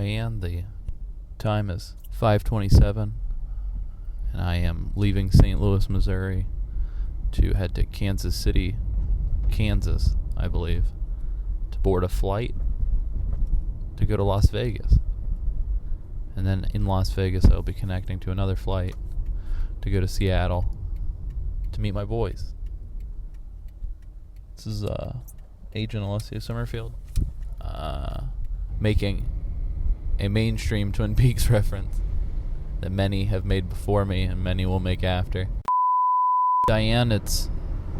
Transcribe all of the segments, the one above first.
Diane. The time is 5:27, and I am leaving St. Louis, Missouri to head to Kansas City, Kansas, I believe, to board a flight to go to Las Vegas. And then in Las Vegas, I'll be connecting to another flight to go to Seattle to meet my boys. This is Agent Alessio Summerfield making a mainstream Twin Peaks reference that many have made before me and many will make after. Diane, it's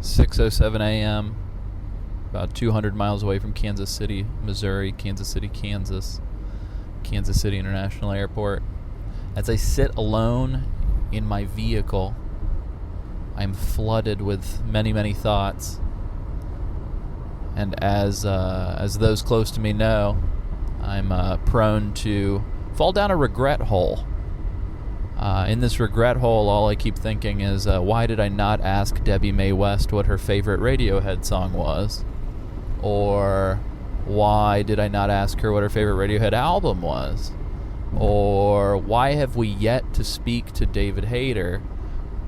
6:07 a.m., about 200 miles away from Kansas City, Missouri, Kansas City, Kansas, Kansas City International Airport. As I sit alone in my vehicle, I'm flooded with many, many thoughts. And as those close to me know, I'm prone to fall down a regret hole. In this regret hole, all I keep thinking is, why did I not ask Debbie Mae West what her favorite Radiohead song was? Or why did I not ask her what her favorite Radiohead album was? Or why have we yet to speak to David Hayter?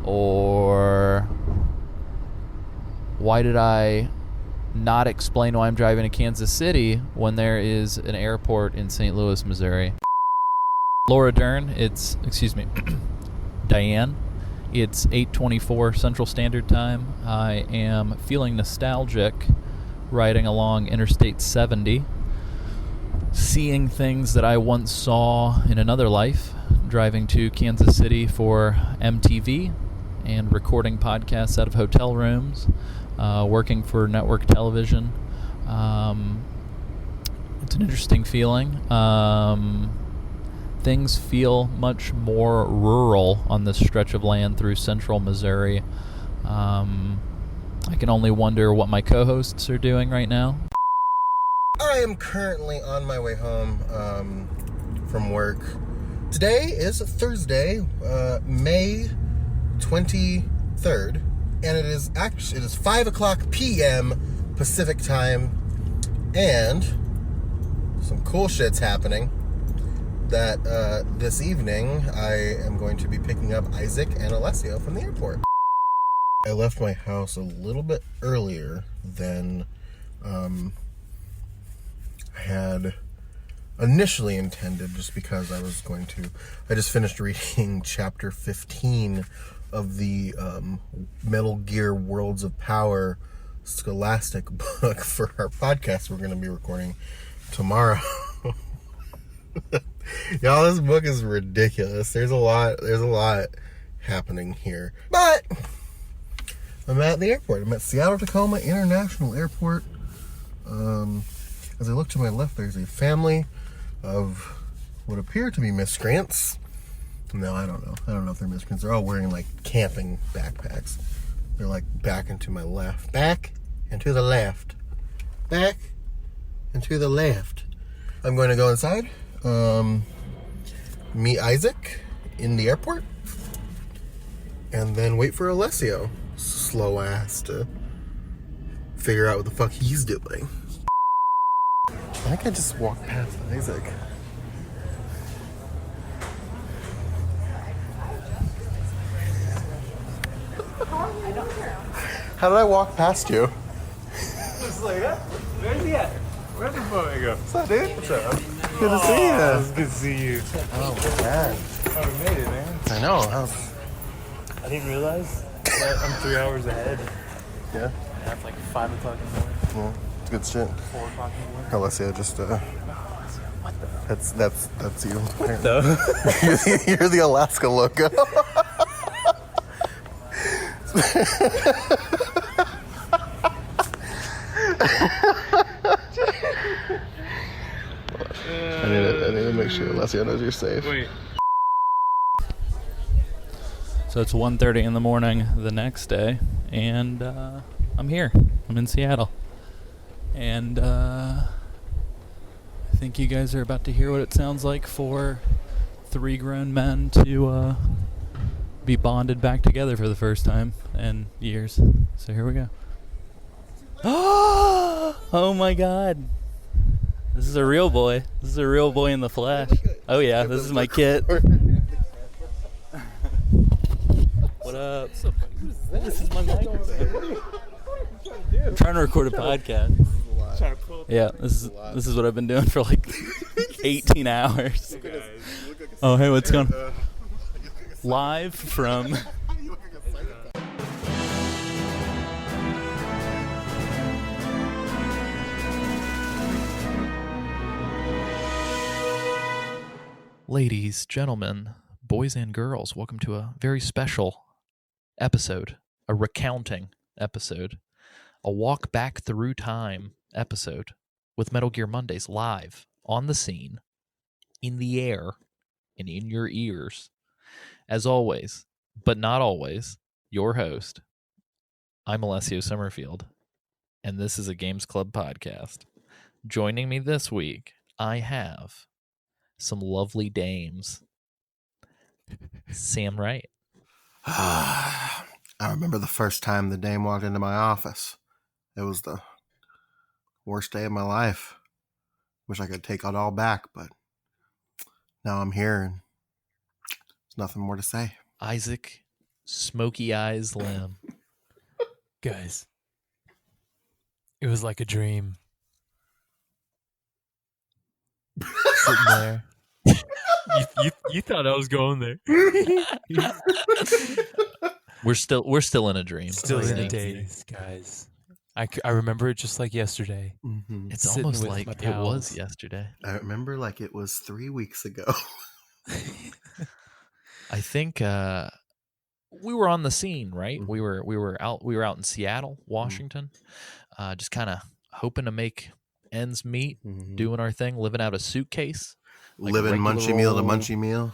Or why did I not explain why I'm driving to Kansas City when there is an airport in St. Louis, Missouri? Laura Dern, Diane, it's 8:24 Central Standard Time. I am feeling nostalgic riding along Interstate 70, seeing things that I once saw in another life, driving to Kansas City for MTV and recording podcasts out of hotel rooms, working for network television. It's an interesting feeling. Things feel much more rural on this stretch of land through central Missouri. I can only wonder what my co-hosts are doing right now. I am currently on my way home from work. Today is Thursday, May 23rd, and it is 5 o'clock p.m. Pacific time, and some cool shit's happening. That this evening I am going to be picking up Isaac and Alessio from the airport. I left my house a little bit earlier than I had initially intended, just because I just finished reading chapter 15 of the Metal Gear Worlds of Power Scholastic book for our podcast we're going to be recording tomorrow. Y'all, this book is ridiculous. There's a lot happening here. But I'm at the airport. I'm at Seattle Tacoma International Airport. As I look to my left, there's a family of what appear to be miscreants. No, I don't know. I don't know if they're miscreants. They're all wearing like camping backpacks. They're like back and to my left. Back and to the left. Back and to the left. I'm going to go inside. Meet Isaac in the airport, and then wait for Alessio, slow ass, to figure out what the fuck he's doing. I think I just walked past Isaac. How did I walk past you? Just like that? Where's he at? Where's the boat go? What's up, dude? What's up? Good to see you. It's good to see you. Oh, man. Oh, we made it, man. I know. I didn't realize that I'm 3 hours ahead. Yeah? Yeah, it's like 5 o'clock in the morning. Yeah, it's good shit. 4 o'clock in the morning. Alessio just, What the? That's you. What the? You're the Alaska logo. I need to make sure Alessio knows you're safe. Wait. So it's 1:30 in the morning the next day, and I'm here. I'm in Seattle. And I think you guys are about to hear what it sounds like for 3 grown men to be bonded back together for the first time in years. So here we go. Oh my God. This is a real boy. This is a real boy in the flesh. Oh yeah, this is my kit. What up? This is my microphone. I'm trying to record a podcast. Yeah, this is what I've been doing for like 18 hours. Oh, hey, what's going on? Live from... Ladies, gentlemen, boys and girls, welcome to a very special episode, a recounting episode, a walk back through time episode with Metal Gear Mondays live on the scene, in the air, and in your ears. As always, but not always, your host. I'm Alessio Summerfield, and this is a Games Club podcast. Joining me this week, I have some lovely dames. Sam Wright. I remember the first time the dame walked into my office. It was the worst day of my life. Wish I could take it all back, but now I'm here and there's nothing more to say. Isaac Smoky Eyes Lim. Guys, it was like a dream. Sitting there. You thought I was going there. We're still in a dream. Still in a daze, guys. I remember it just like yesterday. Mm-hmm. It's Sitting almost with like my it pals. was yesterday. I remember like it was 3 weeks ago. I think we were on the scene, right? Mhm. We were out in Seattle, Washington, just kind of hoping to make ends meet, Mhm. doing our thing, living out a suitcase. Like a Living regular munchy meal to old- munchy meal.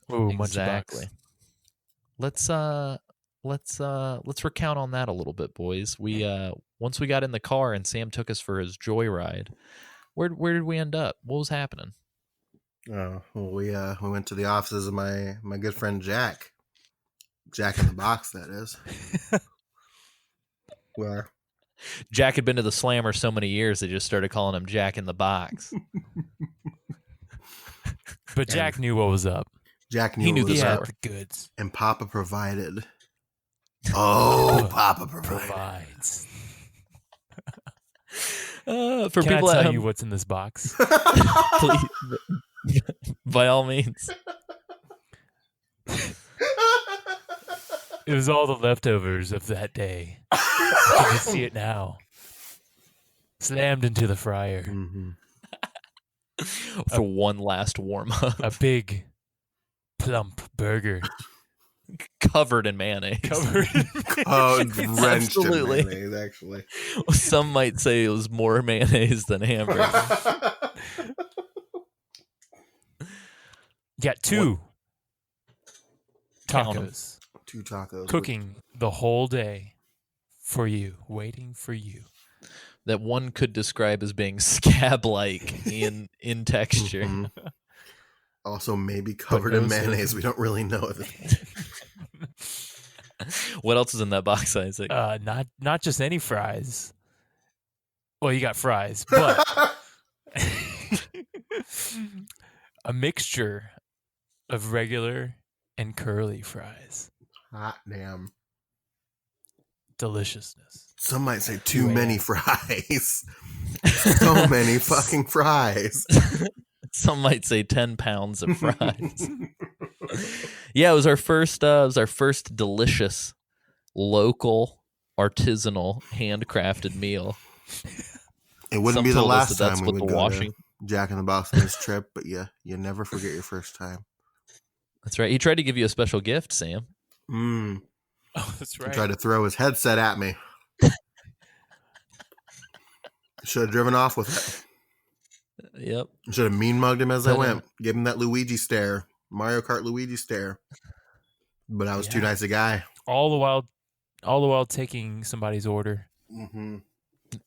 Oh, Exactly. Let's recount on that a little bit, boys. We once we got in the car and Sam took us for his joyride. Where did we end up? What was happening? Well, we went to the offices of my good friend Jack. Jack in the Box, that is. Where Jack had been to the Slammer so many years they just started calling him Jack in the Box. But Jack knew what was up. Jack knew He what knew was the He had up, score. the goods. and Papa provided. Oh, Papa provided. Provides. For Can people I at tell home, you what's in this box? please, by all means. It was all the leftovers of that day. I can see it now. Slammed into the fryer. Mm-hmm. For one last warm up, A big, plump burger covered in mayonnaise. covered in Oh, drenched in Absolutely. mayonnaise, actually. Some might say it was more mayonnaise than hamburger. Got two Count 'em. tacos 2 tacos. cooking the whole day for you, waiting for you. That one could describe as being scab-like in texture. Mhm. Also, maybe covered in no mayonnaise. silicone. We don't really know. What else is in that box, Isaac? Not just any fries. Well, you got fries, but a mixture of regular and curly fries. Hot damn. Deliciousness. Some might say too 2 many a.m. fries. So many fucking fries. Some might say 10 pounds of fries. Yeah, it was our first delicious, local, artisanal, handcrafted meal. It wouldn't Some be the told us last that that's time we what would the go washing. to Jack in the Box on this trip, but you never forget your first time. That's right. He tried to give you a special gift, Sam. Oh, that's He right. tried to throw his headset at me. Should have driven off with it. Yep. Should have mean mugged him as I But, went. Give him that Luigi stare. Mario Kart Luigi stare. But I was too Yeah. nice a guy. all the while taking somebody's order. Mm-hmm.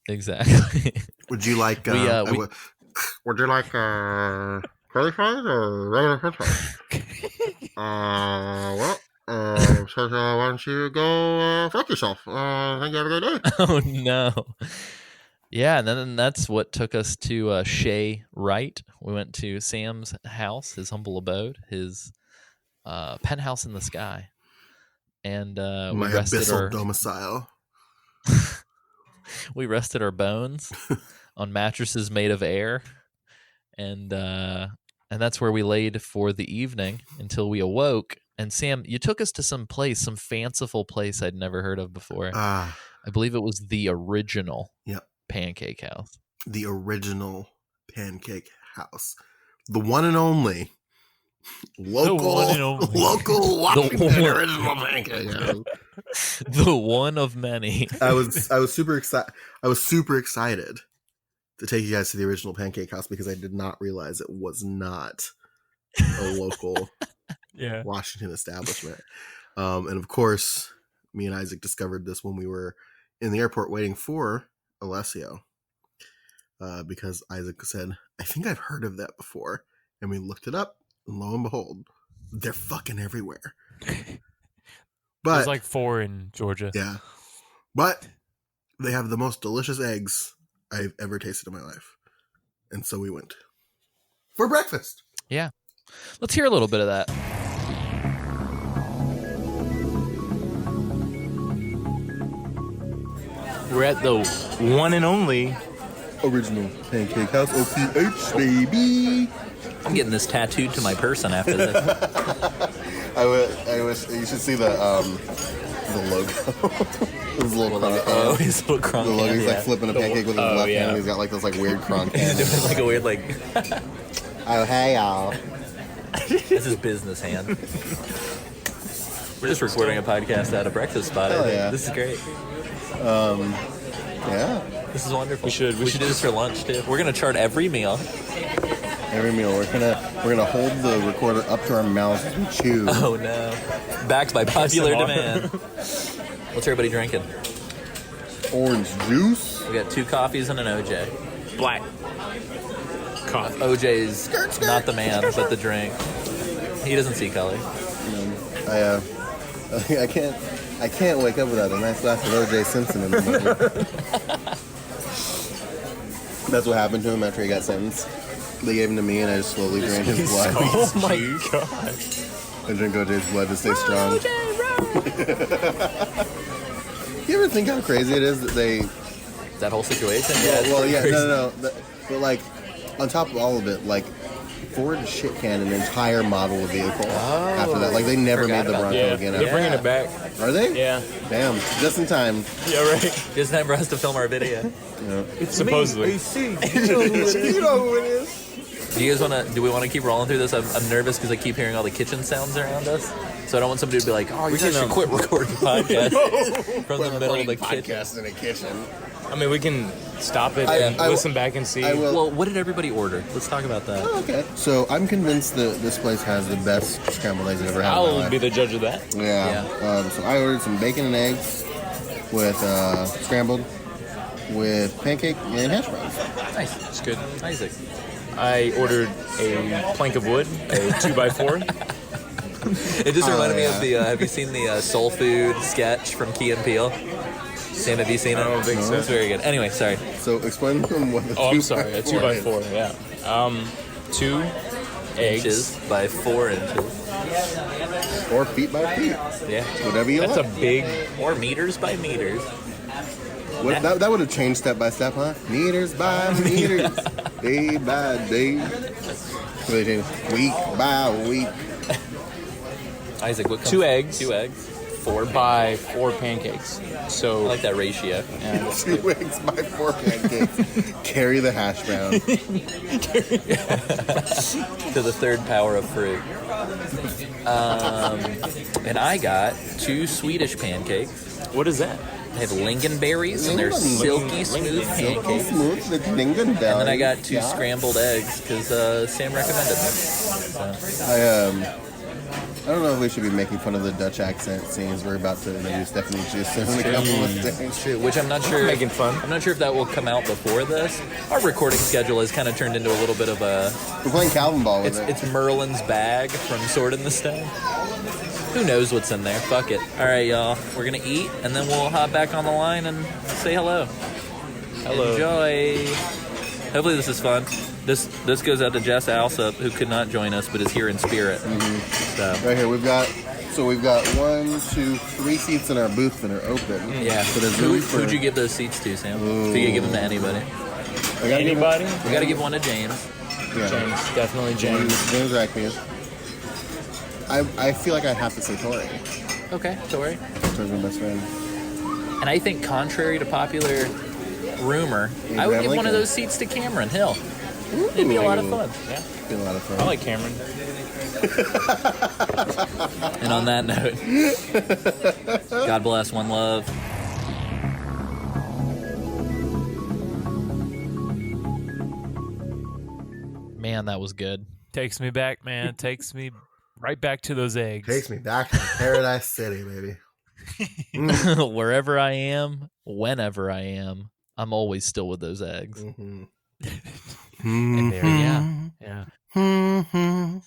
Exactly. Would you like? Would you like curly fries or regular French fries? So why don't you go fuck yourself? I think you have a good day. Oh no. Yeah, and then that's what took us to Shea Wright. We went to Sam's house, his humble abode, his penthouse in the sky, and we My rested abyssal domicile. we rested our bones on mattresses made of air, and that's where we laid for the evening until we awoke. And Sam, you took us to some fanciful place I'd never heard of before. I believe it was the original. Yep. Pancake house. The original pancake house. The one and only local Washington original pancake house. The one of many. I was super excited. I was super excited to take you guys to the original pancake house because I did not realize it was not a local Washington establishment. And of course, me and Isaac discovered this when we were in the airport waiting for Alessio, because Isaac said, I think I've heard of that before. And we looked it up, and lo and behold, they're fucking everywhere. But there's like 4 in Georgia. Yeah. But they have the most delicious eggs I've ever tasted in my life. And so we went for breakfast. Yeah. Let's hear a little bit of that. We're at the one and only original pancake house, OPH, baby. I'm getting this tattooed to my person after this. I wish you should see the logo. His little cronk. Oh, his little cronk. The logo, hand, he's like flipping a pancake with his left hand. And he's got like this like weird cronk hand. He's doing like a weird like. Oh hey y'all. This is business hand. We're just recording a podcast at a breakfast spot. I think. Yeah. This is great. Yeah. This is wonderful. We should do this for lunch too. We're gonna chart every meal. Every meal, we're gonna hold the recorder up to our mouths as we chew. Oh no! Backed by popular demand. What's everybody drinking? Orange juice. We got 2 coffees and an OJ. Black coffee. OJ's not the man, but the drink. He doesn't see color. I can't wake up without a nice glass of OJ Simpson in the morning. That's what happened to him after he got sentenced. They gave him to me, and I just slowly drained his blood. Oh my god! I drink OJ's blood to stay strong. You ever think how crazy it is that they... That whole situation? No. But like, on top of all of it, like, Ford shit canned an entire model of vehicle after that. Like, they never made the Bronco again. They're bringing it back. Are they? Yeah. Damn. Just in time. Yeah, right. Just time for us to film our video. Yeah. It's supposedly. You know who it is. Do we want to keep rolling through this? I'm nervous because I keep hearing all the kitchen sounds around us. So I don't want somebody to be like, oh, you guys should quit recording podcast from the middle of the kitchen. Podcast in a kitchen. I mean, we can stop it and listen back and see. Well, what did everybody order? Let's talk about that. Oh, okay. So I'm convinced that this place has the best scrambled eggs I've ever had. I'll be the judge of that. Yeah. So I ordered some bacon and eggs with scrambled with pancake and hash browns. Nice. It's good. Isaac. I ordered a plank of wood, a 2x4. It just reminded me of the. Have you seen the Soul Food sketch from Key and Peele? Sam, have you seen it? I don't think so. It's very good. Anyway, sorry. So explain to them what the I'm sorry, a 2x4. Yeah. 2 eggs Inches by 4 inches. Or feet by feet. Yeah. Whatever you That's like. a big. Or meters by meters. That would have changed step by step, huh? Meters by meters. Day by day. Week by week. Isaac, what comes? 2 eggs. 2 eggs. 4 by 4 pancakes. So I like that ratio. Yeah. 2 eggs by 4 pancakes. Carry the hash brown. To the third power of fruit. And I got 2 Swedish pancakes. what is that? They have lingonberries and they're silky smooth pancakes. Smooth with lingonberries. And then I got 2 scrambled eggs because Sam recommended them. So. I don't know if we should be making fun of the Dutch accent scenes we're about to introduce Stephanie Juice in a couple of days. True, which I'm not sure. Making fun. I'm not sure if that will come out before this. Our recording schedule has kind of turned into a little bit of a. We're playing Calvin ball with it. It's Merlin's bag from Sword in the Stone. Who knows what's in there? Fuck it. All right, y'all. We're gonna eat and then we'll hop back on the line and say hello. Hello. Enjoy. Hopefully this is fun. This goes out to Jess Alsop, who could not join us, but is here in spirit. So. Right here, we've got 1, 2, 3 seats in our booth that are open. Yeah. So there's room for... Who'd you give those seats to, Sam? If you could give them to anybody. Anybody? We got to give one to James. Yeah. James, definitely James. James Rackman. I feel like I have to say Tori. Okay, Tori. Tori's my best friend. And I think, contrary to popular rumor, I would give one of those seats to Cameron Hill. It'd be a lot of fun. Yeah. It'd be a lot of fun. I like Cameron. And on that note, God bless, one love. Man, that was good. Takes me back, man. Takes me right back to those eggs. Takes me back to Paradise City, baby. Wherever I am, whenever I am, I'm always still with those eggs. Mm-hmm. And there, yeah. I'm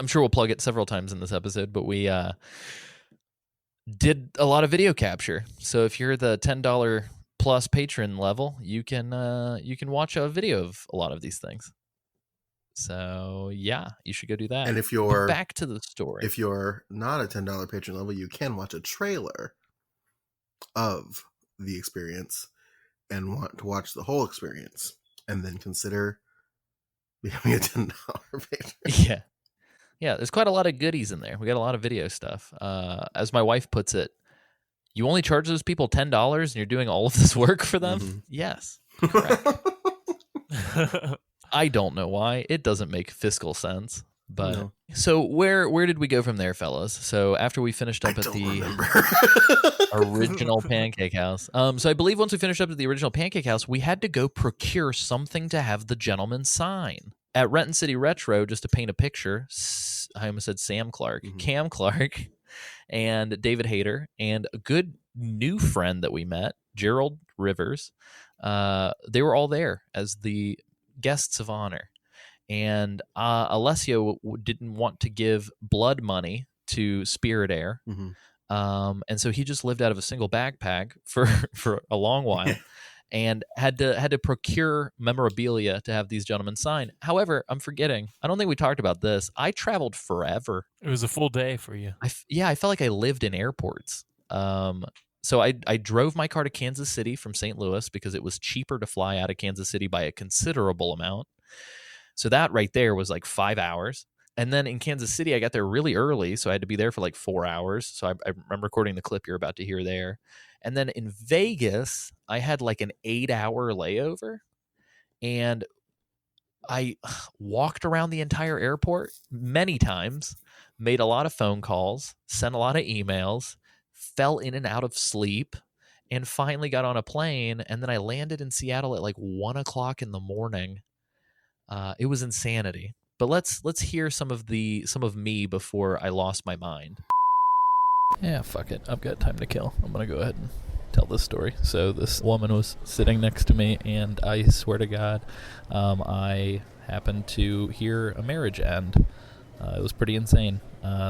sure we'll plug it several times in this episode, but we did a lot of video capture. So if you're the $10 plus patron level, you can watch a video of a lot of these things. So yeah, you should go do that. And if you're back to the story, if you're not a $10 patron level, you can watch a trailer of the experience and want to watch the whole experience, and then consider becoming a $10 patron. Yeah. There's quite a lot of goodies in there. We got a lot of video stuff. As my wife puts it, you only charge those people $10 and you're doing all of this work for them? Mm-hmm. Yes. Correct. I don't know why. It doesn't make fiscal sense. But no. So where did we go from there, fellas? So after we finished up at the original Pancake House. So I believe once we finished up at the original Pancake House, we had to go procure something to have the gentleman sign. At Renton City Retro, just to paint a picture, I almost said Sam Clarke, mm-hmm. Cam Clarke, and David Hayter, and a good new friend that we met, Gerald Rivers. They were all there as the guests of honor. And Alessio didn't want to give blood money to Spirit Air. Mm-hmm. And so he just lived out of a single backpack for a long while and had to procure memorabilia to have these gentlemen sign. However, I'm forgetting. I don't think we talked about this. I traveled forever. It was a full day for you. I felt like I lived in airports. So I drove my car to Kansas City from St. Louis because it was cheaper to fly out of Kansas City by a considerable amount. So that right there was like 5 hours. And then in Kansas City, I got there really early, so I had to be there for like 4 hours. So I'm recording the clip you're about to hear there. And then in Vegas, I had like an 8-hour layover. And I walked around the entire airport many times, made a lot of phone calls, sent a lot of emails, fell in and out of sleep, and finally got on a plane. And then I landed in Seattle at like 1 o'clock in the morning. It was insanity. But let's hear some of me before I lost my mind. Yeah, fuck it. I've got time to kill. I'm going to go ahead and tell this story. So this woman was sitting next to me, and I swear to God, I happened to hear a marriage end. It was pretty insane.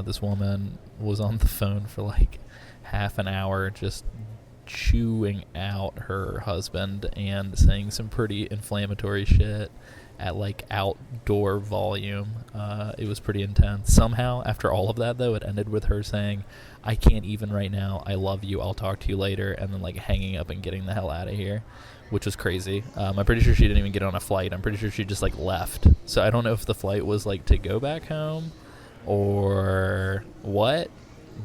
This woman was on the phone for like half an hour just chewing out her husband and saying some pretty inflammatory shit at like outdoor volume. It was pretty intense. Somehow, after all of that, though, it ended with her saying, "I can't even right now. I love you. I'll talk to you later," and then like hanging up and getting the hell out of here, which was crazy. I'm pretty sure she didn't even get on a flight. I'm pretty sure she just like left. So I don't know if the flight was like to go back home or what,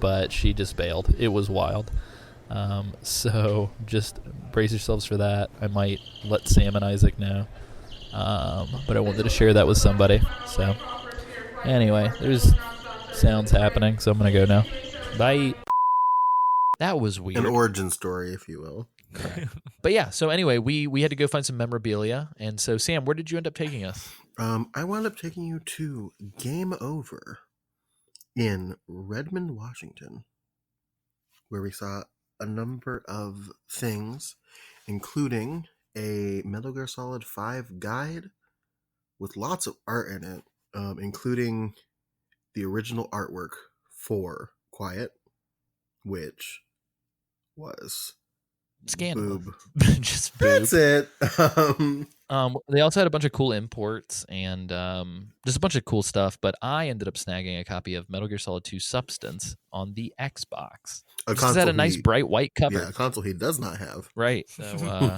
but she just bailed. It was wild. So just brace yourselves for that. I might let Sam and Isaac know. But I wanted to share that with somebody. So anyway, there's sounds happening, so I'm going to go now. Bye. That was weird. An origin story, if you will. But yeah, so anyway, we had to go find some memorabilia. And so, Sam, where did you end up taking us? I wound up taking you to Game Over in Redmond, Washington, where we saw a number of things, including a Metal Gear Solid 5 guide, with lots of art in it, including the original artwork for Quiet, which was Scandalous. boob. Just boob. That's it. They also had a bunch of cool imports and just a bunch of cool stuff, but I ended up snagging a copy of Metal Gear Solid 2 Substance on the Xbox. It had a nice bright white cover. Yeah, a console he does not have. Right. So,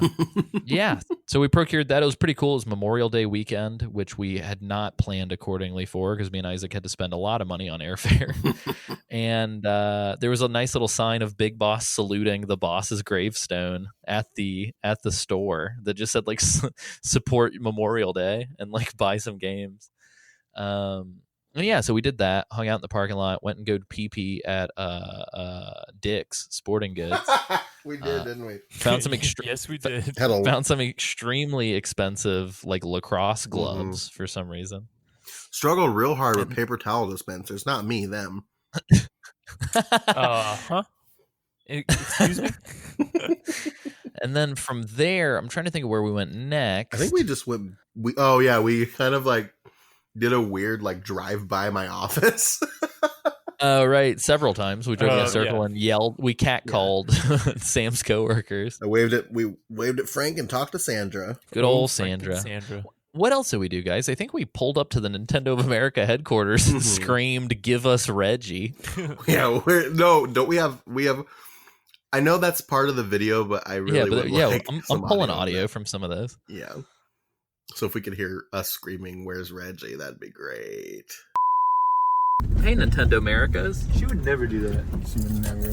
yeah. So we procured that. It was pretty cool. It was Memorial Day weekend, which we had not planned accordingly for because me and Isaac had to spend a lot of money on airfare. And there was a nice little sign of Big Boss saluting the boss's gravestone at the store that just said like support Memorial Day and like buy some games. And yeah, so we did that, hung out in the parking lot, went and go to pee at Dick's Sporting Goods. We did, didn't we? Found some Yes, we did. found some extremely expensive like lacrosse gloves for some reason. Struggled real hard with paper towel dispensers. Not me, them. Huh? Excuse me? And then from there, I'm trying to think of where we went next. I think we just went. We kind of like did a weird like drive by my office. Right, several times we drove in a circle yeah. and yelled. We catcalled Sam's coworkers. We waved at Frank and talked to Sandra. Good old Sandra. What else did we do, guys? I think we pulled up to the Nintendo of America headquarters and screamed, "Give us Reggie!" Yeah, don't we have? I know that's part of the video, but I really would like I'm pulling audio from some of those. Yeah. So if we could hear us screaming, "Where's Reggie?" That'd be great. Hey, Nintendo Americas. She would never do that. She would never.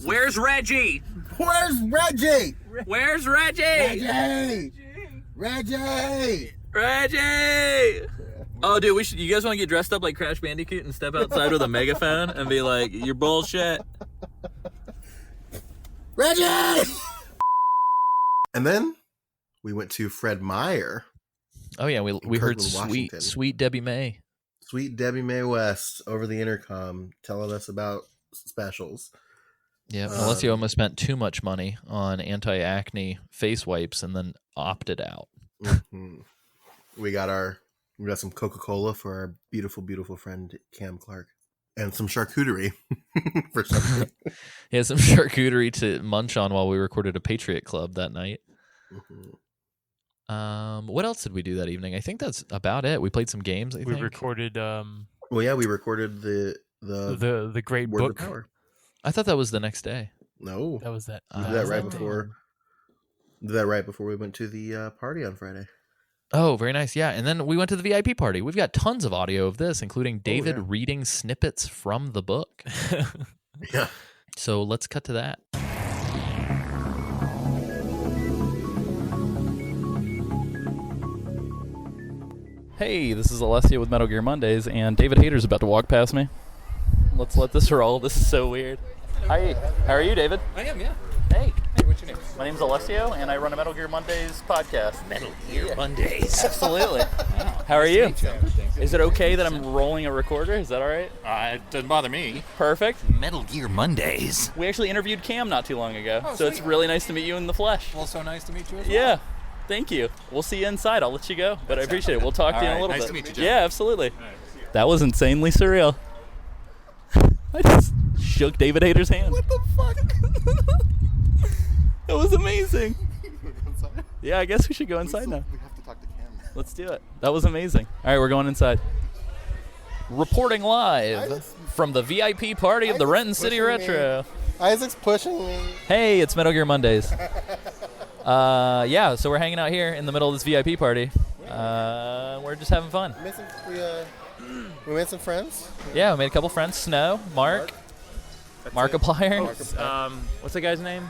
Where's Reggie? Where's Reggie? Where's Reggie? Reggie! Reggie! Oh, dude, you guys want to get dressed up like Crash Bandicoot and step outside with a megaphone and be like, "You're bullshit." Reggie! And then we went to Fred Meyer. Oh yeah, we heard Kirkland, Washington. sweet Debbie May. Sweet Debbie Mae West over the intercom telling us about specials. Yeah, Alessio almost spent too much money on anti-acne face wipes and then opted out. Mm-hmm. We got some Coca-Cola for our beautiful, beautiful friend Cam Clarke. And some charcuterie for something. Yeah, some charcuterie to munch on while we recorded a Patriot Club that night. Mm-hmm. What else did we do that evening? I think that's about it. We played some games. We recorded. We recorded the great Word book. of Power. I thought that was the next day. No, That was that. we did that right before. Did that right before we went to the party on Friday. Oh, very nice. Yeah, and then we went to the VIP party. We've got tons of audio of this, including David reading snippets from the book. Yeah. So let's cut to that. Hey, this is Alessio with Metal Gear Mondays, and David Hayter's about to walk past me. Let's let this roll. This is so weird. Hi, how are you, David? I am, yeah. Hey. Hey, what's your name? My name's Alessio, and I run a Metal Gear Mondays podcast. Metal Gear Mondays. Absolutely. Wow. How are Nice you? to meet you. Is it okay that I'm rolling a recorder? Is that all right? It doesn't bother me. Perfect. Metal Gear Mondays. We actually interviewed Cam not too long ago, Oh, so it's sweet. really nice to meet you in the flesh. Well, so nice to meet you as well. Yeah. Thank you. We'll see you inside. I'll let you go, but I appreciate it. We'll talk to you in a little Nice bit. to meet you, Jeff. Yeah, absolutely. That was insanely surreal. I just shook David Hayter's hand. What the fuck? That was amazing. Yeah, I guess we should go inside now. We have to talk to Cam. Let's do it. That was amazing. All right, we're going inside. Reporting live from the VIP party of the Renton City Retro. Isaac's pushing me. Hey, it's Metal Gear Mondays. Yeah, so we're hanging out here in the middle of this VIP party. We're just having fun. We made some friends. Yeah, we made a couple friends. Snow, Markiplier. What's that guy's name?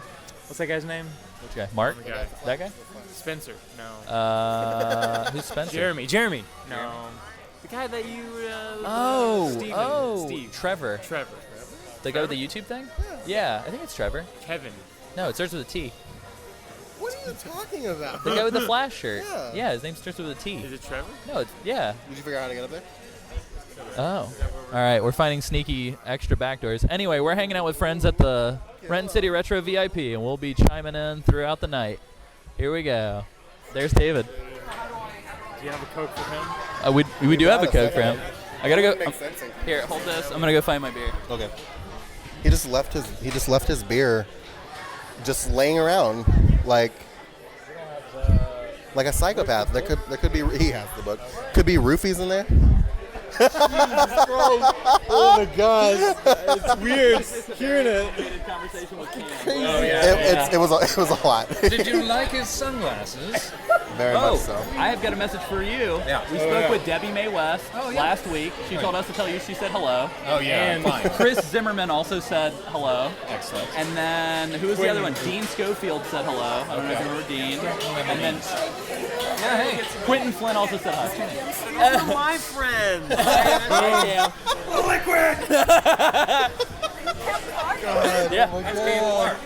Which guy? Mark? The guy. That guy? Spencer. No. Who's Spencer? Jeremy. No. The guy that you. Steve. Trevor. The guy with the YouTube thing? Yeah, I think it's Trevor. Kevin. No, it starts with a T. What are you talking about? The guy with the flash shirt. Yeah. Yeah, his name starts with a T. Is it Trevor? No, yeah. Did you figure out how to get up there? Oh. All right, we're finding sneaky extra backdoors. Anyway, we're hanging out with friends at the Renton City Retro VIP, and we'll be chiming in throughout the night. Here we go. There's David. Do you have a Coke for him? We do have a Coke for him. I gotta go. Makes sense. Here, hold this. I'm gonna go find my beer. Okay. He just left his beer just laying around like a psychopath. There could be, he has the book. Could be roofies in there. Oh my God, it's weird hearing it. It was a lot. Did you like his sunglasses? Very much so. I have got a message for you. Yeah. We spoke with Debbie Mae West last week. She told us to tell you she said hello. Oh, yeah, And fine. Chris Zimmerman also said hello. Excellent. And then who was the other one? Dean Schofield said hello. I don't know if you remember Dean. And then Quentin Flynn also said hi. Those are my friends. Yeah. Yeah. That's Cam Clarke.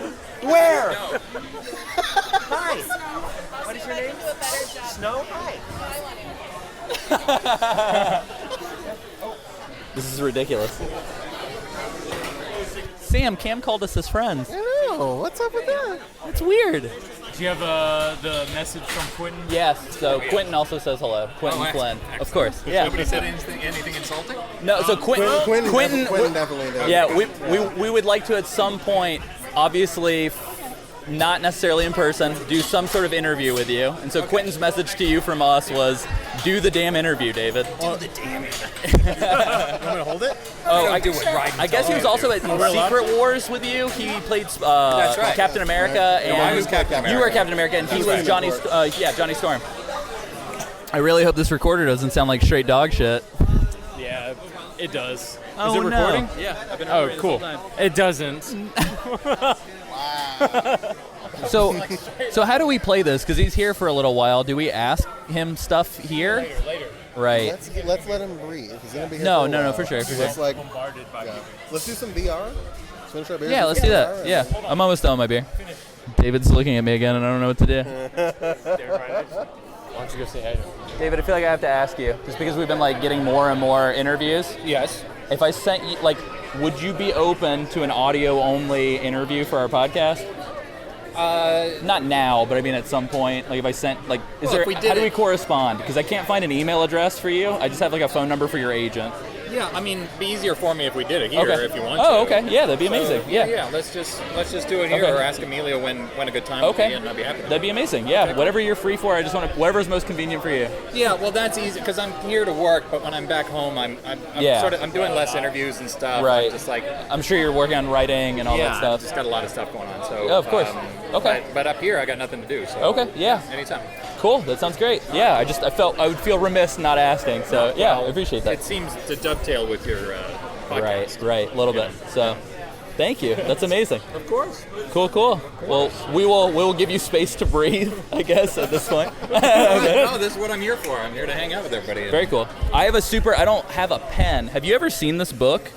Where? No. Hi. What is your name? Snow? Hi. This is ridiculous. Sam, Cam called us his friends. I know. What's up with that? It's weird. Do you have the message from Quentin? Yes, so Quentin also says hello. Quentin Flynn. Of course. Yeah. Nobody said anything insulting? No, so Quentin Quentin definitely does. Yeah, we would like to at some point, obviously not necessarily in person, do some sort of interview with you. And so Quentin's message to you from us was, do the damn interview, David. Do the damn it. You want me to hold it? Oh, I do it right. I guess he was also at Secret Wars with you. He played right. Captain America, and I was Captain America. You were Captain America, and he was Johnny. Johnny Storm. I really hope this recorder doesn't sound like straight dog shit. Yeah, it does. Oh, Is it no. recording? Yeah, I've been Oh, cool. It doesn't. So how do we play this? Because he's here for a little while. Do we ask him stuff here? Later. Right. Let's let him breathe. He's gonna be here No, for a no, while. for sure. Let's like, Bombarded by yeah. Let's do some VR. Let's finish our beer. Yeah, let's do that. Yeah, I'm almost done with my beer. David's looking at me again, and I don't know what to do. Why don't you go say hi to him? David, I feel like I have to ask you, just because we've been like getting more and more interviews. Yes. If I sent you, like, would you be open to an audio-only interview for our podcast? Not now, but I mean at some point. Like if I sent, like, how do we correspond? Because I can't find an email address for you. I just have like a phone number for your agent. Yeah, I mean, it'd be easier for me if we did it here, Okay. if you want to. Oh, okay. Yeah, that'd be amazing. Yeah. Let's just do it here, Okay. or ask Amelia when a good time would Okay. be, and I'd be happy. That'd be amazing. Yeah. Whatever you're free for, I just want to, whatever's most convenient for you. Yeah, well, that's easy because I'm here to work, but when I'm back home, I'm Yeah. I'm doing less interviews and stuff. Right. I'm just like I'm sure you're working on writing and all that stuff. just got a lot of stuff going on. So Yeah, of course. Okay. But up here, I got nothing to do. So Okay. Yeah. anytime. Cool. That sounds great. Yeah. I felt I would feel remiss not asking. So yeah, Well, I appreciate that. It seems to dovetail with your podcast. Right. A little bit. So, thank you. That's amazing. Of course. Cool. Well, we will give you space to breathe, I guess, at this point. No, this is what I'm here for. I'm here to hang out with everybody. Very cool. I don't have a pen. Have you ever seen this book?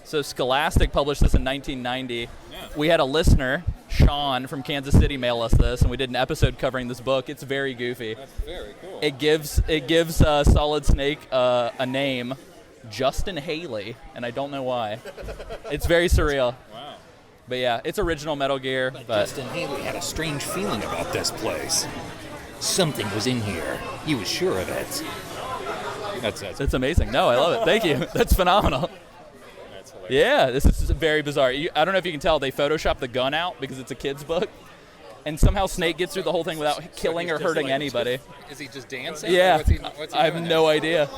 So Scholastic published this in 1990. Yeah. We had a listener, Sean from Kansas City, mail us this, and we did an episode covering this book. It's very goofy. That's very cool. It gives Solid Snake a name, Justin Haley, and I don't know why. It's very surreal. Wow. But yeah, it's original Metal Gear. But Justin Haley had a strange feeling about this place. Something was in here. He was sure of it. it's amazing. No, I love it. Thank you. That's phenomenal. That's hilarious. Yeah, this is very bizarre. I don't know if you can tell, they photoshopped the gun out because it's a kid's book. And somehow Snake gets through the whole thing without killing or hurting anybody. Is he just dancing? Yeah, What's he I have doing no there? idea.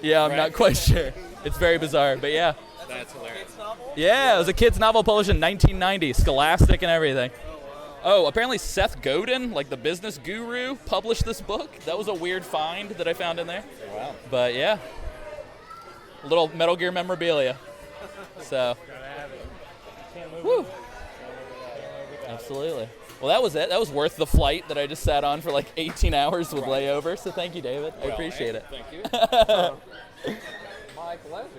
Yeah, I'm not quite sure. It's very bizarre, but yeah. That's hilarious. Yeah, it was a kid's novel published in 1990, Scholastic and everything. Oh, apparently Seth Godin, like the business guru, published this book. That was a weird find that I found in there. Wow. But yeah, a little Metal Gear memorabilia. So, woo. Absolutely. Well, that was it. That was worth the flight that I just sat on for like 18 hours with layover. So thank you, David. I appreciate it. Thank you. My pleasure.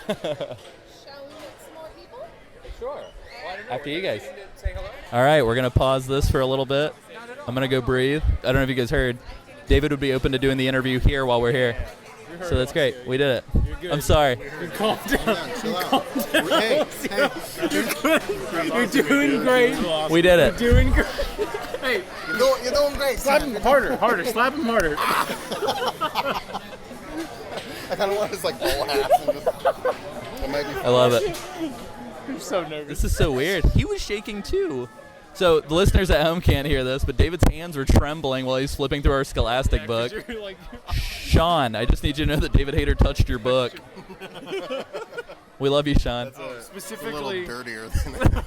Shall we meet some more people? Sure. After you guys. Say hello. All right, we're going to pause this for a little bit. I'm going to go breathe. I don't know if you guys heard. David would be open to doing the interview here while we're here. So that's great. We did it. I'm sorry. Calm down. Chill out. Hey, You're doing great. We did it. You're doing great. Hey, you're doing great. slap him harder. Slap him harder. I kind of want to just like roll ass and just. That might be I love it. I'm so nervous. This is so weird. He was shaking too. So the listeners at home can't hear this, but David's hands were trembling while he's flipping through our Scholastic book. Like, Sean, I just need you to know that David Hayter touched your book. We love you, Sean. specifically, a little dirtier than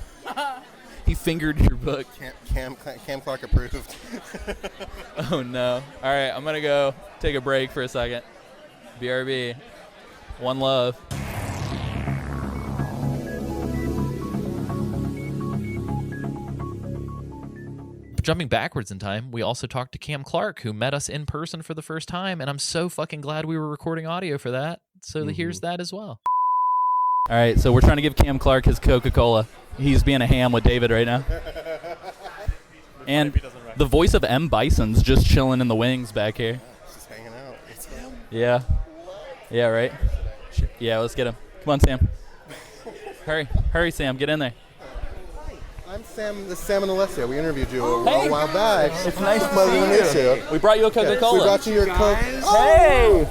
He fingered your book. Cam Clarke approved. Oh no. All right, I'm gonna go take a break for a second. BRB. One love. Jumping backwards in time, we also talked to Cam Clarke, who met us in person for the first time, and I'm so fucking glad we were recording audio for that. So here's that as well. All right, so we're trying to give Cam Clarke his Coca-Cola. He's being a ham with David right now. And the voice of M. Bison's just chilling in the wings back here. Just hanging out. It's him. Yeah. Yeah, right? Yeah, let's get him. Come on, Sam. Hurry, Sam. Get in there. I'm Sam. This is Sam and Alessia. We interviewed you a while back. It's nice to Pleasure to meet you. We brought you a Coca-Cola. We brought you your Coke. Hey!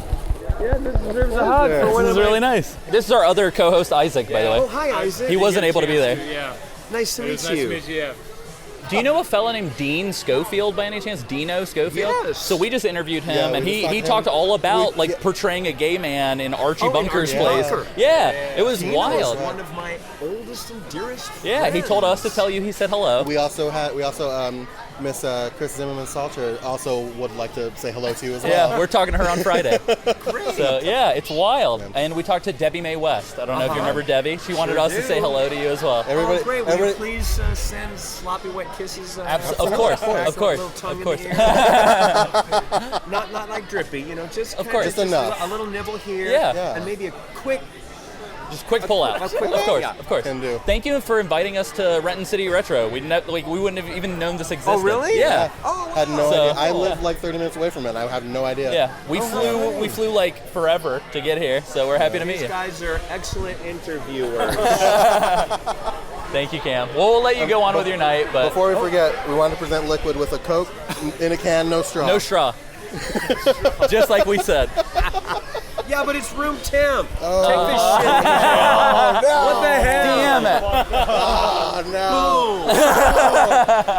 yeah, this deserves a hug. For one This is of really nice. This is our other co-host, Isaac, by the way. Oh, hi, Isaac. He wasn't able to be there. Yeah. Nice to meet Nice you. to meet you. Yeah. Do you know a fella named Dean Schofield by any chance? Dino Schofield? Yes. So we just interviewed him, Yeah, and we he just talked talked to him. all about portraying a gay man in Archie Oh, in Bunker's Archie place. Bunker. Yeah, it was Dino wild. is one of my oldest and dearest Yeah, he told us to tell you he said hello. We also Miss Chris Zimmerman Salter also would like to say hello to you as well. Yeah, we're talking to her on Friday. Great. So yeah, it's wild. And we talked to Debbie Mae West. I don't know if you remember Debbie. She wanted us to say hello to you as well. Everybody, Oh, great. Will you please send sloppy wet kisses? Of course. A little tongue in the air. not like drippy, just Of kinda course. just enough. a little nibble here. Yeah. And maybe a quick. Just quick pull out. a quick- Of course, yeah. of course. Can do. Thank you for inviting us to Renton City Retro. We wouldn't have even known this existed. Oh, really? Yeah. Oh, wow. Had no So- idea. I live like 30 minutes away from it. I have no idea. Yeah. We flew like forever to get here, so we're happy to meet These you. guys are excellent interviewers. Thank you, Cam. Well, we'll let you go on with your night, but Before we forget, we wanted to present liquid with a Coke in a can, no straw. no straw. Just like we said. Yeah, but it's room temp. Oh. Take this shit. What the hell? Damn it. Oh, no.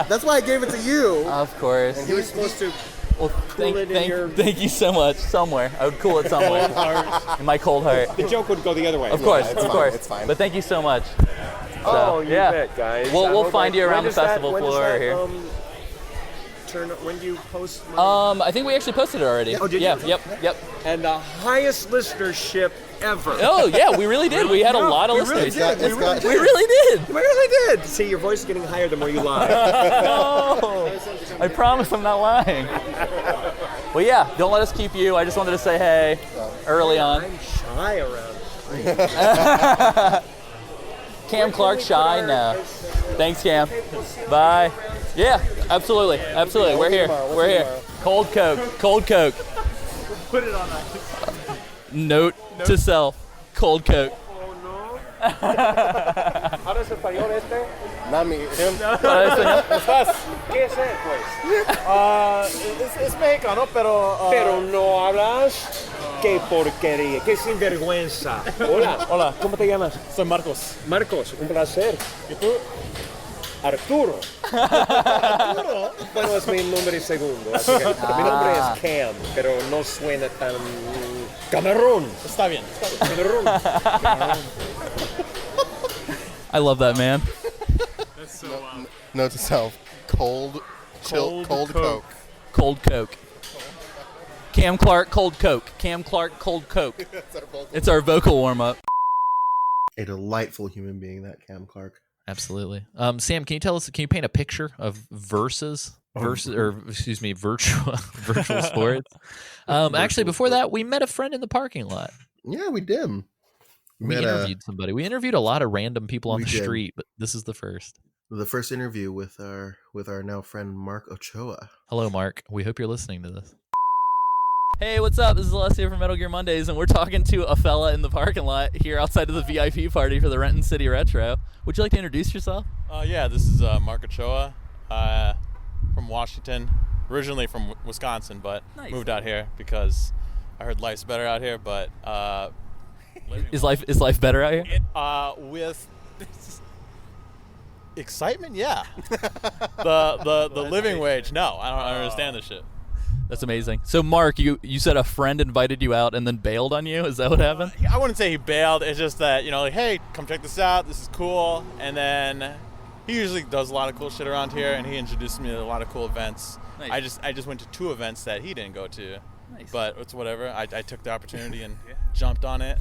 That's why I gave it to you. Of course. You were supposed to Well, cool it in your... thank you so much. Somewhere. I would cool it somewhere. In my cold heart. The joke would go the other way. Of course, it's of fine, course. it's fine. But thank you so much. Oh, you yeah. bet, guys. We'll find you around the festival floor here. When do you post? I think we actually posted it already. Oh, did yeah, you? Yep. And the highest listenership ever. Oh, yeah, we really did. We had a lot of listeners. We really did. We really did. We really did. See, your voice is getting higher the more you lie. No. I promise I'm not lying. Well, yeah, don't let us keep you. I just wanted to say hey early on. I'm shy around. Cam Clarke shy? No. Thanks, Cam. Bye. Yeah, absolutely. We're here. Cold Coke. Put it on ice. Note to self. Cold Coke. ¿Hablas español este? Not me, him. ¿Qué es él, pues? Es mexicano, pero... Pero no hablas. ¡Qué porquería! ¡Qué sinvergüenza! Hola. Hola. ¿Cómo te llamas? Soy Marcos. Marcos, un placer. ¿Y tú? Arturo. ¿Arturo? Bueno, es mi nombre segundo. Así que mi nombre es Cam, pero no suena tan... Camarón. Está bien. Camarón. I love that, man. That's so wild. Note to self: cold Coke. Cold Coke. Cam Clarke, Cold Coke. Cam Clarke, Cold Coke. It's our vocal warm-up. A delightful human being, that Cam Clarke. Absolutely. Sam, can you paint a picture of virtual sports? Actually, before that, we met a friend in the parking lot. Yeah, we did. We interviewed somebody. We interviewed a lot of random people on the street, but this is the first. The first interview with our now friend Mark Ochoa. Hello, Mark. We hope you're listening to this. Hey, what's up? This is Alessio from Metal Gear Mondays, and we're talking to a fella in the parking lot here outside of the VIP party for the Renton City Retro. Would you like to introduce yourself? Yeah, this is Mark Ochoa from Washington, originally from Wisconsin, but moved out here because I heard life's better out here. But is life better out here? With excitement, yeah. the living wage, no, I don't understand this shit. That's amazing. So, Mark, you said a friend invited you out and then bailed on you? Is that what happened? I wouldn't say he bailed. It's just that, like, hey, come check this out. This is cool. And then he usually does a lot of cool shit around here, and he introduced me to a lot of cool events. Nice. I just went to 2 events that he didn't go to. Nice. But it's whatever. I took the opportunity and jumped on it.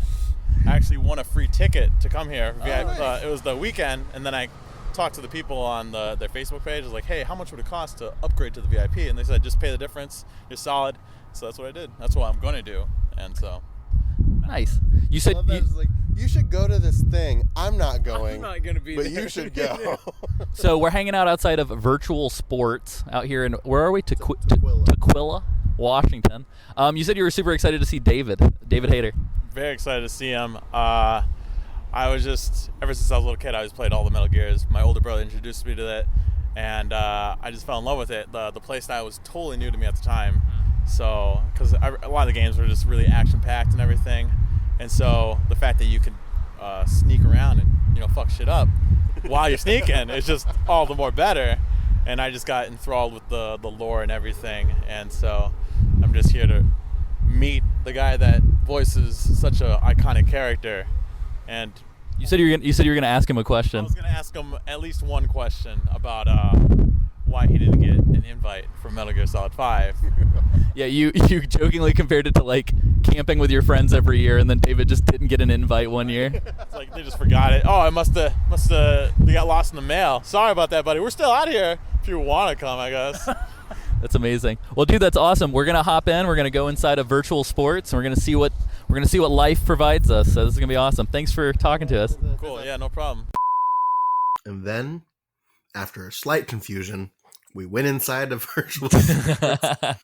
I actually won a free ticket to come here. Nice. It was the weekend, and then I talked to the people on their Facebook page. I was like, hey, how much would it cost to upgrade to the VIP? And they said, just pay the difference. You're solid. So that's what I did. That's what I'm going to do. And so. Nice. You said you should go to this thing. I'm not going. I'm not going to be but there. You should go. So we're hanging out outside of Virtual Sports out here in, where are we? Tukwila, Washington. You said you were super excited to see David Hayter. Very excited to see him. I was just, ever since I was a little kid, I always played all the Metal Gears. My older brother introduced me to that, and I just fell in love with it. The play style was totally new to me at the time. So, because a lot of the games were just really action-packed and everything. And so, the fact that you could sneak around and, fuck shit up while you're sneaking is just all the more better. And I just got enthralled with the lore and everything. And so, I'm just here to meet the guy that voices such an iconic character. And you said you were gonna ask him a question. I was gonna ask him at least one question about why he didn't get an invite from Metal Gear Solid 5. Yeah, you jokingly compared it to like camping with your friends every year, and then David just didn't get an invite one year. It's like they just forgot it. Oh, I must have we got lost in the mail. Sorry about that, buddy. We're still out here if you want to come, I guess. That's amazing. Well, dude, that's awesome. We're gonna hop in. We're gonna go inside of Virtual Sports, and we're gonna see what life provides us. So this is gonna be awesome. Thanks for talking to us. Cool. Yeah, no problem. And then, after a slight confusion, we went inside of Virtual Sports.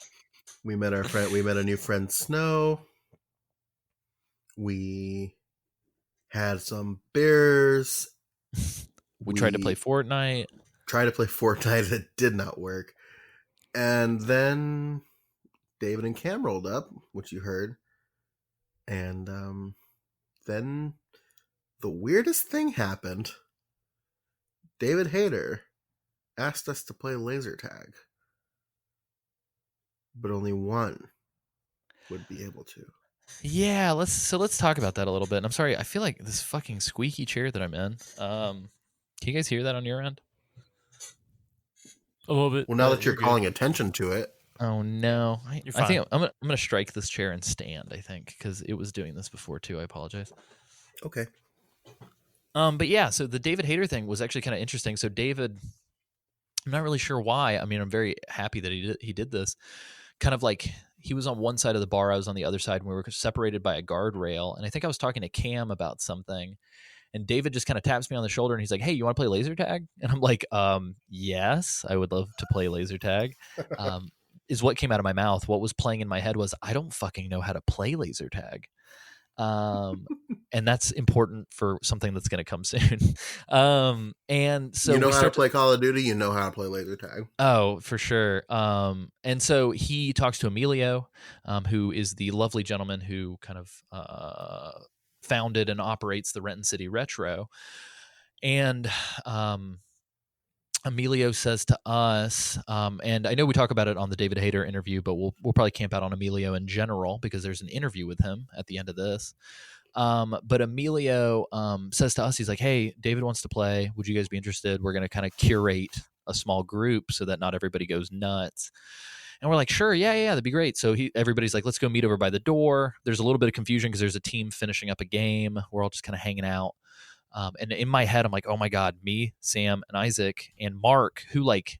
We met our friend. We met a new friend, Snow. We had some beers. We tried to play Fortnite. It did not work. And then David and Cam rolled up, which you heard. And then the weirdest thing happened. David Hayter asked us to play laser tag. But only one would be able to. Yeah, let's talk about that a little bit. And I'm sorry, I feel like this fucking squeaky chair that I'm in. Can you guys hear that on your end? A little bit. Well, now that you're calling attention to it. Oh no! I You're fine. think I'm gonna strike this chair and stand. I think because it was doing this before too. I apologize. Okay. But yeah, so the David Hayter thing was actually kind of interesting. So David, I'm not really sure why. I mean, I'm very happy that he did this. Kind of like he was on one side of the bar, I was on the other side, and we were separated by a guardrail. And I think I was talking to Cam about something. And David just kind of taps me on the shoulder and he's like, hey, you want to play laser tag? And I'm like, yes, I would love to play laser tag. Is what came out of my mouth. What was playing in my head was, I don't fucking know how to play laser tag. And that's important for something that's going to come soon. And so you know how to play Call of Duty, you know how to play laser tag. Oh, for sure. And so he talks to Emilio, who is the lovely gentleman who kind of founded and operates the Renton City Retro. And Emilio says to us, and I know we talk about it on the David Hayter interview, but we'll probably camp out on Emilio in general because there's an interview with him at the end of this. But Emilio says to us, he's like, hey, David wants to play. Would you guys be interested? We're going to kind of curate a small group so that not everybody goes nuts. And we're like, sure, yeah, that'd be great. So everybody's like, let's go meet over by the door. There's a little bit of confusion because there's a team finishing up a game. We're all just kind of hanging out. And in my head, I'm like, oh my God, me, Sam, and Isaac, and Mark, who, like,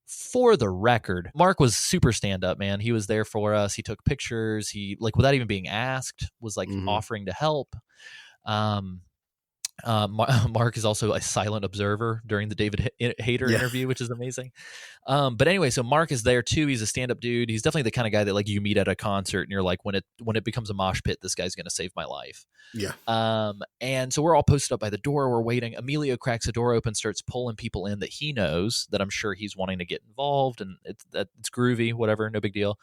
for the record, Mark was super stand-up, man. He was there for us. He took pictures. He, like, without even being asked, was, like, offering to help. Mark is also a silent observer during the David Hayter interview, which is amazing. But anyway, so Mark is there too. He's a stand-up dude. He's definitely the kind of guy that like you meet at a concert and you're like, when it becomes a mosh pit, this guy's going to save my life. Yeah. And so we're all posted up by the door. We're waiting. Emilio cracks the door open, starts pulling people in that he knows that I'm sure he's wanting to get involved, and it's groovy, whatever, no big deal.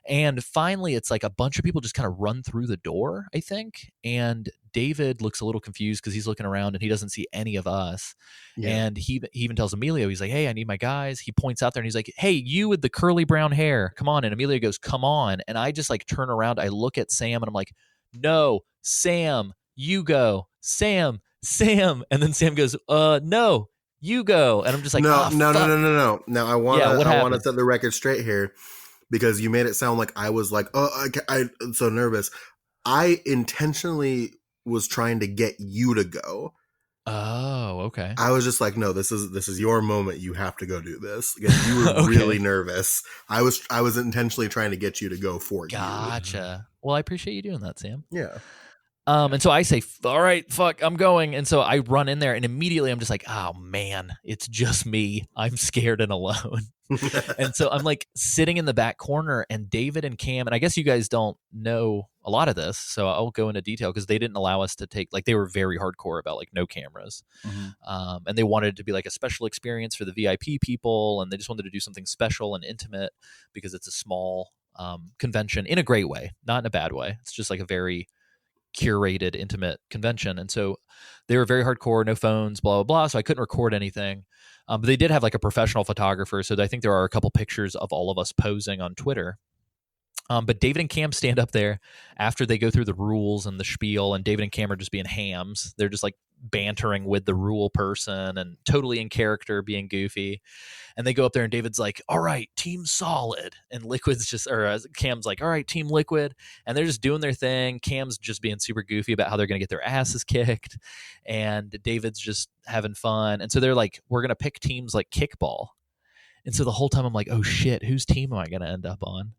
And finally, it's like a bunch of people just kind of run through the door, I think. And David looks a little confused because he's looking around and he doesn't see any of us. Yeah. And he even tells Emilio, he's like, hey, I need my guys. He points out there and he's like, hey, you with the curly brown hair, come on. And Emilio goes, come on. And I just like turn around. I look at Sam and I'm like, no, Sam, you go. Sam. And then Sam goes, no, you go. And I'm just like, no. Now I want to set the record straight here, because you made it sound like I was like, I'm so nervous. I intentionally was trying to get you to go. Oh, okay. I was just like, no, this is your moment. You have to go do this. Because you were really nervous. I was intentionally trying to get you to go for you. Gotcha. Well, I appreciate you doing that, Sam. Yeah. And so I say, all right, fuck, I'm going. And so I run in there and immediately I'm just like, oh man, it's just me. I'm scared and alone. And so I'm like sitting in the back corner, and David and Cam, and I guess you guys don't know a lot of this, so I'll go into detail because they didn't allow us to take, like, they were very hardcore about like no cameras. Mm-hmm. And they wanted it to be like a special experience for the VIP people. And they just wanted to do something special and intimate because it's a small convention in a great way, not in a bad way. It's just like a very curated, intimate convention. And so they were very hardcore, no phones, blah, blah, blah. So I couldn't record anything. But they did have like a professional photographer. So I think there are a couple pictures of all of us posing on Twitter. But David and Cam stand up there after they go through the rules and the spiel, and David and Cam are just being hams. They're just like bantering with the rule person and totally in character, being goofy. And they go up there and David's like, all right, team solid. And Cam's like, all right, team liquid. And they're just doing their thing. Cam's just being super goofy about how they're going to get their asses kicked. And David's just having fun. And so they're like, we're going to pick teams like kickball. And so the whole time I'm like, oh shit, whose team am I going to end up on?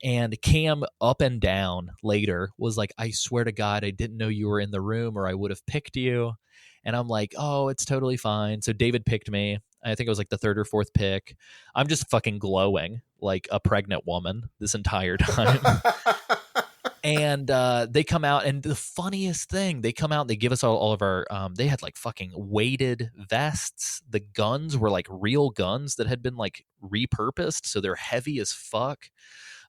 And Cam up and down later was like, I swear to God, I didn't know you were in the room or I would have picked you. And I'm like, oh, it's totally fine. So David picked me. I think it was like the third or fourth pick. I'm just fucking glowing like a pregnant woman this entire time. And they come out, and the funniest thing, they come out and they give us all of our, they had like fucking weighted vests. The guns were like real guns that had been like repurposed. So they're heavy as fuck.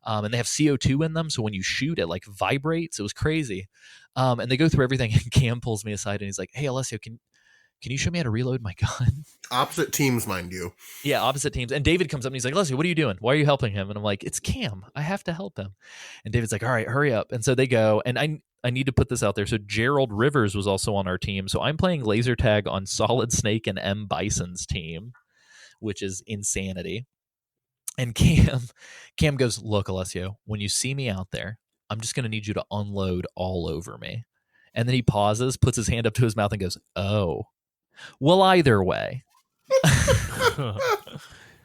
And they have CO2 in them. So when you shoot, it like vibrates. It was crazy. And they go through everything, and Cam pulls me aside and he's like, hey, Alessio, can you show me how to reload my gun? Opposite teams, mind you. Yeah, opposite teams. And David comes up and he's like, Alessio, what are you doing? Why are you helping him? And I'm like, it's Cam. I have to help him. And David's like, all right, hurry up. And so they go. And I need to put this out there. So Gerald Rivers was also on our team. So I'm playing laser tag on Solid Snake and M. Bison's team, which is insanity. And Cam goes, look, Alessio, when you see me out there, I'm just going to need you to unload all over me. And then he pauses, puts his hand up to his mouth and goes, oh, well, either way.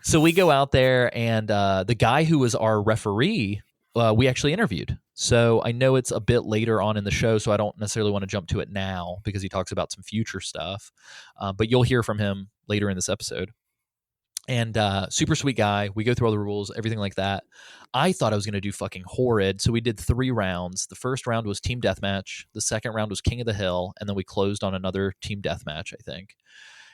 So we go out there, and the guy who was our referee, we actually interviewed. So I know it's a bit later on in the show, so I don't necessarily want to jump to it now because he talks about some future stuff. But you'll hear from him later in this episode. And super sweet guy. We go through all the rules, everything like that. I thought I was going to do fucking horrid. So we did 3 rounds. The first round was team deathmatch. The second round was King of the Hill. And then we closed on another team deathmatch, I think.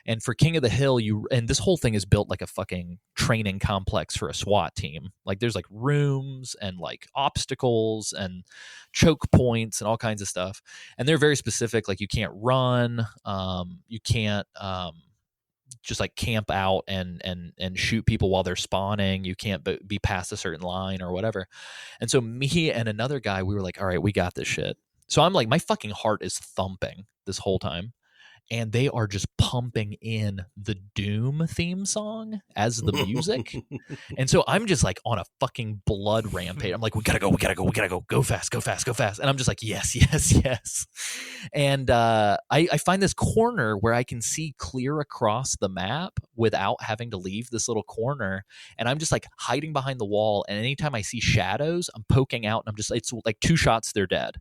And for King of the Hill, and this whole thing is built like a fucking training complex for a SWAT team. Like there's like rooms and like obstacles and choke points and all kinds of stuff. And they're very specific. Like you can't run. You can't just like camp out and shoot people while they're spawning. You can't be past a certain line or whatever. And so me and another guy, we were like, all right, we got this shit. So I'm like, my fucking heart is thumping this whole time. And they are just pumping in the Doom theme song as the music. And so I'm just like on a fucking blood rampage. I'm like, we gotta go fast. And I'm just like, yes. And I find this corner where I can see clear across the map without having to leave this little corner. And I'm just like hiding behind the wall. And anytime I see shadows, I'm poking out, and it's like 2 shots, they're dead.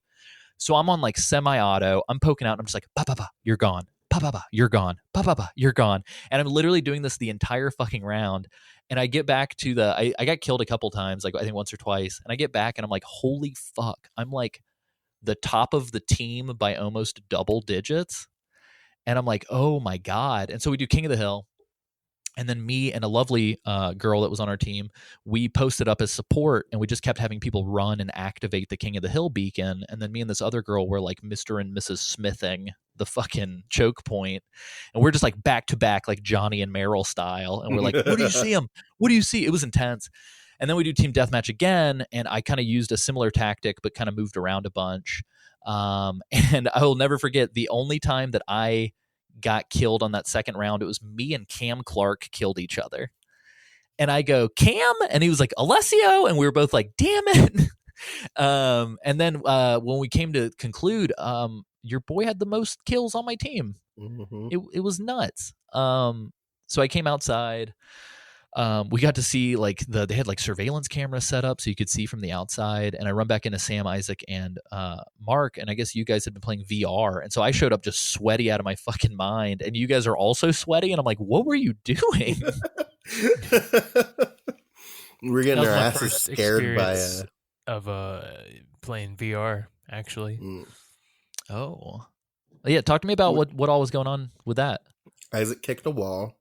So I'm on like semi-auto. I'm poking out and I'm just like, ba ba ba, you're gone. Ba ba ba, you're gone. Ba ba ba, you're gone. And I'm literally doing this the entire fucking round. And I get back to I got killed a couple times, like I think once or twice. And I get back and I'm like, holy fuck. I'm like the top of the team by almost double digits. And I'm like, oh my God. And so we do King of the Hill. And then me and a lovely girl that was on our team, we posted up as support, and we just kept having people run and activate the King of the Hill beacon. And then me and this other girl were like Mr. and Mrs. Smithing the fucking choke point. And we're just like back to back, like Johnny and Meryl style. And we're like, what do you see him? What do you see? It was intense. And then we do team deathmatch again. And I kind of used a similar tactic, but kind of moved around a bunch. And I will never forget the only time that I got killed on that second round. It was me and Cam Clarke killed each other. And I go, Cam? And he was like, Alessio. And we were both like, damn it. And then when we came to conclude, your boy had the most kills on my team. Mm-hmm. It was nuts. So I came outside. We got to see like they had like surveillance cameras set up so you could see from the outside. And I run back into Sam, Isaac, and Mark. And I guess you guys had been playing VR. And so I showed up just sweaty out of my fucking mind. And you guys are also sweaty. And I'm like, what were you doing? We're getting our asses scared by playing VR, actually. Oh. Yeah, talk to me about what all was going on with that. Isaac kicked a wall.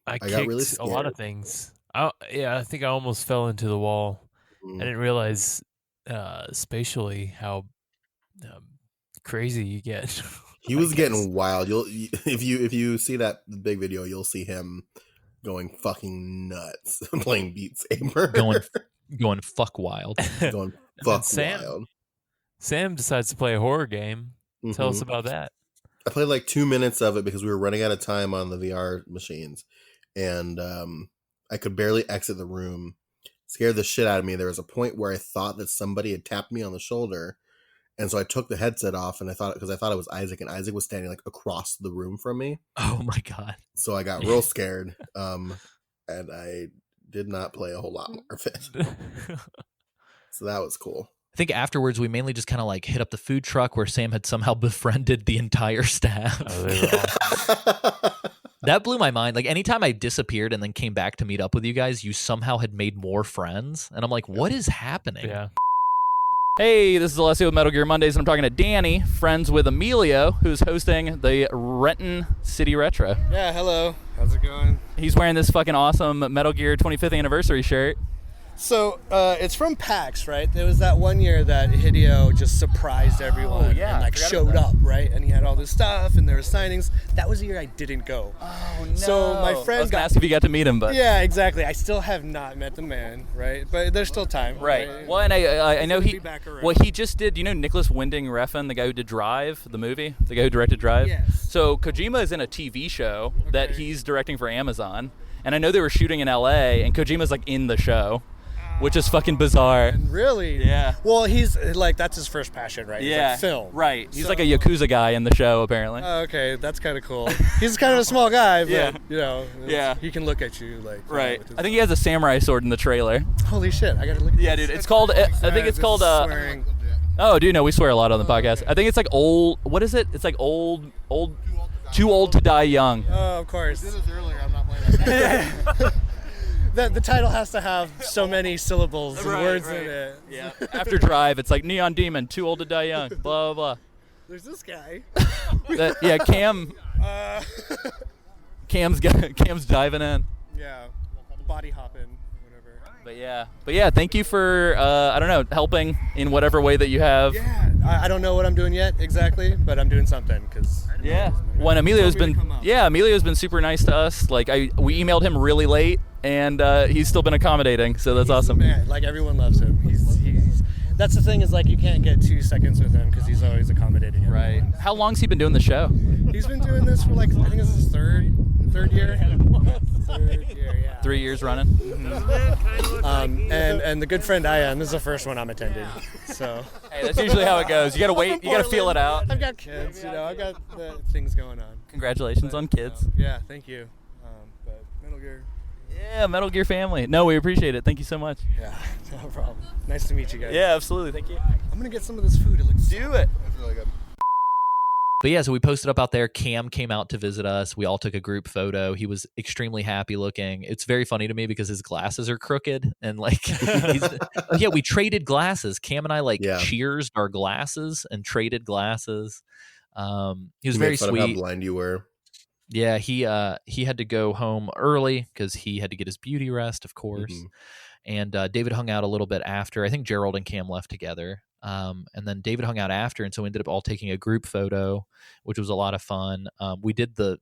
I got kicked really a scared. lot of things. I think I almost fell into the wall. I didn't realize spatially how crazy you get. He was getting wild. If you see that big video, you'll see him going fucking nuts playing Beat Saber. Going fuck wild. Going fuck wild. Sam decides to play a horror game. Tell us about that. I played like 2 minutes of it because we were running out of time on the VR machines. And I could barely exit the room. Scared the shit out of me. There was a point where I thought that somebody had tapped me on the shoulder. And so I took the headset off, and because I thought it was Isaac, and Isaac was standing like across the room from me. Oh my God. So I got real scared. And I did not play a whole lot more of it. So that was cool. I think afterwards we mainly just kind of like hit up the food truck where Sam had somehow befriended the entire staff. Oh, they were awesome. That blew my mind. Like anytime I disappeared and then came back to meet up with you guys, you somehow had made more friends. And I'm like, what is happening? Yeah. Hey, this is Alessio with Metal Gear Mondays, and I'm talking to Danny, friends with Emilio, who's hosting the Renton City Retro. Yeah, hello. How's it going? He's wearing this fucking awesome Metal Gear 25th anniversary shirt. So, it's from PAX, right? There was that one year that Hideo just surprised everyone and like showed up, right? And he had all this stuff and there were signings. That was the year I didn't go. Oh, no. So my friend I was going to ask if you got to meet him, but... Yeah, exactly. I still have not met the man, right? But there's still time. Right. Well, and I know he just did, Nicholas Winding Refn, the guy who did Drive, the movie? The guy who directed Drive? Yes. So Kojima is in a TV show that he's directing for Amazon. And I know they were shooting in LA, and Kojima's like in the show. Which is fucking bizarre. Really? Yeah. Well, he's like, that's his first passion, right? Yeah. He's like film. Right. He's like a Yakuza guy in the show, apparently. Okay, that's kind of cool. He's kind of a small guy, but, yeah. He can look at you like... Right. I think he has a samurai sword in the trailer. Holy shit, I gotta look at Yeah, dude, it's called... I think it's called... Oh, dude, no, we swear a lot on the podcast. I think it's like old... What is it? It's like old... Too old to die young. Oh, of course. I did this earlier, I'm not playing that. The title has to have so many syllables and words in it. Yeah. After Drive, it's like Neon Demon, Too Old to Die Young, blah, blah, blah. There's this guy. Cam. Cam's diving in. Yeah, body hopping, whatever. But yeah, thank you for, helping in whatever way that you have. Yeah, I don't know what I'm doing yet exactly, but I'm doing something, because... Yeah. When Emilio's been super nice to us. Like, we emailed him really late, and he's still been accommodating, so that's awesome. Man, like, everyone loves him. He's that's the thing, is like, you can't get 2 seconds with him because he's always accommodating everyone. Right. How long's he been doing the show? He's been doing this for like, I think this is his third year. Third year, yeah. 3 years running. Mm-hmm. And the good friend I am, this is the first one I'm attending. So. Hey, that's usually how it goes. You gotta wait. You gotta feel it out. I've got kids, I've got things going on. Congratulations on kids. Yeah, thank you. But Metal Gear, Yeah, Metal Gear family. No, we appreciate it. Thank you so much. Yeah, no problem. Nice to meet you guys. Yeah, absolutely. Thank you. I'm gonna get some of this food. It looks Do it. That's really good. But yeah, so we posted up out there. Cam came out to visit us. We all took a group photo. He was extremely happy looking. It's very funny to me because his glasses are crooked and like, yeah, we traded glasses. Cam and I cheersed our glasses and traded glasses. He was very fun sweet. of how blind you were. Yeah, he had to go home early because he had to get his beauty rest, of course. Mm-hmm. And David hung out a little bit after. I think Gerald and Cam left together. And then David hung out after, and so we ended up all taking a group photo, which was a lot of fun. We did the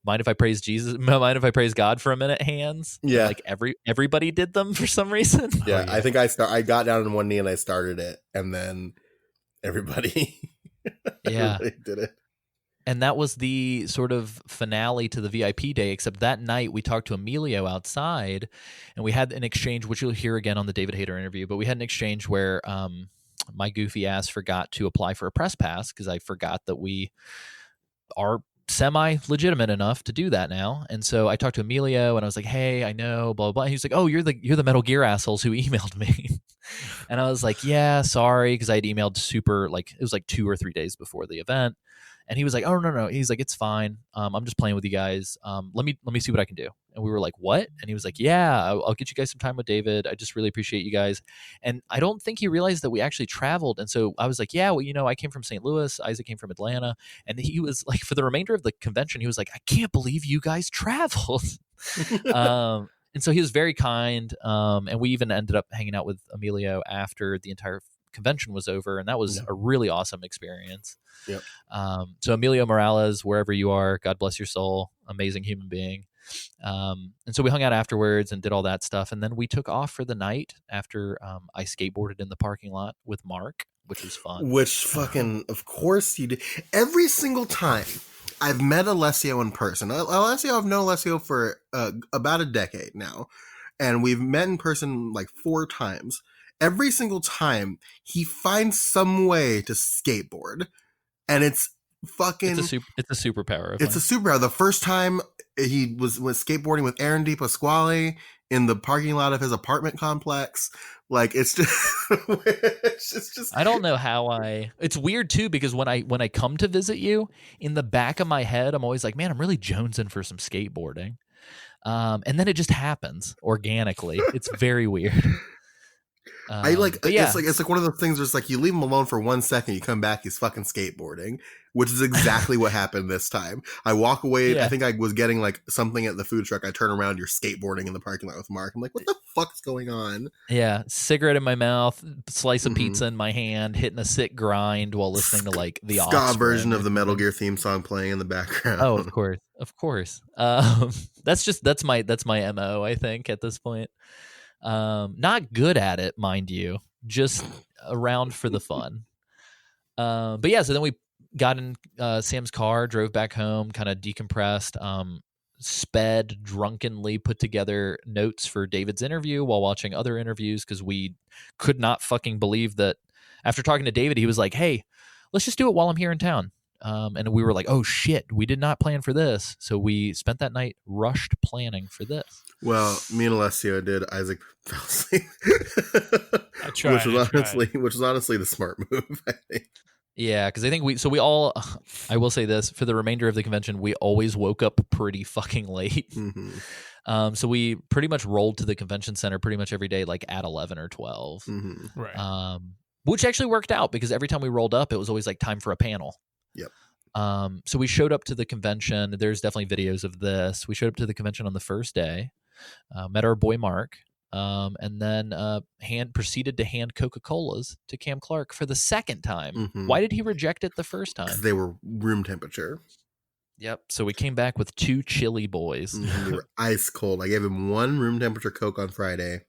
mind if I praise Jesus, mind if I praise God for a minute hands. Yeah, like everybody did them for some reason. Yeah, I think I got down on one knee and I started it, and then everybody everybody did it. And that was the sort of finale to the VIP day, except that night we talked to Emilio outside, and we had an exchange, which you'll hear again on the David Hayter interview, but we had an exchange where my goofy ass forgot to apply for a press pass because I forgot that we are semi-legitimate enough to do that now. And so I talked to Emilio, and I was like, hey, I know, blah, blah, blah. And he's like, oh, you're the Metal Gear assholes who emailed me. And I was like, yeah, sorry, because I had emailed it was like 2 or 3 days before the event. And he was like, oh, no. He's like, it's fine. I'm just playing with you guys. Let me see what I can do. And we were like, what? And he was like, yeah, I'll get you guys some time with David. I just really appreciate you guys. And I don't think he realized that we actually traveled. And so I was like, yeah, well, I came from St. Louis. Isaac came from Atlanta. And he was like, for the remainder of the convention, he was like, I can't believe you guys traveled. And so he was very kind. And we even ended up hanging out with Emilio after the entire convention was over, and that was a really awesome experience. Yep. So Emilio Morales, wherever you are, God bless your soul, amazing human being. And so we hung out afterwards and did all that stuff, and then we took off for the night after I skateboarded in the parking lot with Mark, which was fun. Which fucking, of course you did. Every single time I've met Alessio in person. I've known Alessio for about a decade now, and we've met in person like 4 times. Every single time he finds some way to skateboard, and it's fucking. It's a superpower. It's a superpower. The first time he was skateboarding with Aaron DiPasquale in the parking lot of his apartment complex. Like it's just. I don't know how It's weird too because when I come to visit you, in the back of my head, I'm always like, man, I'm really jonesing for some skateboarding, and then it just happens organically. It's very weird. It's like one of those things where it's like you leave him alone for 1 second, you come back, he's fucking skateboarding, which is exactly what happened this time. I walk away. I think I was getting like something at the food truck. I turn around, you're skateboarding in the parking lot with Mark. I'm like, what the fuck is going on? Yeah, cigarette in my mouth, slice of pizza in my hand, hitting a sick grind while listening to like the ska version of the Metal Gear theme song playing in the background. Oh, of course. That's my MO, I think, at this point. Not good at it, mind you, just around for the fun. But yeah, so then we got in Sam's car, drove back home, kind of decompressed, sped, drunkenly put together notes for David's interview while watching other interviews because we could not fucking believe that after talking to David, he was like, hey, let's just do it while I'm here in town. And we were like, oh shit, we did not plan for this. So we spent that night rushed planning for this. Well, me and Alessio did. Isaac fell asleep. Which was honestly the smart move, I think. Yeah, because I think I will say this, for the remainder of the convention, we always woke up pretty fucking late. Mm-hmm. So we pretty much rolled to the convention center pretty much every day, like at 11 or 12. Mm-hmm. Right. Which actually worked out because every time we rolled up, it was always like time for a panel. Yep. So we showed up to the convention. There's definitely videos of this. We showed up to the convention on the first day, met our boy Mark, and then proceeded to hand Coca-Colas to Cam Clarke for the second time. Mm-hmm. Why did he reject it the first time? Because they were room temperature. Yep. So we came back with 2 chili boys. Mm-hmm. They were ice cold. I gave him 1 room temperature Coke on Friday.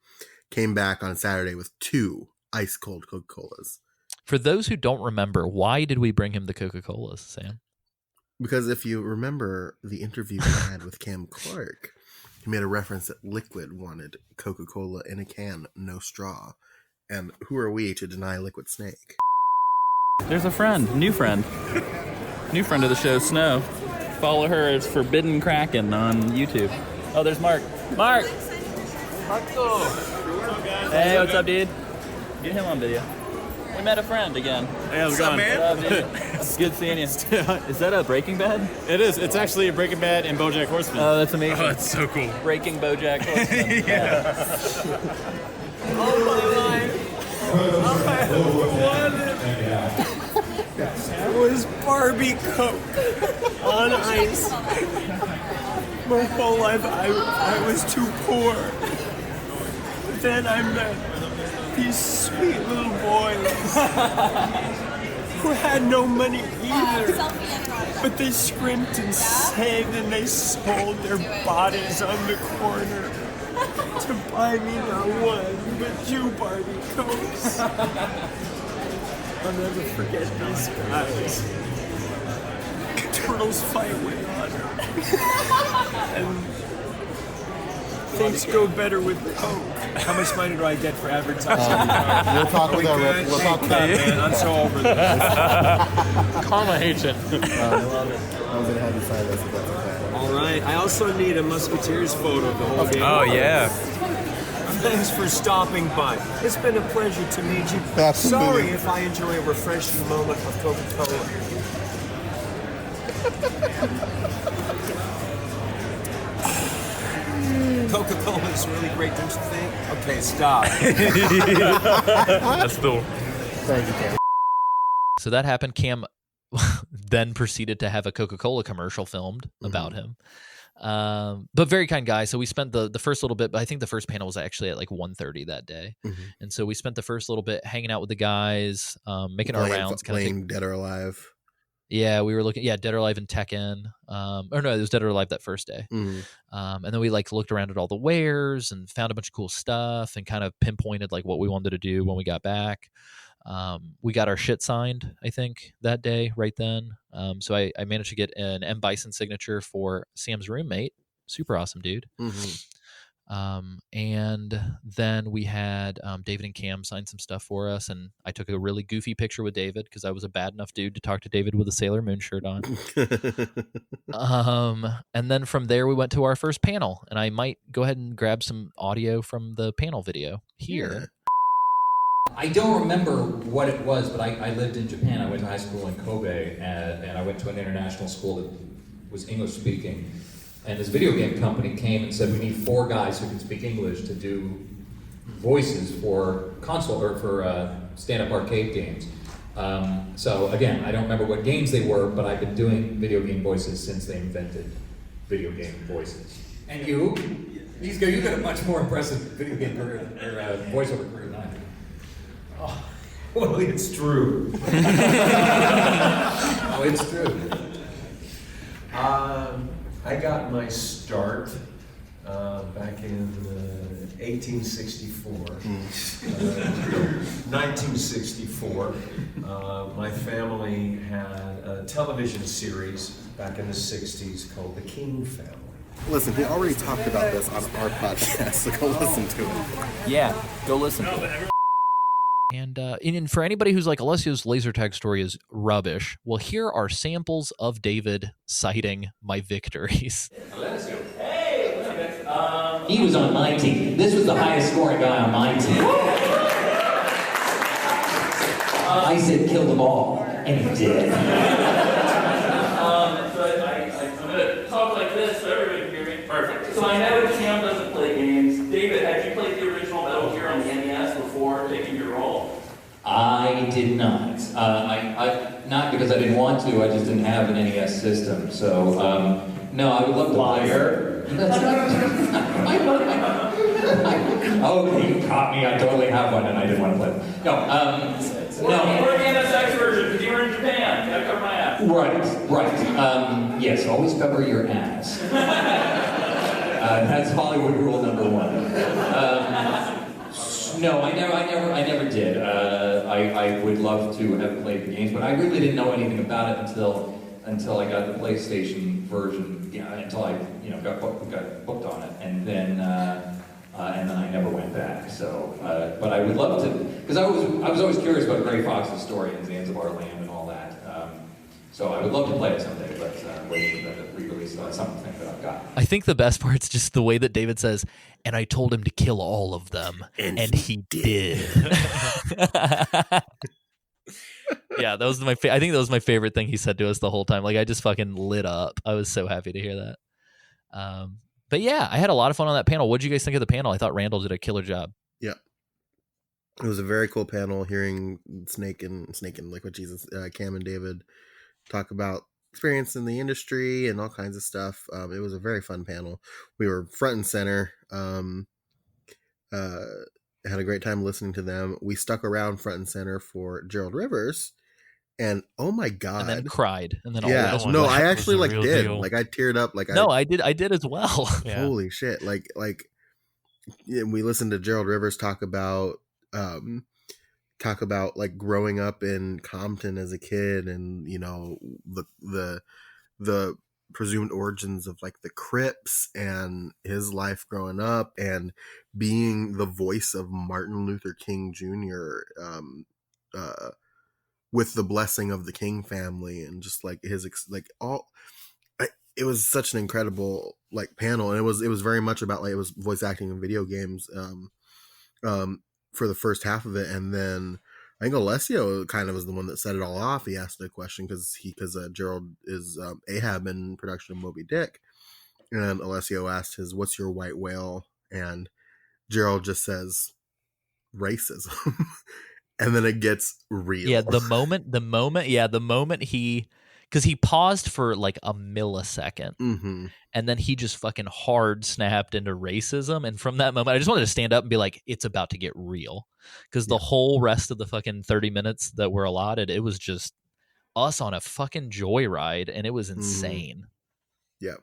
Came back on Saturday with 2 ice cold Coca-Colas. For those who don't remember, why did we bring him the Coca-Colas, Sam? Because if you remember the interview we had with Cam Clarke, he made a reference that Liquid wanted Coca-Cola in a can, no straw. And who are we to deny Liquid Snake? There's a new friend of the show, Snow. Follow her as Forbidden Kraken on YouTube. Oh, there's Mark. Mark! Hey, what's up, dude? Get him on video. We met a friend again. Hey, how's it going? What up, dude? It's good seeing you. Is that a Breaking Bad? It is. It's actually a Breaking Bad and BoJack Horseman. Oh, that's amazing. Oh, that's so cool. Breaking BoJack Horseman. Yeah. All my life, all I wanted was Barbie Coke on ice. My whole life, I was too poor. Then I met these sweet little boys who had no money either, but they scrimped and saved and they sold their bodies on the corner to buy me not one, but 2 Barbie Cokes. I'll never forget these guys. Turtles fight with honor. And things go better with Coke. How much money do I get for advertising? We'll talk with our rep. We'll talk about it. Man, I'm so over this. Karma hates it. I love it. I was going to have you sign this if that's okay. All right. I also need a Musketeers photo of the whole game. Oh, yeah. Thanks for stopping by. It's been a pleasure to meet you. Sorry if I enjoy a refreshing moment of Coca-Cola. Coca-Cola is really great, don't you think? Okay, stop. That's cool. Thank you, Cam. So that happened. Cam then proceeded to have a Coca-Cola commercial filmed about him. But very kind guy. So we spent the first little bit, but I think the first panel was actually at like 1:30 that day. And so we spent the first little bit hanging out with the guys, making our rounds. Playing Dead or Alive. Yeah, we were looking, Dead or Alive and Tekken. Or no, it was Dead or Alive that first day. And then we like looked around at all the wares and found a bunch of cool stuff and kind of pinpointed like what we wanted to do when we got back. We got our shit signed, I think, that day, right then. So I managed to get an M. Bison signature for Sam's roommate. Super awesome dude. And then we had David and Cam sign some stuff for us, and I took a really goofy picture with David because I was a bad enough dude to talk to David with a Sailor Moon shirt on. And then from there we went to our first panel, and I might go ahead and grab some audio from the panel video here. I don't remember what it was, but I lived in Japan. I went to high school in Kobe, and I went to an international school that was English speaking. And this video game company came and said, we need 4 guys who can speak English to do voices for console or for stand-up arcade games. So again, I don't remember what games they were, but I've been doing video game voices since they invented video game voices. And you? You got a much more impressive video game career or voiceover career than I do. Oh, well, it's true. Oh, it's true. I got my start back in 1864. 1964. My family had a television series back in the 60s called The King Family. Listen, he already talked about this on our podcast, so go listen to it. Yeah, go listen to it. And for anybody who's like, Alessio's laser tag story is rubbish, well, here are samples of David citing my victories. He was on my team. This was the highest scoring guy on my team. I said kill the ball, and he did. So I'm going to talk like this so everybody can hear me. Perfect. So I know Cam doesn't play games. David, had you played the original Metal Gear on the NES before taking your role? I did not. Not because I didn't want to, I just didn't have an NES system. So, no, I would love to play. That's right. Okay, you caught me. I totally have one and I didn't want to play it. No, We're the NSX version because you were in Japan. You gotta cover my ass. Right. Yes, always cover your ass. That's Hollywood rule number 1. No, I never did. I would love to have played the games, but I really didn't know anything about it until I got the PlayStation version. Until I got booked on it, and then I never went back. So, but I would love to, because I was always curious about Gray Fox's story in Zanzibar Land and all that. So I would love to play it someday, but waiting for the re-release on something that I've got. I think the best part's just the way that David says, and I told him to kill all of them, and he did. Yeah, that was my. I think that was my favorite thing he said to us the whole time. Like, I just fucking lit up. I was so happy to hear that. But yeah, I had a lot of fun on that panel. What did you guys think of the panel? I thought Randall did a killer job. Yeah, it was a very cool panel. Hearing Snake and like what Jesus, Cam and David talk about experience in the industry and all kinds of stuff. It was a very fun panel. We were front and center. Had a great time listening to them. We stuck around front and center for Gerald Rivers, and oh my god, and then cried, and then I actually like did deal. Like I teared up. Like I did as well. Yeah. Holy shit! Like we listened to Gerald Rivers talk about like growing up in Compton as a kid, and you know the presumed origins of like the Crips and his life growing up and being the voice of Martin Luther King Jr. With the blessing of the King family, and just like his it was such an incredible like panel, and it was very much about like it was voice acting in video games for the first half of it, and then I think Alessio kind of was the one that set it all off. He asked a question because Gerald is Ahab in production of Moby Dick, and Alessio asked what's your white whale, and Gerald just says racism, and then it gets real. Yeah, the moment he, because he paused for like a millisecond, and then he just fucking hard snapped into racism. And from that moment, I just wanted to stand up and be like, it's about to get real. Because the whole rest of the fucking 30 minutes that were allotted, it was just us on a fucking joyride, and it was insane. Yeah.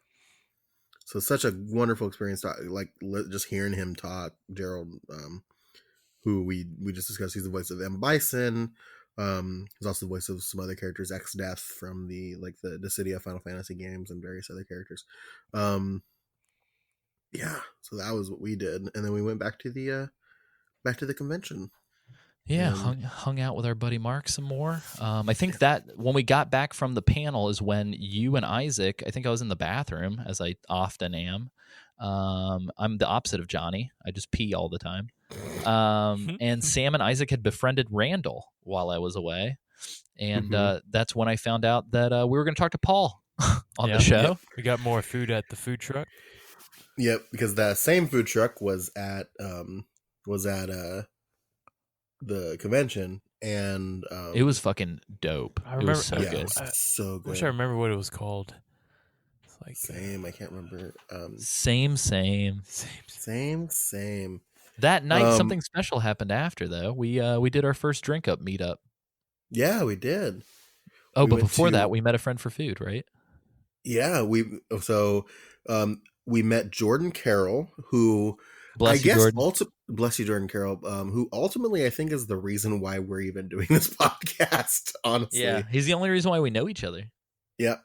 So such a wonderful experience, like just hearing him talk. Gerald, who we just discussed, he's the voice of M. Bison. He's also the voice of some other characters, X-Death from the Dissidia Final Fantasy games and various other characters. Yeah, so that was what we did, and then we went back to the convention. Yeah, hung out with our buddy Mark some more. I think that when we got back from the panel is when you and Isaac, I think I was in the bathroom, as I often am. I'm the opposite of Johnny. I just pee all the time. And Sam and Isaac had befriended Randall while I was away. And that's when I found out that we were going to talk to Paul on the show. We got more food at the food truck. Yep, because that same food truck was at the convention, and it was fucking dope. I remember, it was so good. It was so good. I wish I remember what it was called. It's like same. I can't remember. Same. That night, something special happened after though. We did our first drink up meetup. Yeah, we did. Oh, but before that, we met a friend for food, right? Yeah, we met Jordan Carroll, who bless you, Jordan Carroll, who ultimately I think is the reason why we're even doing this podcast. Honestly, yeah, he's the only reason why we know each other. Yep.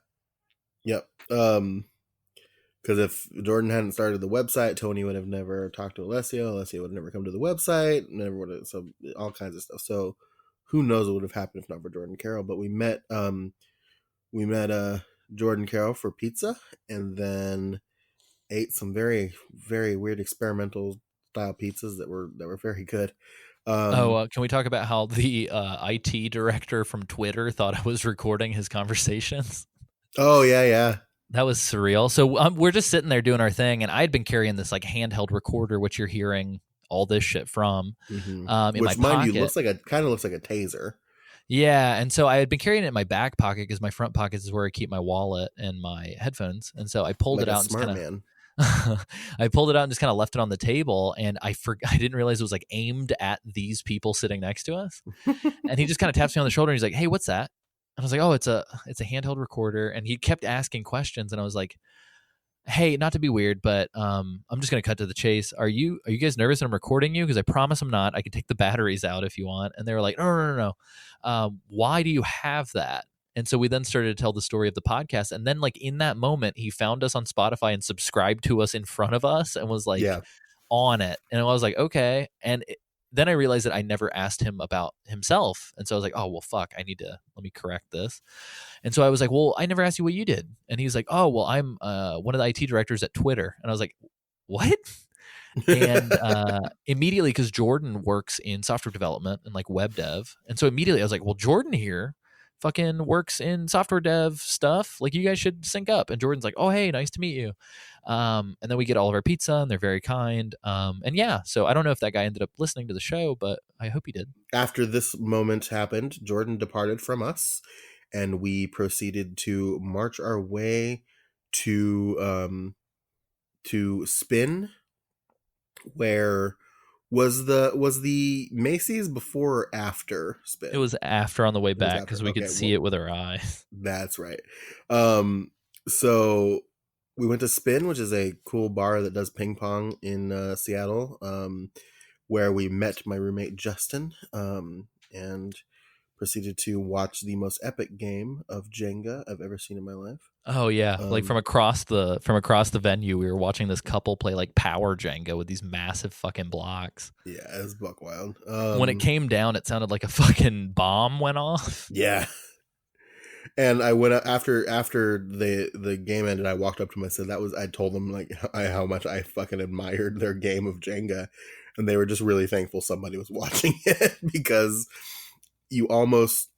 Because if Jordan hadn't started the website, Tony would have never talked to Alessio. Alessio would have never come to the website. Never would have. So all kinds of stuff. So who knows what would have happened if not for Jordan Carroll? But we met Jordan Carroll for pizza, and then ate some very, very weird experimental style pizzas that were very good. Can we talk about how the IT director from Twitter thought I was recording his conversations? Oh yeah. That was surreal. So we're just sitting there doing our thing, and I had been carrying this like handheld recorder, which you're hearing all this shit from, in which, my mind pocket. You, looks like a taser. Yeah, and so I had been carrying it in my back pocket because my front pocket is where I keep my wallet and my headphones, and so I pulled it out. I pulled it out and just kind of left it on the table, and I didn't realize it was like aimed at these people sitting next to us. And he just kind of taps me on the shoulder and he's like, "Hey, what's that?" And I was like, "Oh, it's a handheld recorder." And he kept asking questions, and I was like, "Hey, not to be weird, but I'm just gonna cut to the chase. Are you guys nervous that I'm recording you? Because I promise I'm not. I can take the batteries out if you want." And they were like, No. Why do you have that? And so we then started to tell the story of the podcast. And then like in that moment, he found us on Spotify and subscribed to us in front of us and was like on it. And I was like, okay. And then I realized that I never asked him about himself. And so I was like, oh, well, fuck, let me correct this. And so I was like, well, I never asked you what you did. And he's like, oh, well, I'm one of the IT directors at Twitter. And I was like, what? And immediately, because Jordan works in software development and like web dev. And so immediately I was like, well, Jordan here fucking works in software dev stuff. Like, you guys should sync up. And Jordan's like, oh, hey, nice to meet you. And then we get all of our pizza, and they're very kind. And yeah, so I don't know if that guy ended up listening to the show, but I hope he did. After this moment happened, Jordan departed from us, and we proceeded to march our way to Spin, where was the Macy's before or after Spin? It was after, on the way back, because we could see it with our eyes. That's right. So we went to Spin, which is a cool bar that does ping pong in Seattle, where we met my roommate Justin, and proceeded to watch the most epic game of Jenga I've ever seen in my life. Oh yeah, like from across the venue, we were watching this couple play like power Jenga with these massive fucking blocks. Yeah, it was buck wild. When it came down, it sounded like a fucking bomb went off. Yeah. And I went after the game ended. I walked up to them and said I told them like how much I fucking admired their game of Jenga, and they were just really thankful somebody was watching it, because you almost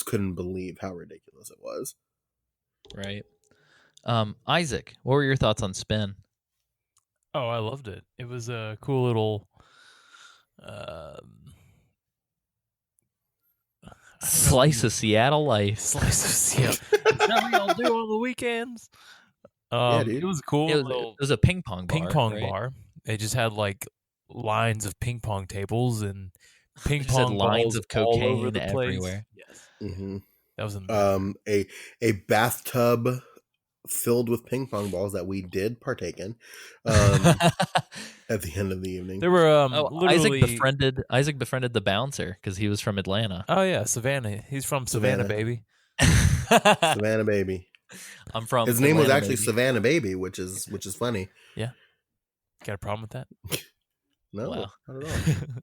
couldn't believe how ridiculous it was. Right. Isaac, what were your thoughts on Spin? Oh, I loved it. It was a cool little slice of Seattle life. Slice of Seattle. Is that what y'all do on the weekends? Yeah, dude. It was cool. It was a ping pong bar. Bar. They just had like lines of ping pong tables and ping Just had pong lines balls of all cocaine over the place. everywhere. Yes. Mm-hmm. That was amazing. A bathtub filled with ping pong balls that we did partake in at the end of the evening. There were Isaac befriended the bouncer because he was from Atlanta. Oh yeah, Savannah. He's from Savannah, baby. Savannah baby. I'm from. His name was Atlanta, actually baby. Savannah Baby, which is funny. Yeah. Got a problem with that? No, Wow. not at all.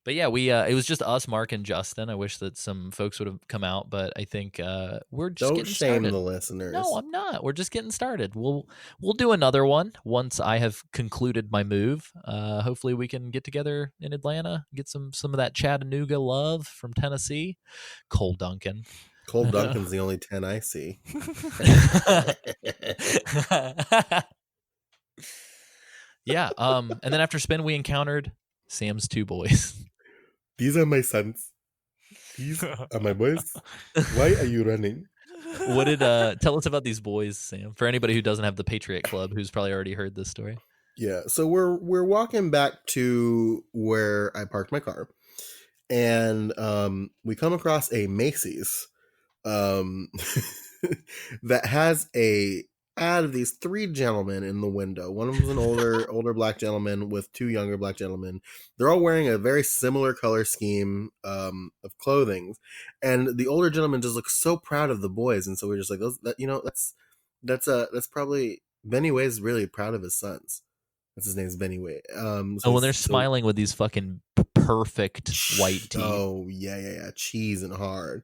But yeah, we it was just us, Mark, and Justin. I wish that some folks would have come out, but I think we're just Don't getting shame started. the listeners. No, I'm not. We're just getting started. We'll do another one once I have concluded my move. Hopefully, we can get together in Atlanta, get some of that Chattanooga love from Tennessee. Cole Duncan. Cole Duncan's the only 10 I see. Yeah. And then after Spin, we encountered Sam's two boys. These are my sons. These are my boys. Why are you running? What did tell us about these boys, Sam? For anybody who doesn't have the Patriot Club, who's probably already heard this story. Yeah, so we're walking back to where I parked my car, and we come across a Macy's that has a ad of these three gentlemen in the window. One of them is an older black gentleman with two younger black gentlemen. They're all wearing a very similar color scheme of clothing, and the older gentleman just looks so proud of the boys. And so we're just like, that's probably Benny Way's really proud of his sons. That's his name's Benny Way. When they're smiling with these fucking perfect white teeth. Oh yeah, cheese and hard.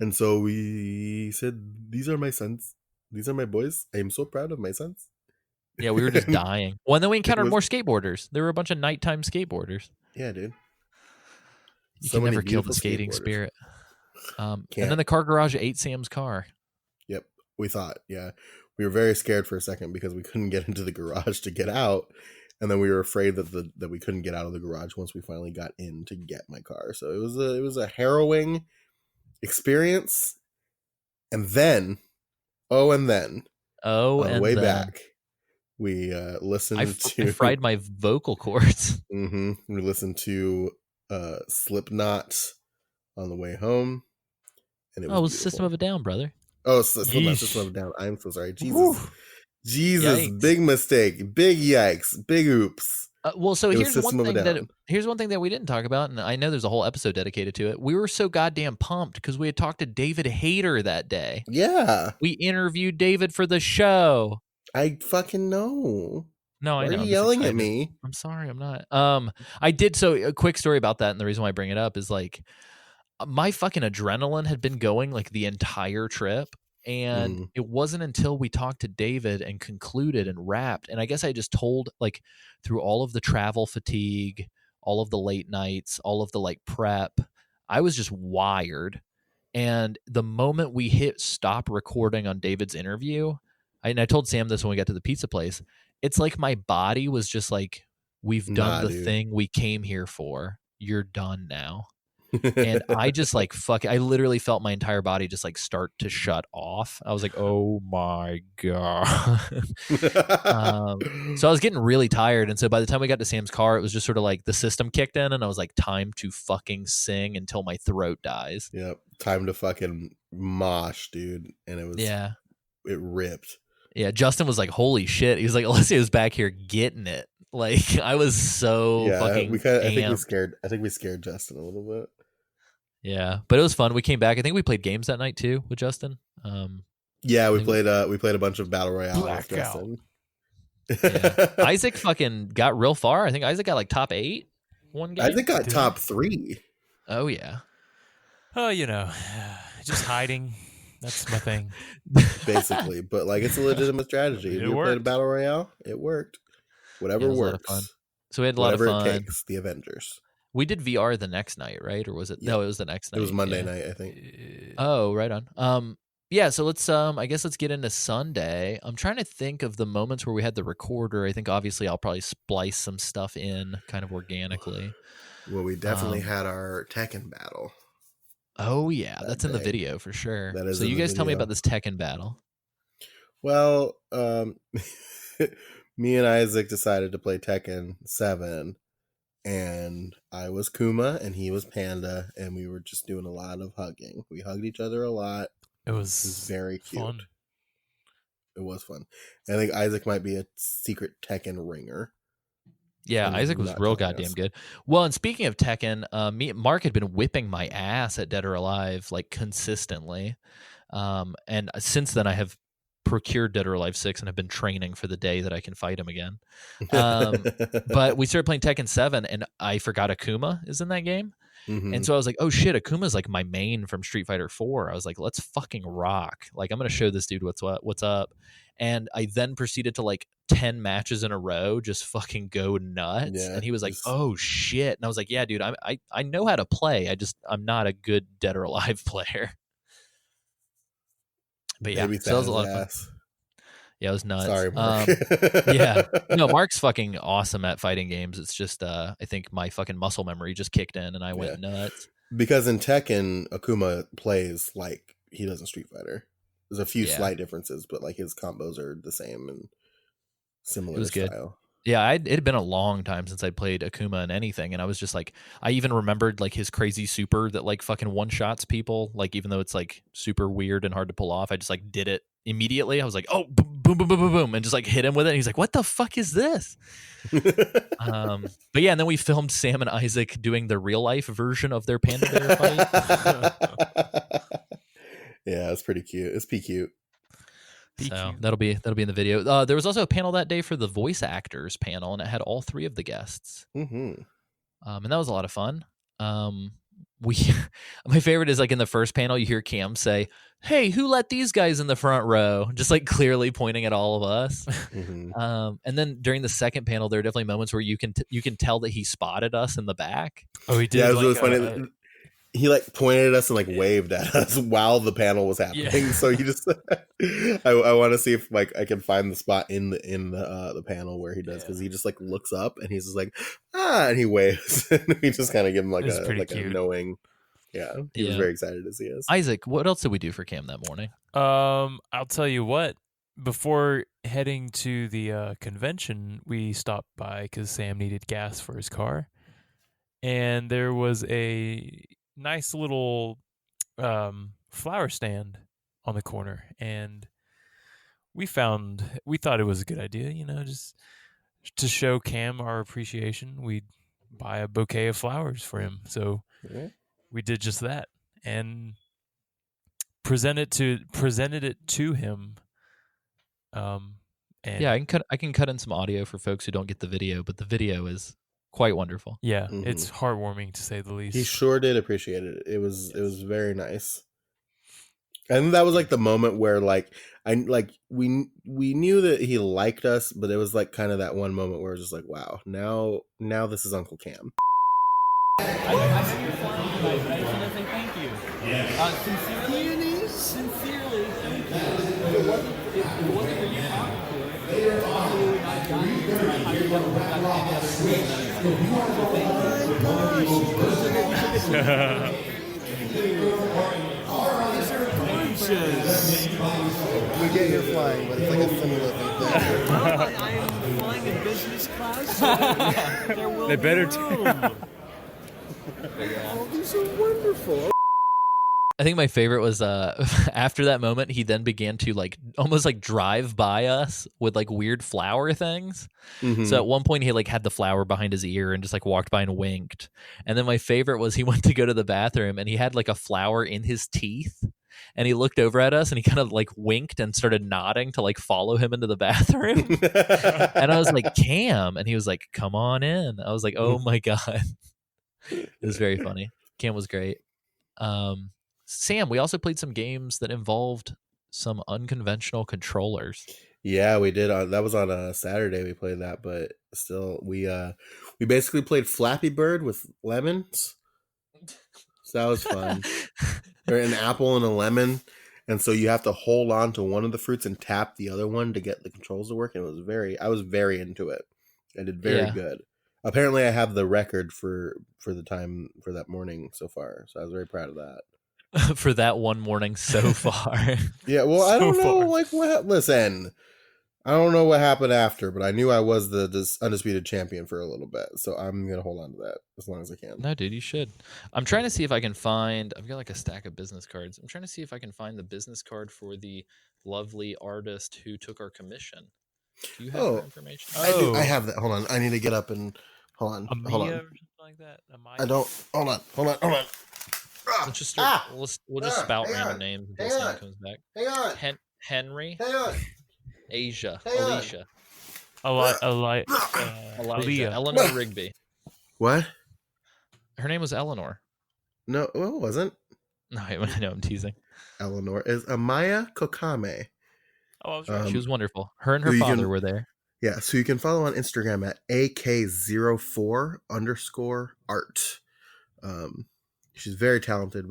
And so we said, "These are my sons. These are my boys. I am so proud of my sons." Yeah, we were just dying. Well, and then we encountered more skateboarders. There were a bunch of nighttime skateboarders. Yeah, dude. You can never kill the skating spirit. And then the car garage ate Sam's car. Yep, we thought. Yeah, we were very scared for a second because we couldn't get into the garage to get out, and then we were afraid that we couldn't get out of the garage once we finally got in to get my car. So it was a harrowing experience. And then on the way back, we listened I fried my vocal cords. Mm-hmm. We listened to Slipknot on the way home, and it was System of a Down, brother. Oh, Slipknot, System of a Down. I'm so sorry. Jesus, Yikes. big mistake, big yikes, big oops. So It was here's System one of a thing Down. here's one thing that we didn't talk about, and I know there's a whole episode dedicated to it. We were so goddamn pumped because we had talked to David Hayter that day. Yeah, we interviewed David for the show. I fucking know. No, I Why know. are you I'm just yelling at excited. me? I'm sorry, I'm not. I did. So a quick story about that, and the reason why I bring it up is like my fucking adrenaline had been going like the entire trip, and it wasn't until we talked to David and concluded and wrapped, and I guess I just told like through all of the travel fatigue, all of the late nights, all of the like prep, I was just wired. And the moment we hit stop recording on David's interview, and I told Sam this when we got to the pizza place, it's like my body was just like, we've done the dude. thing we came here for. You're done now. And I just like, fuck, I literally felt my entire body just like start to shut off. I was like, oh my God. So I was getting really tired. And so by the time we got to Sam's car, it was just sort of like the system kicked in and I was like, time to fucking sing until my throat dies. Yep. Time to fucking mosh, dude. And it was, yeah, it ripped. Yeah. Justin was like, holy shit. He was like, Alessia was back here getting it. Like I was so fucking I think we scared Justin a little bit. Yeah, but it was fun. We came back. I think we played games that night too with Justin. Yeah, we played a bunch of Battle Royale with Justin. Yeah. Isaac fucking got real far. I think Isaac got like top 8 one game. Isaac got top 3. Oh yeah. Oh, you know, just hiding. That's my thing. Basically, but like it's a legitimate strategy. If you played a Battle Royale, it worked. Whatever works. So we had a lot of fun. It takes, the Avengers. We did VR the next night, right? Or was it? No, it was the next night. It was Monday night, I think. Oh, right on. Yeah, so let's I guess let's get into Sunday. I'm trying to think of the moments where we had the recorder. I think obviously I'll probably splice some stuff in kind of organically. Well, we definitely had our Tekken battle. Oh yeah, that's in the video for sure. That is so you guys tell me about this Tekken battle. Well, me and Isaac decided to play Tekken 7. And I was Kuma and he was Panda, and we were just doing a lot of hugging. We hugged each other a lot. It was very cute. Fun. It was fun. I think Isaac might be a secret Tekken ringer. Yeah, Isaac was real goddamn good. Well, and speaking of Tekken, Mark had been whipping my ass at Dead or Alive like consistently. And since then I have procured Dead or Alive 6 and have been training for the day that I can fight him again. But we started playing Tekken 7 and I forgot Akuma is in that game. Mm-hmm. And so I was like, oh shit, Akuma's like my main from Street Fighter 4. I was like, let's fucking rock. Like I'm going to show this dude what's up. And I then proceeded to like 10 matches in a row, just fucking go nuts. Yeah, and he was like, oh shit. And I was like, yeah, dude, I know how to play. I'm not a good Dead or Alive player. But yeah, so that was a lot of fun. Yeah, it was nuts. Sorry, Mark. Yeah. No, Mark's fucking awesome at fighting games. It's just I think my fucking muscle memory just kicked in and I went nuts. Because in Tekken, Akuma plays like he does in Street Fighter. There's a few slight differences, but like his combos are the same and similar It was style. good. Yeah, it had been a long time since I'd played Akuma in anything, and I was just like, I even remembered like his crazy super that like fucking one-shots people, like even though it's like super weird and hard to pull off, I just like did it immediately. I was like, oh, boom, boom, boom, boom, boom, boom, and just like hit him with it. And he's like, what the fuck is this? But yeah, and then we filmed Sam and Isaac doing the real life version of their Panda Bear fight. Yeah, it's pretty cute. It's cute. So that'll be in the video. There was also a panel that day for the voice actors panel, and it had all 3 of the guests. Mm-hmm. And that was a lot of fun. My favorite is like in the first panel, you hear Cam say, "Hey, who let these guys in the front row?" Just like clearly pointing at all of us. Mm-hmm. And then during the second panel, there are definitely moments where you can tell that he spotted us in the back. Oh, he did. Yeah, it was really funny. He like pointed at us and like waved at us while the panel was happening. Yeah. So he just, I want to see if like I can find the spot in the panel where he does, because he just like looks up and he's just like and he waves. And we just kind of give him like a knowing. Yeah, he was very excited to see us. Isaac, what else did we do for Cam that morning? I'll tell you what. Before heading to the convention, we stopped by because Sam needed gas for his car, and there was a nice little flower stand on the corner, and we thought it was a good idea, you know, just to show Cam our appreciation. We'd buy a bouquet of flowers for him. So we did just that and presented it to him And Yeah, I can cut in some audio for folks who don't get the video, but the video is quite wonderful. yeah, it's heartwarming to say the least. He sure did appreciate it. It was very nice. And that was like the moment where like we knew that he liked us, but it was like kind of that one moment where it was just like, wow, now this is Uncle Cam. I know you're flying tonight, but I just want to say thank you. Sincerely, thank you. If it wasn't for you talking to it, probably would not gotten it. I hired them to got any other screen We get here flying, but it's like a similar thing. I am flying in business class. So there will They better be room. Oh, these are wonderful. I think my favorite was after that moment, he then began to like almost like drive by us with like weird flower things. Mhm. So at one point he like had the flower behind his ear and just like walked by and winked. And then my favorite was he went to go to the bathroom and he had like a flower in his teeth. And he looked over at us and he kind of like winked and started nodding to like follow him into the bathroom. And I was like, Cam. And he was like, come on in. I was like, oh my God. It was very funny. Cam was great. Sam, we also played some games that involved some unconventional controllers. Yeah, we did. That was on a Saturday. We played that, but still, we basically played Flappy Bird with lemons. So that was fun. Or an apple and a lemon, and so you have to hold on to one of the fruits and tap the other one to get the controls to work. And I was very into it. I did very good. Apparently, I have the record for the time for that morning so far. So I was very proud of that. For that one morning so far. Yeah, well, I don't know, far. like what. Listen, I don't know what happened after, but I knew I was this undisputed champion for a little bit, so I'm gonna hold on to that as long as I can. No, dude, you should. I'm trying to see if I can find. I've got like a stack of business cards. I'm trying to see if I can find the business card for the lovely artist who took our commission. Do you have that information? I do. I have that. Hold on. I need to get up and hold on. Amaya Hold or on. something like that. I don't. Hold on. Let's just start, we'll just spout hang random on, names until hang Sam on, comes back. hang on. Henry. Hang on. Asia. Hang on. Alicia. Aaliyah. Eleanor Rigby. What? Her name was Eleanor. No, well, it wasn't. No, I know, I'm teasing. Eleanor is Amaya Kokame. Oh, I was right. She was wonderful. Her and her who you father can- were there. Yeah, so you can follow on Instagram at AK04_art. She's very talented.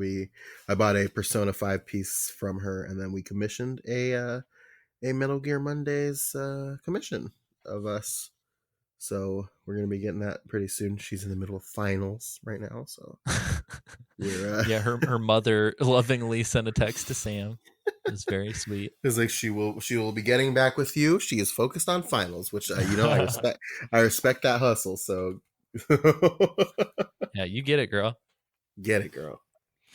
I bought a Persona 5 piece from her, and then we commissioned a Metal Gear Mondays commission of us. So we're gonna be getting that pretty soon. She's in the middle of finals right now, so we're Yeah, her mother lovingly sent a text to Sam. It was very sweet. It's like she will be getting back with you. She is focused on finals, which I respect. I respect that hustle. So Yeah, you get it, girl. Get it, girl.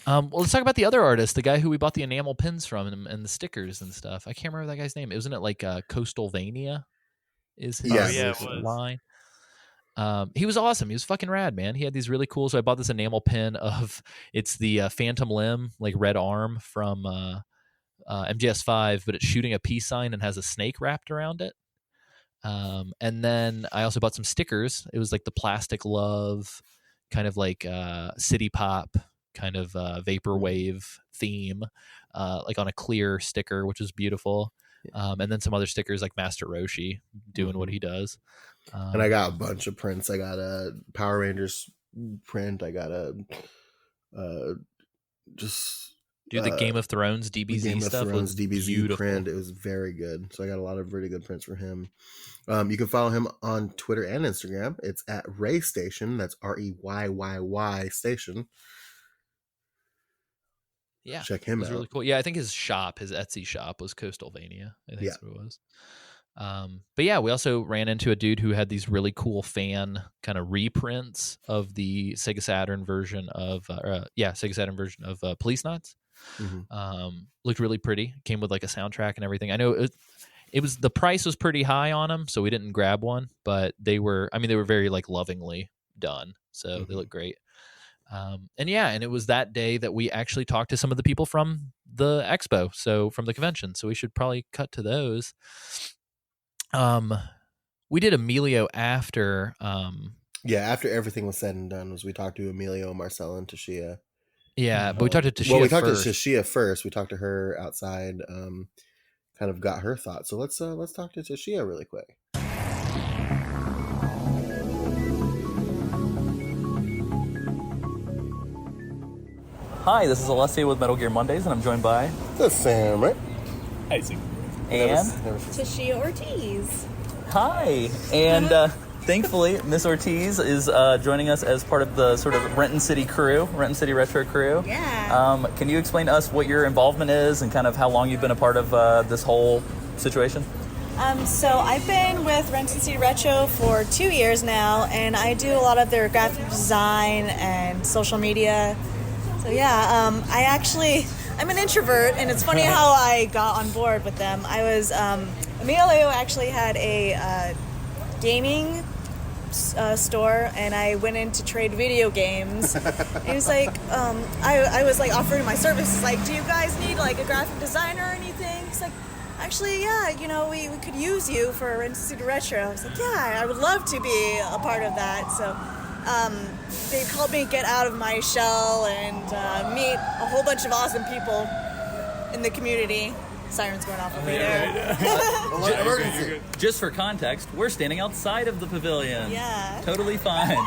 Well, let's talk about the other artist, the guy who we bought the enamel pins from and the stickers and stuff. I can't remember that guy's name. Wasn't it like Coastalvania? Is his line? He was awesome. He was fucking rad, man. He had these really cool. So I bought this enamel pin of it's the Phantom Limb, like red arm from MGS5, but it's shooting a peace sign and has a snake wrapped around it. And then I also bought some stickers. It was like the Plastic Love, kind of like city pop, kind of vaporwave theme, like on a clear sticker, which was beautiful. And then some other stickers like Master Roshi doing what he does. And I got a bunch of prints. I got a Power Rangers print. I got a the Game of Thrones DBZ Game stuff of Thrones was DBZ beautiful. print. It was very good. So I got a lot of really good prints for him. You can follow him on Twitter and Instagram. It's at Ray Station. That's REYYY Station. Yeah, check him it was out. really cool. Yeah, I think his Etsy shop was Coastalvania. I think that's what it was. But yeah, we also ran into a dude who had these really cool fan kind of reprints of the Sega Saturn version of Police Knots. Mm-hmm. Looked really pretty. Came with like a soundtrack and everything. I know it was the price was pretty high on them, so we didn't grab one. But they were very like lovingly done, so they look great. And it was that day that we actually talked to some of the people from the expo, so from the convention. So we should probably cut to those. We did Emilio after. Yeah, after everything was said and done, was we talked to Emilio, Marcella, and Tashia. Yeah, but we talked to Tashia. Well, we talked to Tashia first. We talked to her outside. Kind of got her thoughts. So let's talk to Tashia really quick. Hi, this is Alessia with Metal Gear Mondays, and I'm joined by... That's Sam, right? Isaac. And... Tashia Ortiz. Hi! And thankfully, Miss Ortiz is joining us as part of the sort of Renton City crew, Renton City Retro crew. Yeah. Can you explain to us what your involvement is and kind of how long you've been a part of this whole situation? So I've been with Renton City Retro for 2 years now, and I do a lot of their graphic design and social media. So yeah, I'm an introvert, and it's funny how I got on board with them. I was, Emilio actually had a gaming store, and I went in to trade video games. He was like, I was like offering my services, like, do you guys need like a graphic designer or anything? He's like, actually, yeah, you know, we could use you for Renton City Retro. I was like, yeah, I would love to be a part of that. So they've helped me get out of my shell and meet a whole bunch of awesome people in the community. Sirens going off over there. Emergency. Just for context, we're standing outside of the pavilion. Yeah. Totally fine.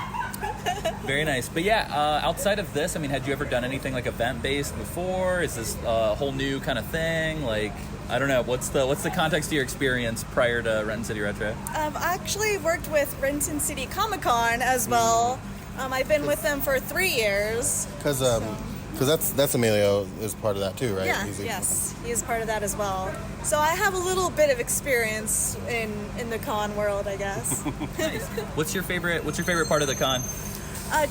Very nice. But yeah, outside of this, I mean, had you ever done anything like event-based before? Is this a whole new kind of thing? Like, I don't know. What's the context of your experience prior to Renton City Retro? I've actually worked with Renton City Comic-Con as well. I've been with them for 3 years. Because that's Emilio is part of that too, right? Yeah, yes, he is part of that as well. So I have a little bit of experience in the con world, I guess. Nice. What's your favorite part of the con?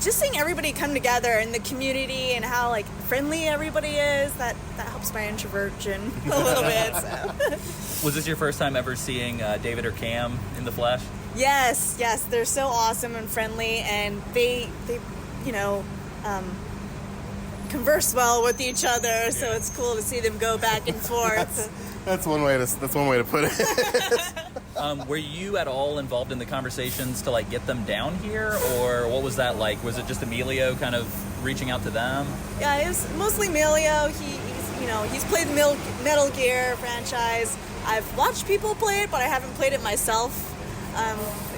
Just seeing everybody come together in the community and how like friendly everybody is. That helps my introversion a little bit. So. Was this your first time ever seeing David or Cam in the flesh? Yes, they're so awesome and friendly, and they converse well with each other. So it's cool to see them go back and forth. That's one way to put it. Were you at all involved in the conversations to like get them down here, or what was that like? Was it just Emilio kind of reaching out to them? Yeah, it was mostly Emilio. He's played the Metal Gear franchise. I've watched people play it, but I haven't played it myself.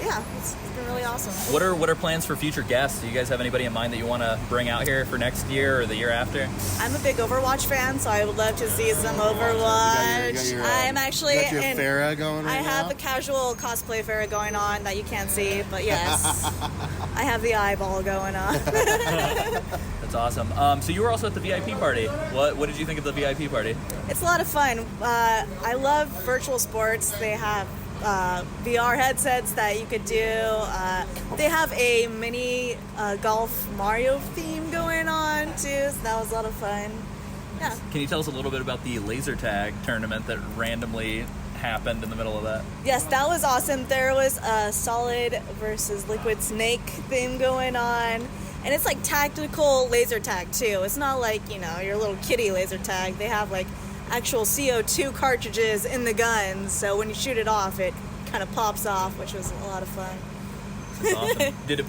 It's been really awesome. What are plans for future guests? Do you guys have anybody in mind that you want to bring out here for next year or the year after? I'm a big Overwatch fan, so I would love to see some Overwatch. I'm actually you got your Farah going right I have now? a casual cosplay Farah going on that you can't see, but yes, I have the eyeball going on. That's awesome. So you were also at the VIP party. What did you think of the VIP party? It's a lot of fun. I love virtual sports. They have VR headsets that you could do. They have a mini golf Mario theme going on too, so that was a lot of fun. Yeah. Can you tell us a little bit about the laser tag tournament that randomly happened in the middle of that? Yes, that was awesome. There was a Solid versus Liquid Snake theme going on. And it's like tactical laser tag too. It's not like, your little kiddie laser tag. They have like actual CO2 cartridges in the guns, so when you shoot it off, it kind of pops off, which was a lot of fun. That's awesome. Did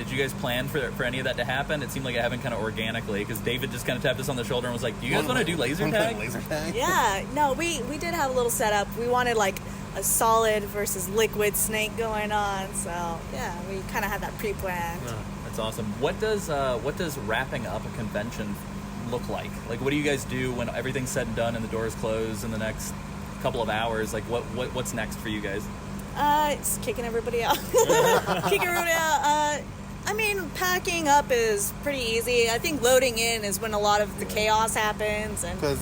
you guys plan for any of that to happen? It seemed like it happened kind of organically, because David just kind of tapped us on the shoulder and was like, "Do you guys want to do laser tag?" Yeah, no, we did have a little setup. We wanted like a Solid versus Liquid Snake going on, so yeah, we kind of had that pre-planned. That's awesome. What does wrapping up a convention look like? Like, what do you guys do when everything's said and done and the doors close in the next couple of hours? Like, what's next for you guys? It's kicking everybody out. I mean, packing up is pretty easy. I think loading in is when a lot of the chaos happens, and because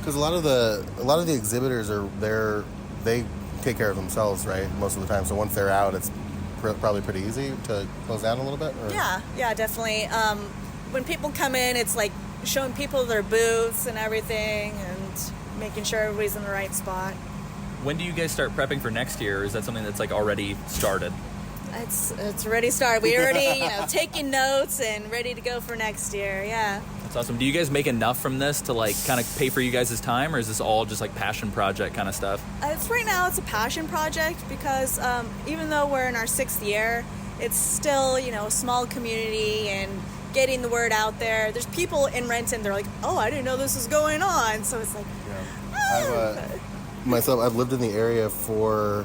a lot of the exhibitors are there, they take care of themselves, right, most of the time. So once they're out, it's probably pretty easy to close down a little bit. Or? Yeah, definitely. When people come in, it's like showing people their booths and everything, and making sure everybody's in the right spot. When do you guys start prepping for next year, or is that something that's like already started? It's already started. We already, taking notes and ready to go for next year. Yeah. That's awesome. Do you guys make enough from this to like kind of pay for you guys' time, or is this all just like passion project kind of stuff? Right now it's a passion project because even though we're in our 6th year, it's still, a small community and getting the word out there. There's people in Renton, they're like, oh, I didn't know this was going on. So it's like, I've lived in the area for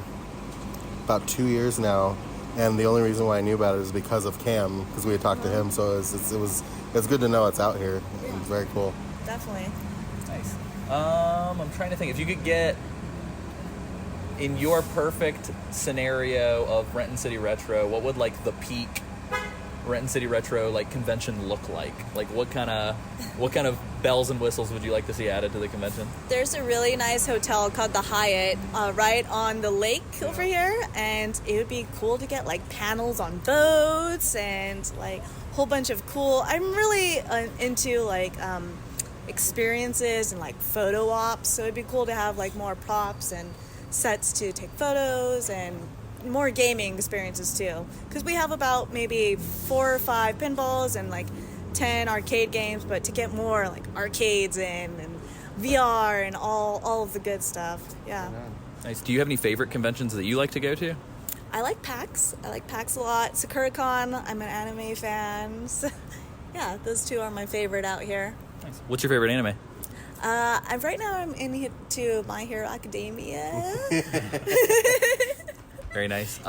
about 2 years now, and the only reason why I knew about it is because of Cam, because we had talked to him. So it's good to know it's out here. It's very cool. Definitely. Nice. I'm trying to think if you could get in your perfect scenario of Renton City Retro, what would like the peak Renton City Retro like convention look like? Like what kind of bells and whistles would you like to see added to the convention? There's a really nice hotel called the Hyatt right on the lake over here, and it would be cool to get like panels on boats and like a whole bunch of cool. I'm really into like experiences and like photo ops, so it'd be cool to have like more props and sets to take photos and more gaming experiences too, because we have about maybe 4 or 5 pinballs and like 10 arcade games, but to get more like arcades in and VR and all of the good stuff. Yeah. Nice. Do you have any favorite conventions that you like to go to? I like PAX. I like PAX a lot. SakuraCon, I'm an anime fan. So, yeah, those two are my favorite out here. Nice. What's your favorite anime? Right now I'm into My Hero Academia. Very nice.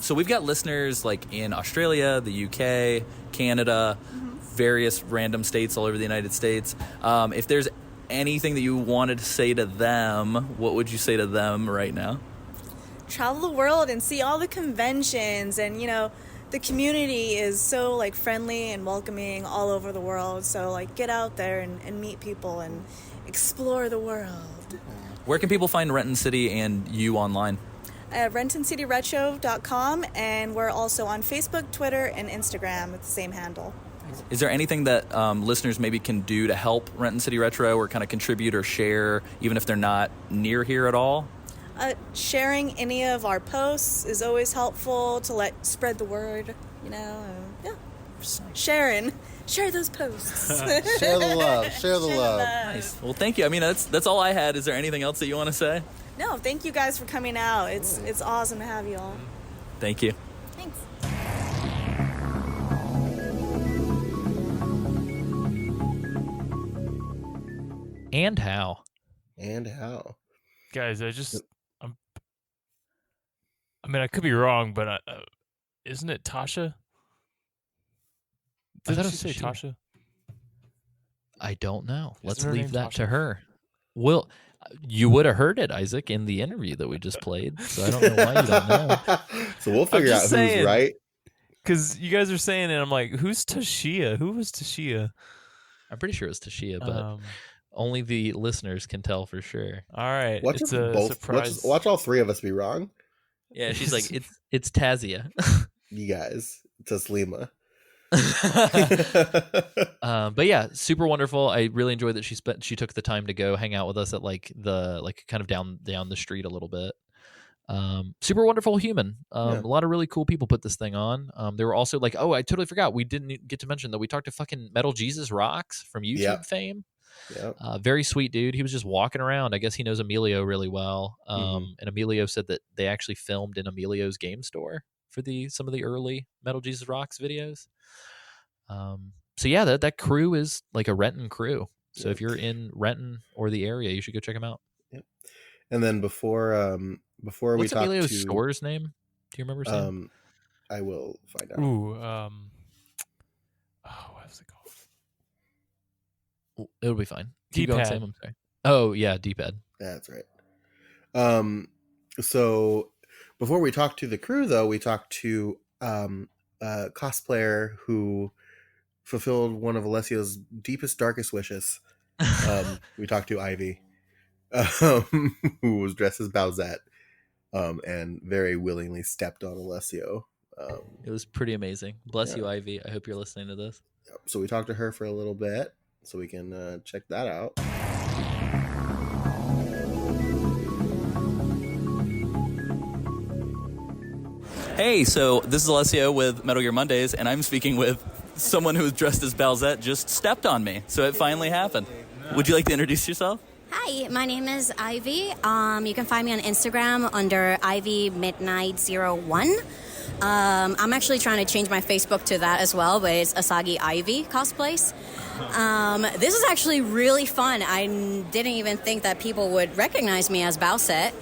So we've got listeners like in Australia, the UK, Canada, various random states all over the United States. If there's anything that you wanted to say to them, what would you say to them right now? Travel the world and see all the conventions, and the community is so like friendly and welcoming all over the world. So like get out there and meet people and explore the world. Where can people find Renton City and you online? RentonCityRetro.com, and we're also on Facebook, Twitter, and Instagram with the same handle. Is there anything that listeners maybe can do to help Renton City Retro or kind of contribute or share, even if they're not near here at all? Sharing any of our posts is always helpful to spread the word, Share those posts. Share the love. Share the love. Nice. Well, thank you. I mean, that's all I had. Is there anything else that you want to say? No, thank you guys for coming out. It's awesome to have you all. Thank you. Thanks. And how? Guys, I could be wrong, but isn't it Tasha? Did she say Tasha? I don't know. Let's her leave name that Tasha? to her. Well, you would have heard it, Isaac, in the interview that we just played. So I don't know why you don't know. So we'll figure out who's right. Because you guys are saying it, I'm like, who's Tashia? Who was Tashia? I'm pretty sure it's Tashia, but only the listeners can tell for sure. All right. Watch it's if a surprise. Watch all 3 of us be wrong. Yeah, she's like, it's Tazia. You guys, Taslima. But yeah, super wonderful. I really enjoyed that she took the time to go hang out with us at kind of down the street a little bit. Super wonderful human. A lot of really cool people put this thing on. They were also like, oh, I totally forgot. We didn't get to mention that we talked to fucking Metal Jesus Rocks from YouTube fame. Yep. Very sweet dude. He was just walking around. I guess he knows Emilio really well. And Emilio said that they actually filmed in Emilio's game store for some of the early Metal Jesus Rocks videos. So yeah, that crew is like a Renton crew. So if you're in Renton or the area, you should go check them out. Yep. And then before What's we talk Emilio's to store's name? Do you remember, Sam? I will find out. Ooh, what was it called? It'll be fine. Keep going, D-pad. Sam. I'm sorry. Oh yeah, D-pad. That's right. So before we talk to the crew, though, we talked to a cosplayer who fulfilled one of Alessio's deepest, darkest wishes. We talked to Ivy, who was dressed as Bowsette, and very willingly stepped on Alessio. It was pretty amazing. Bless you, Ivy. I hope you're listening to this. So we talked to her for a little bit, so we can check that out. Hey, so this is Alessio with Metal Gear Mondays, and I'm speaking with someone who was dressed as Balzette just stepped on me, so it finally happened. Would you like to introduce yourself? Hi, my name is Ivy. You can find me on Instagram under IvyMidnight01. I'm actually trying to change my Facebook to that as well, but it's Asagi Ivy cosplays. This is actually really fun. I didn't even think that people would recognize me as Bowsette.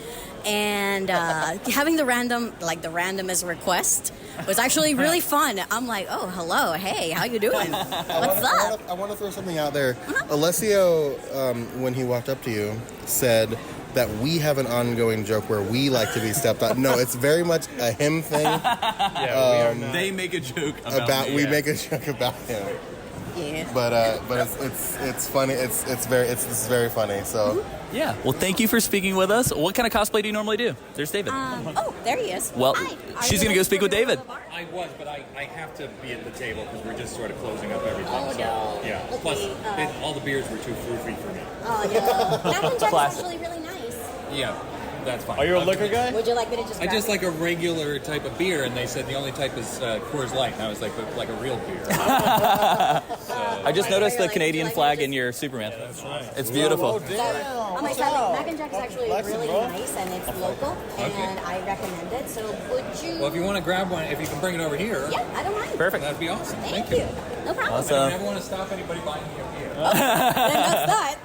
And having the randomest request was actually really fun. I'm like, oh, hello, hey, how you doing? What's up? I want to throw something out there. Alessio, when he walked up to you, said that we have an ongoing joke where we like to be stepped on. No, it's very much a him thing. They make a joke about me. We make a joke about him. Yeah. But it's funny. It's very funny. So yeah. Well, thank you for speaking with us. What kind of cosplay do you normally do? There's David. Oh, there he is. Well, Hi. she's gonna go speak with David. I was, but I have to be at the table because we're just sort of closing up everything. Oh, so, no. yeah. Okay, Plus, all the beers were too fruity for me. Oh, no. Mac and Jack's Classic. actually really nice. Yeah, that's fine. Are you a liquor guy? Would you like me to just I grab just it? like a regular type of beer, and they said the only type is Coors Light, and I was like a real beer. I just noticed the Canadian flag in your Superman. It's beautiful. I'm excited. Mac and Jack is actually really nice, and it's local, and I recommend it. So would you? Well, if you want to grab one, if you can bring it over here. Yeah, I don't mind. Perfect. That'd be awesome. Thank you. No problem. Awesome. I never want to stop anybody buying me a beer. Then that's that.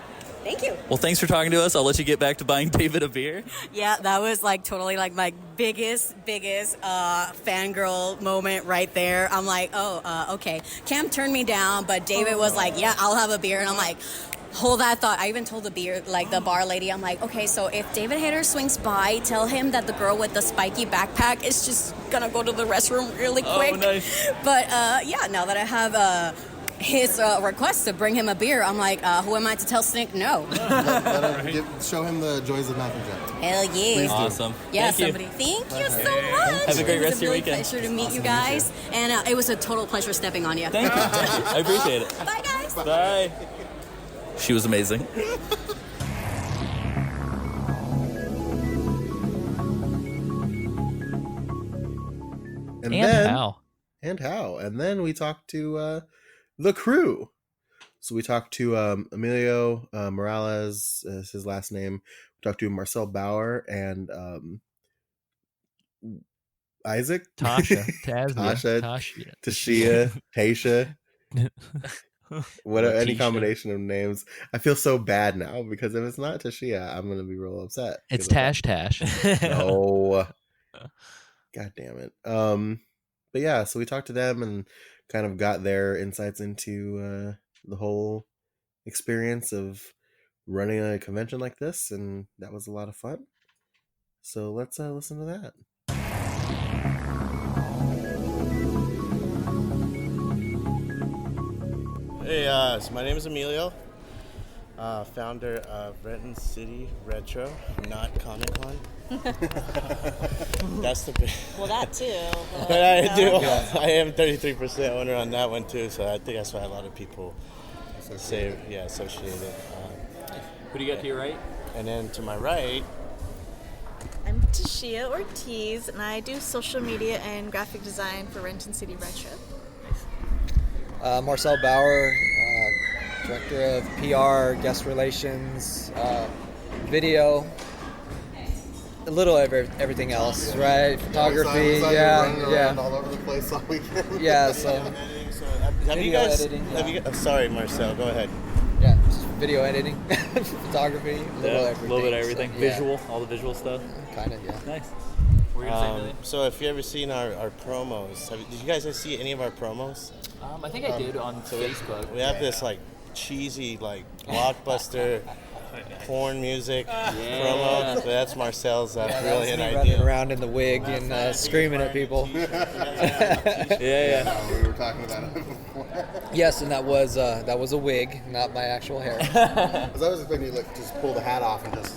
Thank you. Well, thanks for talking to us. I'll let you get back to buying David a beer. Yeah, that was totally my biggest fangirl moment right there. I'm like, okay. Cam turned me down, but David was like, yeah, I'll have a beer. And I'm like, hold that thought. I even told the bar lady, I'm like, okay, so if David Hayter swings by, tell him that the girl with the spiky backpack is just gonna go to the restroom really quick. Oh, nice. But now that I have his request to bring him a beer, I'm like, who am I to tell Snake no? show him the joys of Mac and Jack. Hell yeah. Awesome. Yeah, Thank somebody. Thank you so much. Have a great rest of your weekend. It was a really pleasure to meet you guys, and it was a total pleasure stepping on you. Thank you. I appreciate it. Bye, guys. Bye. She was amazing. And then we talked to the crew. So we talked to Emilio Morales, is his last name. We talked to Marcel Bauer and Isaac, Tasha, Tasha. Any combination of names. I feel so bad now because if it's not Tashia, I'm gonna be real upset. It's Tash. No. God damn it. But yeah, so we talked to them and kind of got their insights into the whole experience of running a convention like this, and that was a lot of fun. So let's listen to that. Hey, so my name is Emilio, founder of Renton City Retro, not Comic Con. That's the big. Well, that too. But I do. I am 33% owner on that one too, so I think that's why a lot of people associate it. Who do you got to your right? And then to my right. I'm Tashia Ortiz, and I do social media and graphic design for Renton City Retro. Marcel Bauer, director of PR, guest relations, video, a little of everything else, right? Photography, yeah. All over the place all weekend. Yeah, so. Have you guys? Sorry, Marcel. Go ahead. Yeah, just video editing, photography, a little bit of everything. So, visual, all the visual stuff. Kind of, yeah. Nice. What were you gonna say, so if you ever seen our promos, did you guys see any of our promos? I think I did on Facebook. We have this cheesy blockbuster porn music promo. So that's Marcel's brilliant idea. Running around in the wig and screaming at people. We were talking about it before. Yes, and that was a wig, not my actual hair. Because I was expecting you to just pull the hat off and just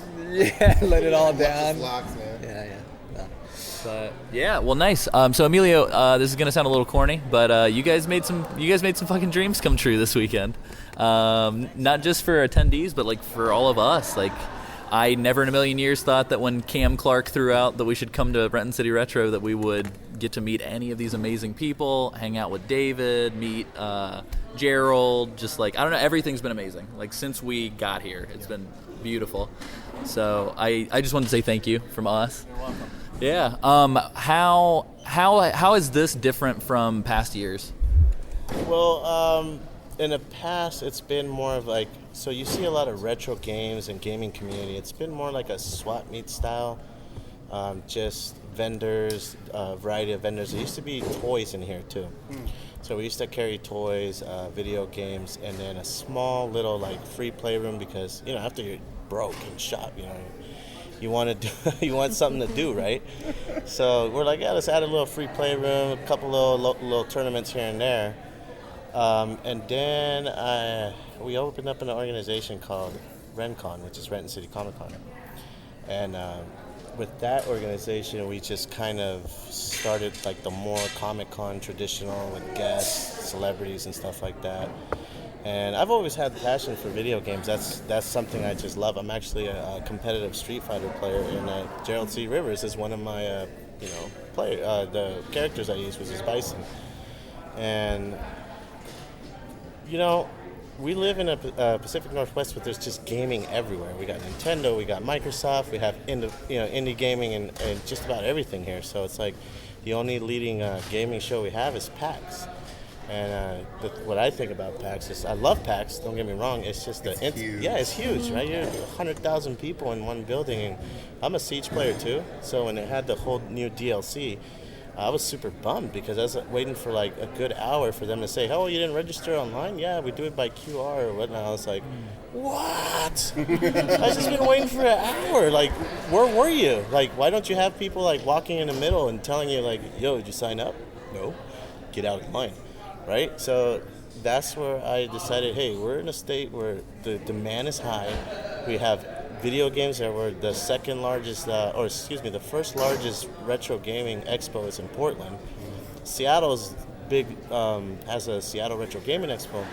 let it all down. Locks, man. Yeah. But yeah, well, nice. So Emilio, this is gonna sound a little corny, but you guys made some fucking dreams come true this weekend. Not just for attendees, but for all of us. I never in a million years thought that when Cam Clarke threw out that we should come to Renton City Retro that we would get to meet any of these amazing people, hang out with David, meet Gerald, just like, I don't know, everything's been amazing. Like, since we got here, it's been beautiful. So I just wanted to say thank you from us. You're welcome. Yeah. How is this different from past years? Well, in the past, it's been more of like, so you see a lot of retro games and gaming community. It's been more like a swap meet style, just vendors, a variety of vendors. There used to be toys in here too. So we used to carry toys, video games, and then a small little like free playroom because, you know, after you're broke and shop, you know, you want to do, you want something to do, right? So we're like, yeah, let's add a little free playroom, a couple little tournaments here and there. And then we opened up an organization called RenCon, which is Renton City Comic Con. And with that organization, we just kind of started like the more Comic-Con traditional with guests, celebrities, and stuff like that. And I've always had the passion for video games. That's something I just love. I'm actually a competitive Street Fighter player, and Gerald C. Rivers is one of my, the characters I use, which is Bison. And you know, we live in a Pacific Northwest, but there's just gaming everywhere. We got Nintendo, we got Microsoft, we have indie gaming and just about everything here. So it's like the only leading gaming show we have is PAX. And what I think about PAX is, I love PAX, don't get me wrong, it's just huge. Yeah, it's huge, right? You're 100,000 people in one building, and I'm a Siege player too. So when it had the whole new DLC, I was super bummed because I was waiting for like a good hour for them to say, oh, you didn't register online? Yeah, we do it by QR or whatnot. I was like, what? I've just been waiting for an hour. Like, where were you? Like, why don't you have people like walking in the middle and telling you like, yo, did you sign up? No. Get out of line, right? So that's where I decided, hey, we're in a state where the demand is high. We have video games that were the second largest, the first largest retro gaming expo is in Portland. Seattle's big, has a Seattle Retro Gaming Expo.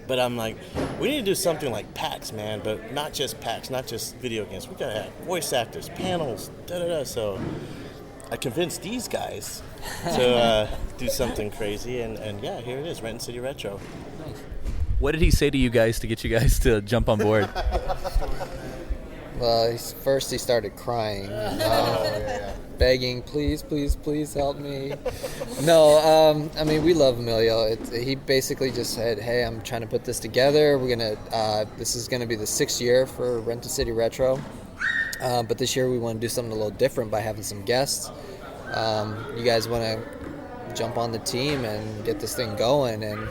But I'm like, we need to do something like PAX, man, but not just PAX, not just video games. We gotta have voice actors, panels, da-da-da. So I convinced these guys to do something crazy, and yeah, here it is, Renton City Retro. Nice. What did he say to you guys to get you guys to jump on board? Well, first he started crying, begging, please, please, please help me. No, I mean, we love Emilio. He basically just said, hey, I'm trying to put this together. This is gonna be the 6th year for Renton City Retro. But this year we want to do something a little different by having some guests. You guys want to jump on the team and get this thing going. And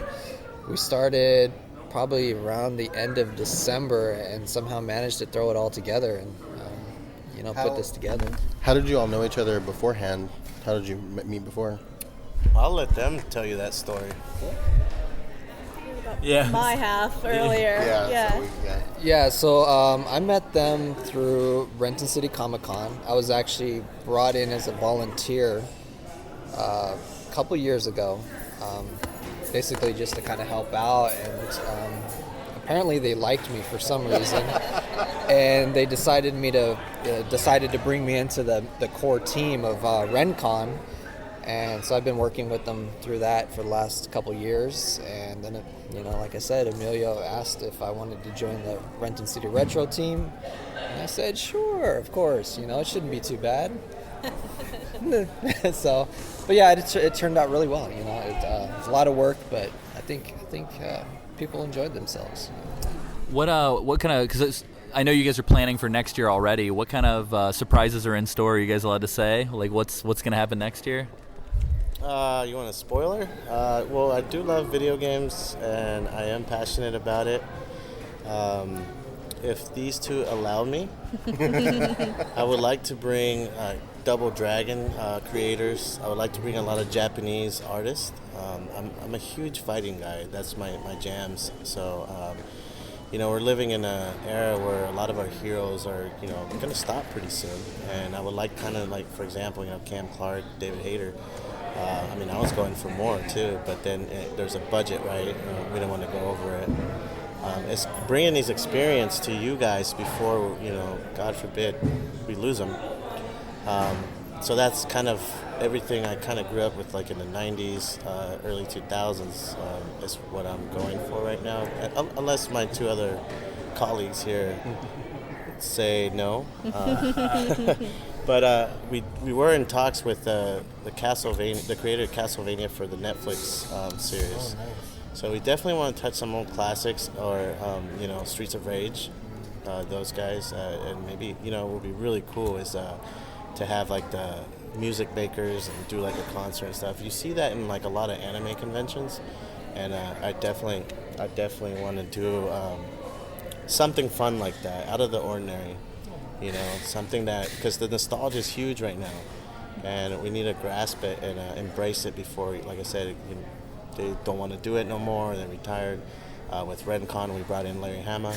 we started probably around the end of December and somehow managed to throw it all together and put this together. How did you all know each other beforehand? How did you meet before? I'll let them tell you that story. Yeah. My half earlier. So I met them through Renton City Comic Con. I was actually brought in as a volunteer a couple years ago, basically just to kind of help out, and apparently they liked me for some reason, and they decided to bring me into the core team of RenCon. And so I've been working with them through that for the last couple years. And then, like I said, Emilio asked if I wanted to join the Renton City Retro team. And I said, sure, of course. It shouldn't be too bad. But yeah, it turned out really well. It's a lot of work, but I think people enjoyed themselves. What kind of, because I know you guys are planning for next year already. What kind of surprises are in store? Are you guys allowed to say? Like, what's going to happen next year? You want a spoiler? Well, I do love video games, and I am passionate about it. If these two allow me, I would like to bring Double Dragon creators. I would like to bring a lot of Japanese artists. I'm a huge fighting guy. That's my jams. So, we're living in an era where a lot of our heroes are, going to stop pretty soon. And I would like for example, Cam Clarke, David Hayter. I was going for more too, but then there's a budget, right? We don't want to go over it. It's bringing these experience to you guys before, God forbid, we lose them. So that's kind of everything I kind of grew up with, like in the 90s, early 2000s, is what I'm going for right now. Unless my two other colleagues here say no. But we were in talks with the creator of Castlevania for the Netflix series. Oh, nice. So we definitely want to touch some old classics, or Streets of Rage, those guys, and maybe what would be really cool is to have like the music makers and do like a concert and stuff. You see that in like a lot of anime conventions, and I definitely want to do something fun like that, out of the ordinary. Something that, because the nostalgia is huge right now, and we need to grasp it and embrace it before, like I said, they don't want to do it no more. They're retired. With RenCon, we brought in Larry Hama.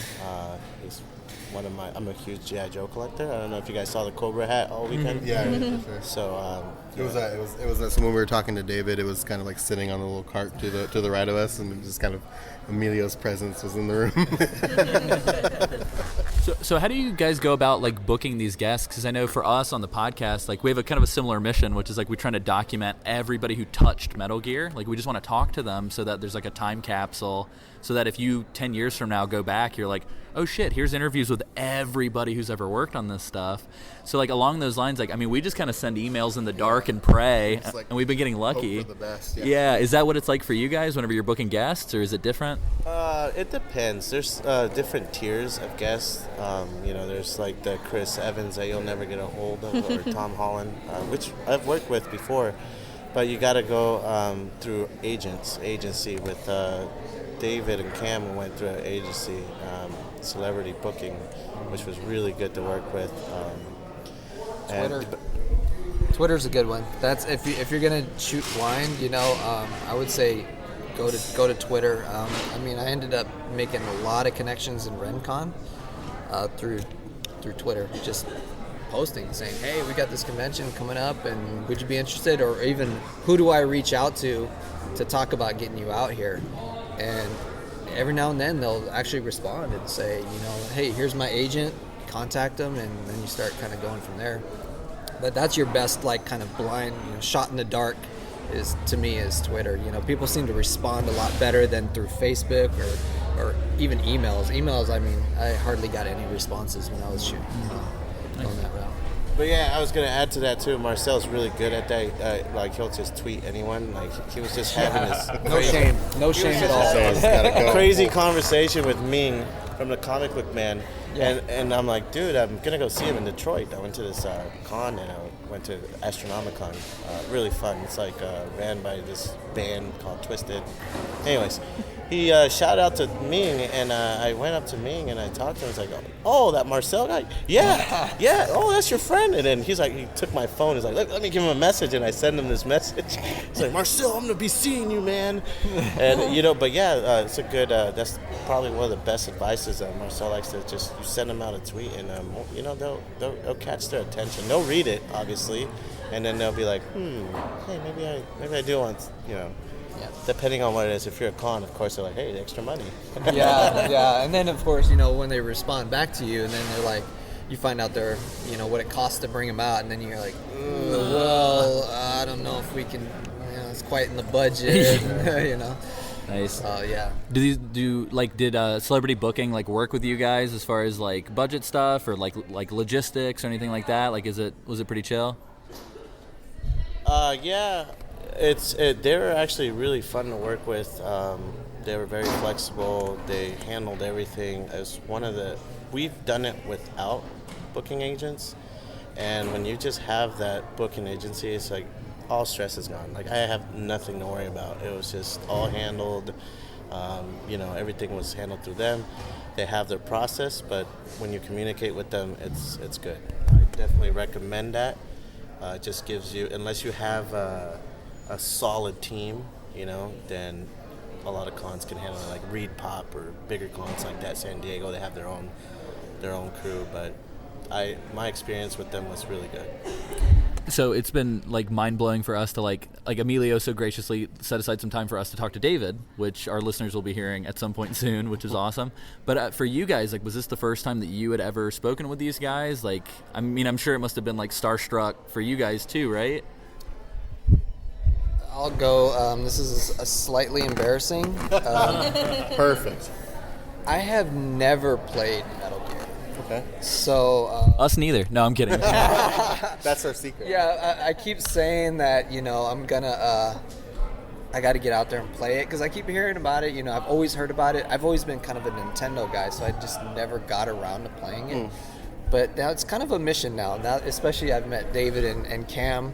He's I'm a huge G.I. Joe collector. I don't know if you guys saw the Cobra hat all weekend. Mm-hmm. Yeah, for sure. So it was so when we were talking to David, it was kind of like sitting on a little cart to the right of us, and it just kind of Emilio's presence was in the room. So how do you guys go about like booking these guests? Because I know for us on the podcast, like we have a kind of a similar mission, which is like we're trying to document everybody who touched Metal Gear. Like we just want to talk to them so that there's like a time capsule, so that if you 10 years from now go back, you're like, oh shit, here's interviews with everybody who's ever worked on this stuff. So like along those lines, like, I mean, we just kind of send emails in the dark and pray, and we've been getting lucky. Hope for the best, yeah. Is that what it's like for you guys whenever you're booking guests, or is it different? It depends. There's different tiers of guests. There's like the Chris Evans that you'll never get a hold of, or Tom Holland, which I've worked with before. But you got to go through agency with David and Cam went through an agency, Celebrity Booking, which was really good to work with. Twitter's a good one. That's if you're gonna shoot blind, I would say go to Twitter. I ended up making a lot of connections in RenCon through Twitter, just posting saying, hey, we got this convention coming up, and would you be interested? Or even, who do I reach out to talk about getting you out here? And every now and then they'll actually respond and say, hey, here's my agent, contact them, and then you start kind of going from there. But that's your best, like, kind of blind, shot in the dark is Twitter. People seem to respond a lot better than through Facebook or even emails. I hardly got any responses when I was shooting on that route. But yeah, I was going to add to that too. Marcel's really good at that. He'll just tweet anyone. He was just having this no shame at all. Crazy conversation with Ming from the Comic Book Man. Yeah. And I'm like, dude, I'm going to go see him in Detroit. I went to this con, and I went to Astronomicon. Really fun. It's like ran by this band called Twisted. Anyways, he shouted out to Ming, and I went up to Ming and I talked to him. I was like, oh, that Marcel guy? Yeah. Oh, that's your friend. And then he took my phone. He's like, let me give him a message. And I send him this message. He's like, Marcel, I'm going to be seeing you, man. And, but yeah, it's a good, that's probably one of the best advices. Marcel likes to just, you send them out a tweet, and, they'll catch their attention. They'll read it, obviously. And then they'll be like, hey, maybe I do want, depending on what it is. If you're a con, of course, they're like, hey, extra money. yeah. And then, of course, when they respond back to you, and then they're like, you find out their, what it costs to bring them out, and then you're like, well, I don't know if we can, it's quite in the budget, Nice. Yeah. Did Celebrity Booking work with you guys as far as budget stuff or like logistics or anything like that? Was it pretty chill? Yeah. They were actually really fun to work with. They were very flexible. They handled everything. As we've done it without booking agents, and when you just have that booking agency, it's like all stress is gone. I have nothing to worry about. It was just all handled. Everything was handled through them. They have their process, but when you communicate with them, it's good. I definitely recommend that. It just gives you, unless you have a solid team, then a lot of cons can handle it, like Reed Pop or bigger cons like that. San Diego, they have their own crew, but my experience with them was really good. So it's been like mind blowing for us to like Emilio so graciously set aside some time for us to talk to David, which our listeners will be hearing at some point soon, which is awesome. But for you guys, like, was this the first time that you had ever spoken with these guys? Like, I mean, I'm sure it must have been like starstruck for you guys too, right? I'll go. This is a slightly embarrassing. Perfect. I have never played Metal Gear. Okay. So us neither. No, I'm kidding. That's our secret. Yeah, I keep saying that, I'm gonna I got to get out there and play it because I keep hearing about it. I've always heard about it. I've always been kind of a Nintendo guy, so I just never got around to playing it. But now it's kind of a mission now. Now, especially I've met David and Cam.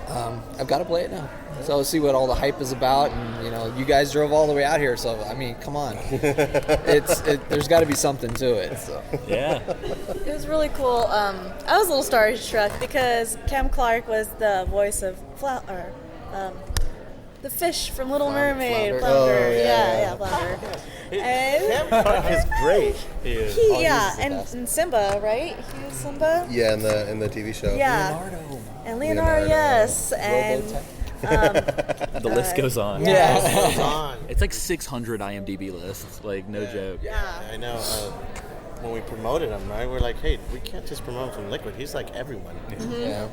I've got to play it now. So I'll see what all the hype is about. And, you guys drove all the way out here. So, I mean, come on. There's got to be something to it. So. Yeah. It was really cool. I was a little starstruck because Cam Clarke was the voice of the fish from Little Mermaid. Flounder. Oh, yeah, Flounder. Cam Clarke is great. He is. And Simba, right? He was Simba? Yeah, in the TV show. Yeah. Leonardo, yes. And the list goes on. Yeah. It's like 600 IMDb lists. Like, no joke. Yeah, I know. When we promoted him, right, we're like, hey, we can't just promote him from Liquid. He's like everyone. Mm-hmm. Yeah.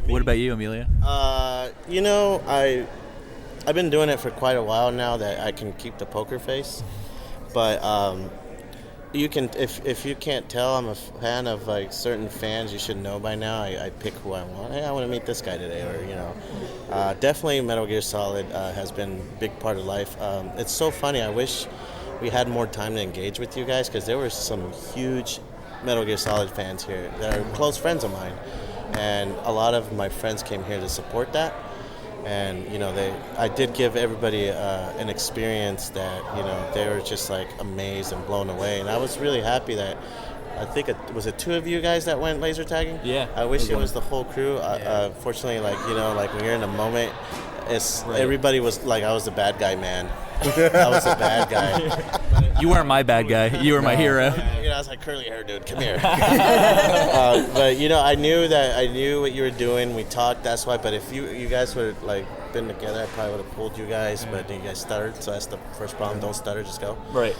What about you, Amelia? I've been doing it for quite a while now that I can keep the poker face, but you can if you can't tell, I'm a fan of like certain fans. You should know by now. I pick who I want. Hey, I want to meet this guy today, or definitely Metal Gear Solid has been a big part of life. It's so funny. I wish we had more time to engage with you guys because there were some huge Metal Gear Solid fans here that are close friends of mine. And a lot of my friends came here to support that, and I did give everybody an experience that they were just like amazed and blown away, and I was really happy that I think was it two of you guys that went laser tagging? Yeah. I wish it was the whole crew. Fortunately, like when you're in a moment, everybody was like I was the bad guy, man. I was the bad guy. You weren't my bad guy. You were my hero. I was like, curly hair dude, come here. But I knew what you were doing. We talked. That's why. But if you guys would have like been together, I probably would have pulled you guys. But you guys stuttered, so that's the first problem. Don't stutter, just go. Right.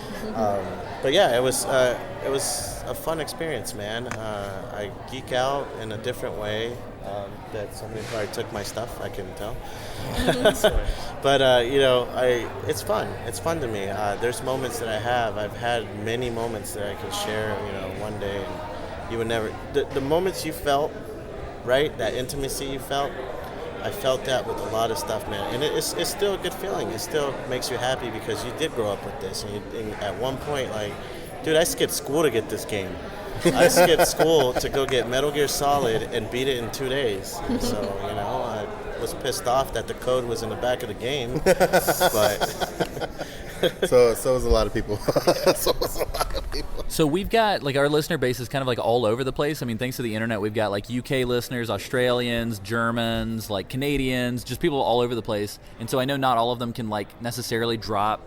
But yeah, it was a fun experience, man. I geek out in a different way. That somebody probably took my stuff, I can tell. But it's fun. It's fun to me. There's moments that I've had many moments that I can share. One day, and you would never. The moments you felt, right? That intimacy you felt. I felt that with a lot of stuff, man, and it's still a good feeling. It still makes you happy because you did grow up with this, and at one point, like, dude, I skipped school to get this game. I skipped school to go get Metal Gear Solid and beat it in 2 days. So, I was pissed off that the code was in the back of the game. But so was a lot of people. So we've got, like, our listener base is kind of like all over the place. I mean, thanks to the internet, we've got like UK listeners, Australians, Germans, like Canadians, just people all over the place. And so I know not all of them can like necessarily drop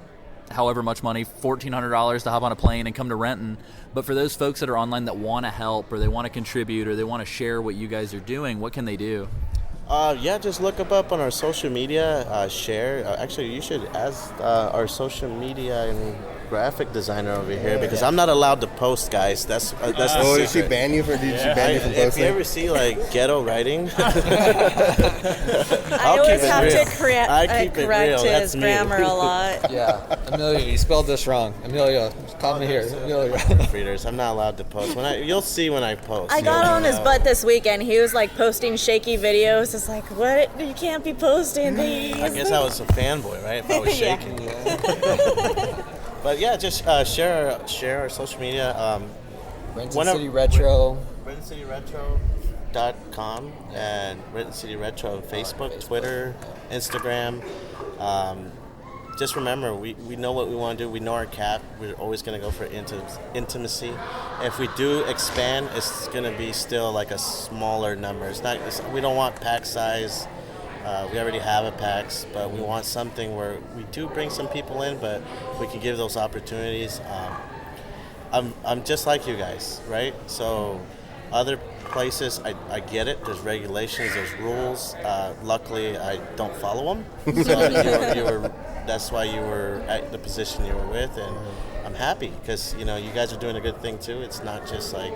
however much money, $1,400 to hop on a plane and come to Renton. But for those folks that are online that want to help or they want to contribute or they want to share what you guys are doing, what can they do? Just look up on our social media, share. Actually, you should ask our social media and graphic designer over here because I'm not allowed to post, guys. That's the secret. Did she ban you from posting? If you ever see like ghetto writing, I always have to correct his grammar a lot. Yeah, Amelia, you spelled this wrong. Amelia, call me here. Amelia. Readers, I'm not allowed to post. You'll see when I post. I got on his butt this weekend. He was like posting shaky videos. It's like, what? You can't be posting these. I guess I was a fanboy, right? If I was shaking. But yeah, just share our social media. Renton City Retro. RentonCityRetro.com and Renton City Retro on Facebook, Twitter, Instagram. Just remember, we know what we want to do. We know our cap. We're always going to go for intimacy. If we do expand, it's going to be still like a smaller number. We don't want pack size. We already have a PAX, but we want something where we do bring some people in, but we can give those opportunities. I'm just like you guys, right? So Other places, I get it. There's regulations, there's rules. Luckily, I don't follow them. So that's why you were at the position you were with, and I'm happy because you guys are doing a good thing too. It's not just like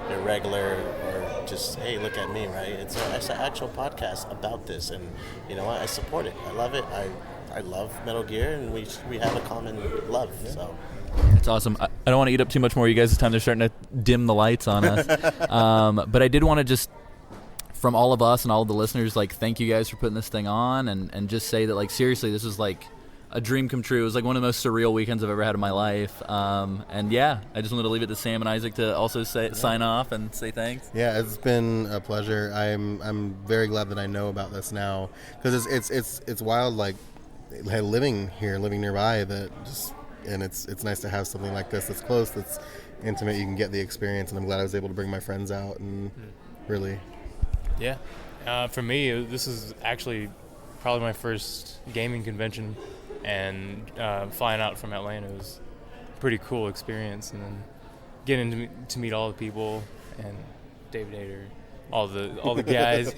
your regular or just hey, look at me, right? It's an actual podcast about this, and you know what? I support it. I love it. I love Metal Gear, and we have a common love. So. It's awesome. I don't want to eat up too much more of you guys' time. They're starting to dim the lights on us. But I did want to just, from all of us and all of the listeners, like, thank you guys for putting this thing on and just say that, like, seriously, this was, like, a dream come true. It was, like, one of the most surreal weekends I've ever had in my life. And, yeah, I just wanted to leave it to Sam and Isaac to also sign off and say thanks. Yeah, it's been a pleasure. I'm very glad that I know about this now because it's wild, like, living nearby that just... And it's nice to have something like this that's close, that's intimate. You can get the experience, and I'm glad I was able to bring my friends out and really. Yeah, for me, this is actually probably my first gaming convention, and flying out from Atlanta was a pretty cool experience, and then getting to meet all the people and David Hayter. All the guys.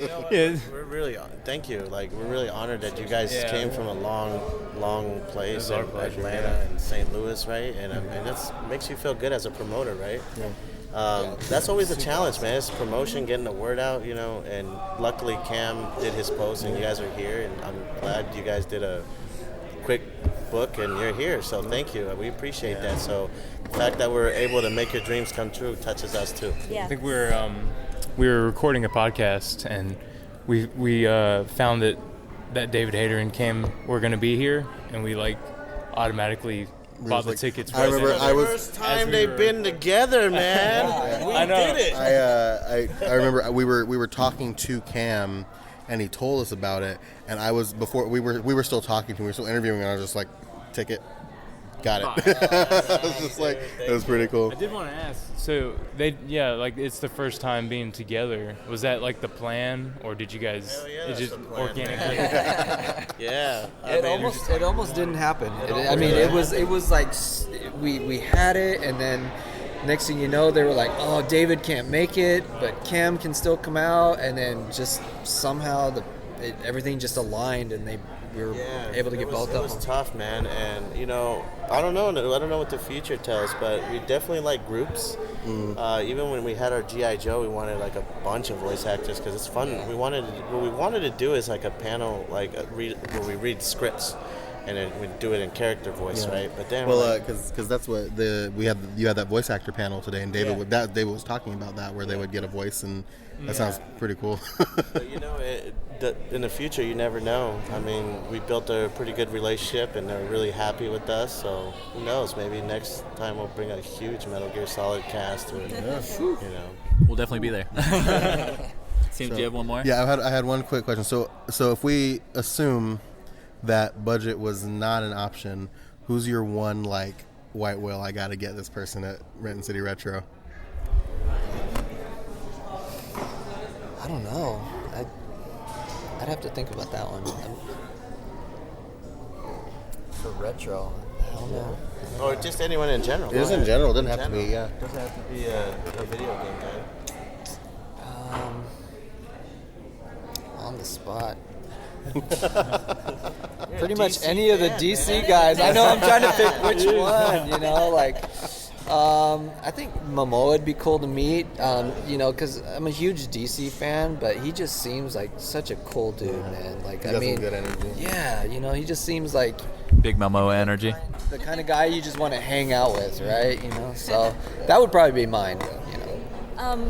We're really thank you. Like we're really honored that you guys came from a long place in Atlanta and St. Louis, right? And it makes you feel good as a promoter, right? Yeah. That's always a challenge, man. It's promotion, getting the word out, And luckily, Cam did his post, and you guys are here, and I'm glad you guys did a quick book, and you're here. So thank you. We appreciate that. So the fact that we're able to make your dreams come true touches us too. Yeah. I think we were recording a podcast, and we found that David Hayter and Cam were going to be here, and we automatically bought the tickets. I remember first time they've been together, man. We did it. I remember we were talking to Cam, and he told us about it, and we were still talking to him, we were still interviewing, and I was just like, ticket. Got it. It was just like, it was pretty cool. I did want to ask, so it's the first time being together. Was that like the plan, or did you guys it just organically? Yeah. It almost didn't happen. It was like we had it, and then next thing you know, they were like, oh, David can't make it, but Cam can still come out, and then just somehow everything just aligned, and we were able to get both of them. It was tough, man, and I don't know what the future tells, but we definitely like groups. Even when we had our G.I. Joe, we wanted like a bunch of voice actors because it's fun. What we wanted to do is like a panel, where we read scripts, and then we do it in character voice, right? But then because that's what you had that voice actor panel today, and David David was talking about that where they would get a voice, and that sounds pretty cool. But in the future, you never know. I mean, we built a pretty good relationship, and they're really happy with us. So who knows? Maybe next time we'll bring a huge Metal Gear Solid cast, or We'll definitely be there. Sam, do you have one more? Yeah, I had one quick question. So if we assume that budget was not an option, who's your one white whale? I got to get this person at Renton City Retro. I don't know. I'd have to think about that one. For retro, I don't know. Or just anyone in general. It is in general. It doesn't have to be. Yeah. It doesn't have to be a video game guy. On the spot. Pretty much any of the DC guys. I know I'm trying to pick which one. I think Momoa would be cool to meet, because I'm a huge DC fan, but he just seems like such a cool dude, man. Good energy. Yeah, he just seems like big Momoa energy. The kind of guy you just want to hang out with, right? So that would probably be mine.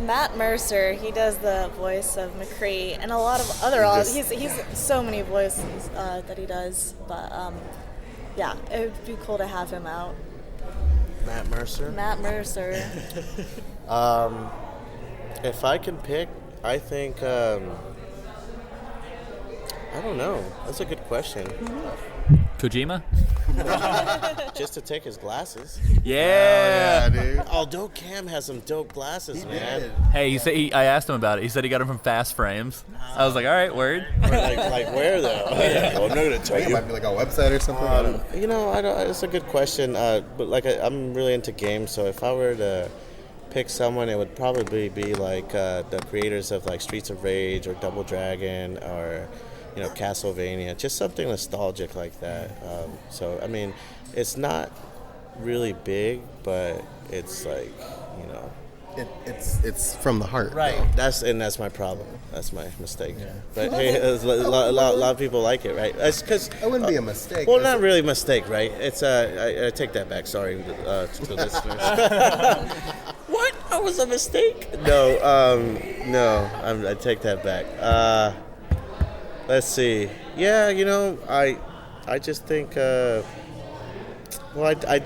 Matt Mercer, he does the voice of McCree, and a lot of other. He's so many voices that he does, but it would be cool to have him out. Matt Mercer. If I can pick, I think I don't know. That's a good question. Kojima? Just to take his glasses. Yeah, dude. Although Cam has some dope glasses, man. Hey, I asked him about it. He said he got them from Fast Frames. I was like, all right, word. Like where though? Well, I'm not gonna tell you. It might be like a website or something. I don't. It's a good question. But I'm really into games, so if I were to pick someone, it would probably be like the creators of like Streets of Rage or Double Dragon or Castlevania, just something nostalgic like that. So I mean, it's not really big, but it's like it's from the heart, right? though. That's my problem. That's my mistake. Yeah. But hey, a lot of people like it, right? That's because it wouldn't be a mistake. Well, not really a mistake, right? It's I take that back. Sorry to listeners. What? That was a mistake? No, I take that back. Let's see. Yeah, I just think. I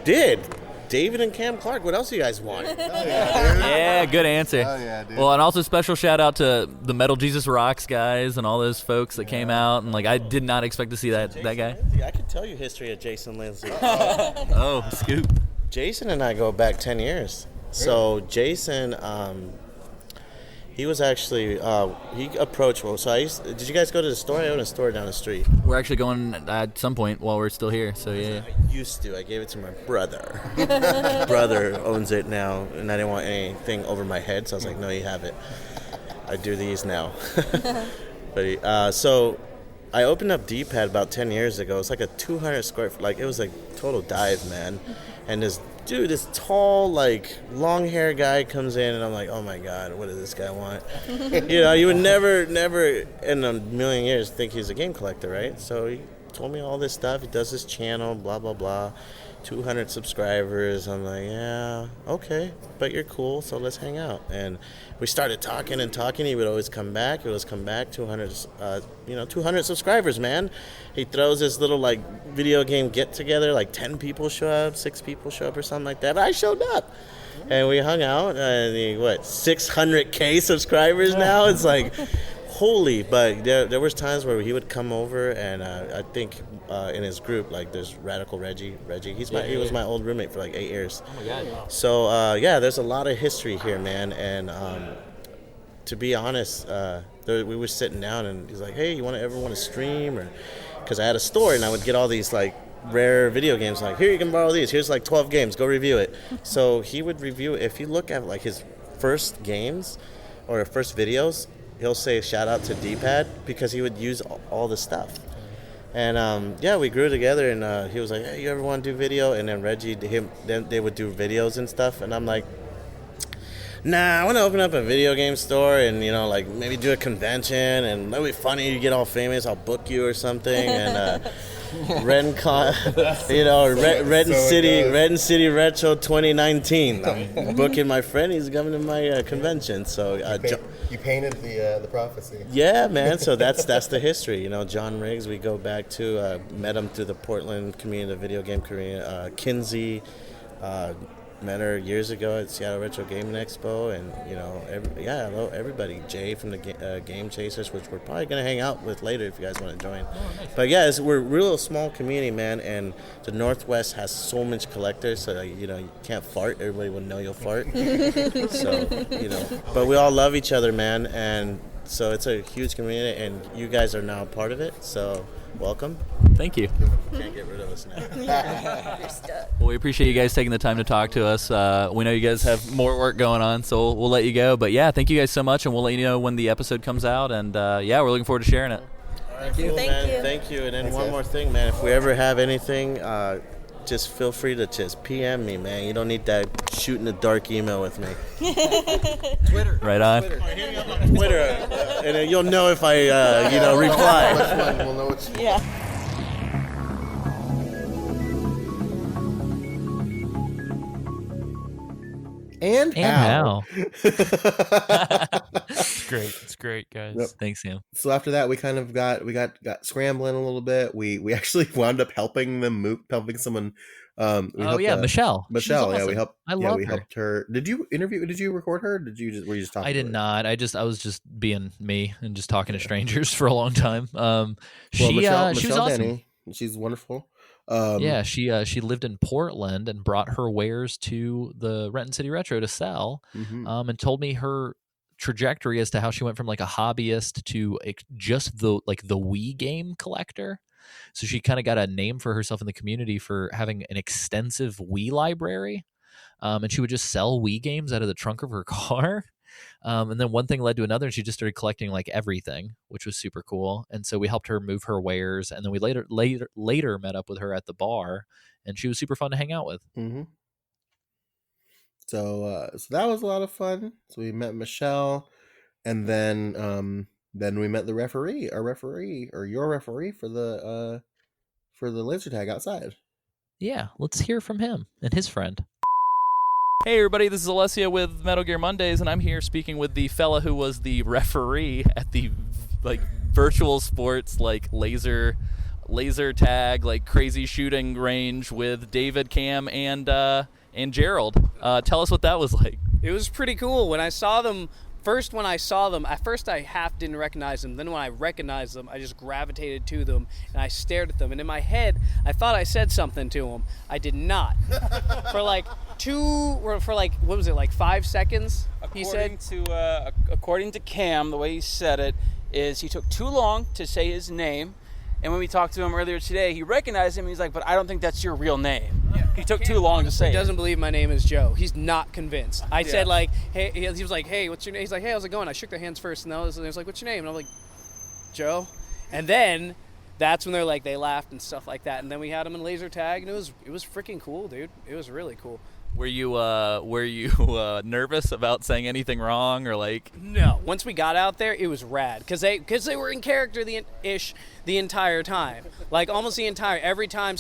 did. David and Cam Clarke. What else do you guys want? Yeah, good answer. Oh, yeah, dude. Well, and also special shout out to the Metal Jesus Rocks guys and all those folks that came out, and like I did not expect to see that guy. Lindsay. I could tell you history of Jason Lindsay. Oh, scoop. Jason and I go back 10 years. So Jason, he was actually he approached. Well, so did you guys go to the store? I own a store down the street. We're actually going at some point while we're still here. So yeah. I used to. I gave it to my brother. Brother owns it now, and I didn't want anything over my head, so I was like, "No, you have it. I do these now." But so I opened up D-Pad about 10 years ago. It's like a 200 square foot. Like it was like total dive, man. And this tall, like, long-haired guy comes in, and I'm like, oh, my God, what does this guy want? You would never in a million years think he's a game collector, right? So he told me all this stuff. He does his channel, blah, blah, blah. 200 subscribers. I'm like, yeah, okay, but you're cool, so let's hang out. And we started talking and talking. He would always come back. 200 subscribers, man. He throws this little like video game get together, like 10 people show up, 6 people show up, or something like that. But I showed up, and we hung out. And 600K subscribers now. It's like, holy! But there was times where he would come over, and I think in his group, like there's Radical Reggie. He was my old roommate for like 8 years. Oh my God! So there's a lot of history here, man. And to be honest, we were sitting down, and he's like, "Hey, you ever want to stream?" Or because I had a store, and I would get all these like rare video games. Like, here, you can borrow these. Here's like 12 games. Go review it. So he would review. If you look at like his first games or first videos, he'll say shout out to D-Pad because he would use all the stuff. And we grew together, and he was like, hey, you ever want to do video? And then Reggie, then they would do videos and stuff, and I'm like, nah, I want to open up a video game store and, like maybe do a convention, and that'll be funny. You get all famous, I'll book you or something. And Renton City Retro 2019. I'm booking my friend. He's coming to my convention. So you painted the prophecy. Yeah, man. So that's the history. John Riggs. We go back to met him through the Portland community, the video game community. Kinsey. Met her years ago at Seattle Retro Gaming Expo, and hello everybody. Jay from the Game Chasers, which we're probably gonna hang out with later if you guys want to join. Oh, nice. But yeah, we're a real small community, man, and the Northwest has so much collectors, so you can't fart. Everybody will know you'll fart. So but we all love each other, man, and so it's a huge community, and you guys are now a part of it. So welcome. Thank you. Can't get rid of us now. You're stuck. Well, we appreciate you guys taking the time to talk to us. We know you guys have more work going on, so we'll let you go. But yeah, thank you guys so much, and we'll let you know when the episode comes out. And we're looking forward to sharing it. Thank you, man. Thank you. And then one more thing, man. If we ever have anything, just feel free to just PM me, man. You don't need that shoot in the dark email with me. Twitter. Right on. Twitter. And then you'll know if I, reply. We'll know what you... Yeah. And how. It's great, guys. Yep. Thanks, Sam. So after that, we kind of got scrambling a little bit. We actually wound up helping someone. Michelle. Michelle, awesome. We helped. I love we her. helped her. Did you record her? Or were you just talking? I did not. I was just being me and just talking to strangers for a long time. She was awesome. Denny, she's wonderful. She lived in Portland and brought her wares to the Renton City Retro to sell, and told me her trajectory as to how she went from like a hobbyist to just the Wii game collector. So she kind of got a name for herself in the community for having an extensive Wii library. and she would just sell Wii games out of the trunk of her car. And then one thing led to another, and she just started collecting like everything, which was super cool. And so we helped her move her wares, and then we later met up with her at the bar, and she was super fun to hang out with. Mm-hmm. So that was a lot of fun. So we met Michelle, and then we met the referee, your referee for the laser tag outside. Yeah, let's hear from him and his friend. Hey everybody, this is Alessia with Metal Gear Mondays, and I'm here speaking with the fella who was the referee at the like virtual sports like laser tag like crazy shooting range with David, Cam, and Gerald. Tell us what that was like. It was pretty cool. When I saw them, at first I half didn't recognize them. Then when I recognized them, I just gravitated to them and I stared at them. And in my head, I thought I said something to them. I did not. For like 5 seconds, he said. According to Cam, the way he said it is he took too long to say his name. And when we talked to him earlier today, he recognized him. He's like, but I don't think that's your real name. Yeah. He took too long to say it. He doesn't believe my name is Joe. He's not convinced. I said like, hey, he was like, hey, what's your name? He's like, hey, how's it going? I shook their hands first, and he was like, what's your name? And I'm like, Joe. And then that's when they laughed and stuff like that. And then we had him in laser tag, and it was freaking cool, dude. It was really cool. Were you nervous about saying anything wrong or like? No. Once we got out there, it was rad because they were in character the entire time, like almost the entire. Every time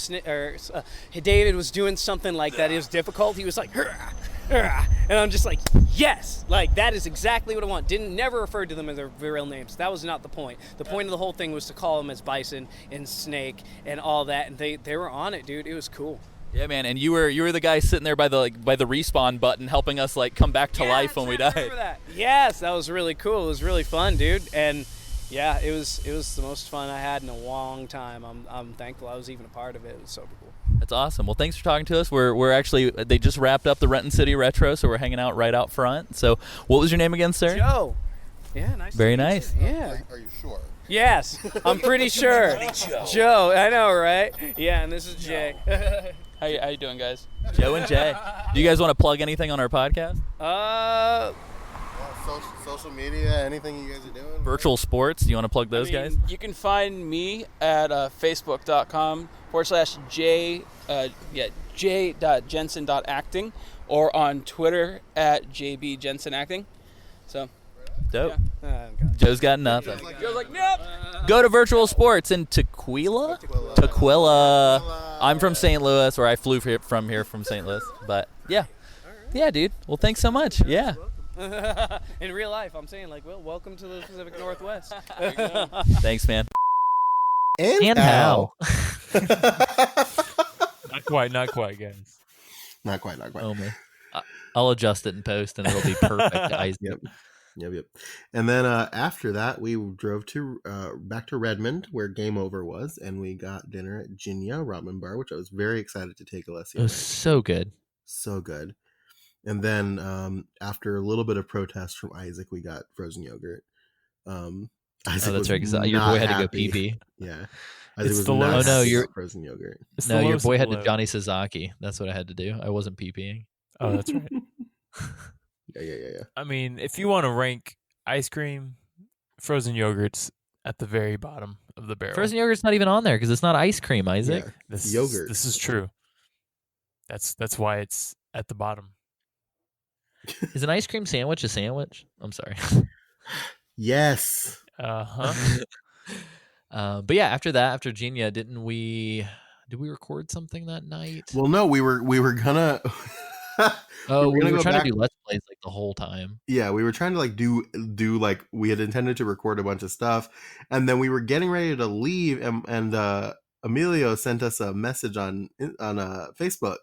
David was doing something like that, it was difficult. He was like, hurrah, hurrah, and I'm just like, yes, like that is exactly what I want. Never referred to them as their real names. That was not the point. The point of the whole thing was to call them as Bison and Snake and all that, and they were on it, dude. It was cool. Yeah, man, and you were the guy sitting there by the respawn button, helping us like come back to life when we died. Remember that? Yes, that was really cool. It was really fun, dude, and yeah, it was the most fun I had in a long time. I'm thankful I was even a part of it. It was super cool. That's awesome. Well, thanks for talking to us. We're actually they just wrapped up the Renton City Retro, so we're hanging out right out front. So, what was your name again, sir? Joe. Yeah, nice. Very nice. Yeah. Are you sure? Yes, I'm pretty sure. Joe, I know, right? Yeah, and this is Jay. How you doing, guys? Joe and Jay. Do you guys want to plug anything on our podcast? Social media, anything you guys are doing? Virtual sports. Do you want to plug those guys? You can find me at facebook.com/j.jensen.acting or on Twitter at jbjensenacting. So. Dope. Joe's got nothing. Joe's like, nope. Go to Virtual Sports in Tequila. I'm from St. Louis, or I flew from St. Louis. But yeah, dude. Well, thanks so much. Yeah. In real life, I'm saying welcome to the Pacific Northwest. Thanks, man. And how? Not quite, guys. Not quite. Oh man. I'll adjust it in post, and it'll be perfect. Yep. And then after that, we drove to back to Redmond, where Game Over was, and we got dinner at Jinya Ramen Bar, which I was very excited to take Alessia. It was so good. So good. And then after a little bit of protest from Isaac, we got frozen yogurt. Isaac that's right, because your boy had to go pee. Yeah. It's the lowest. Frozen yogurt. No, your boy had to Johnny Sazaki. That's what I had to do. I wasn't pee-peeing. Oh, that's right. Yeah. I mean, if you want to rank ice cream, frozen yogurt's at the very bottom of the barrel. Frozen yogurt's not even on there because it's not ice cream, Isaac. Yeah, This yogurt. This is true. That's why it's at the bottom. Is an ice cream sandwich a sandwich? I'm sorry. Yes. Uh-huh. But yeah, after Genia, did we record something that night? Well, no, we were gonna. We were trying to do Let's Plays like the whole time. Yeah, we were trying to like do like we had intended to record a bunch of stuff, and then we were getting ready to leave, and Emilio sent us a message on Facebook.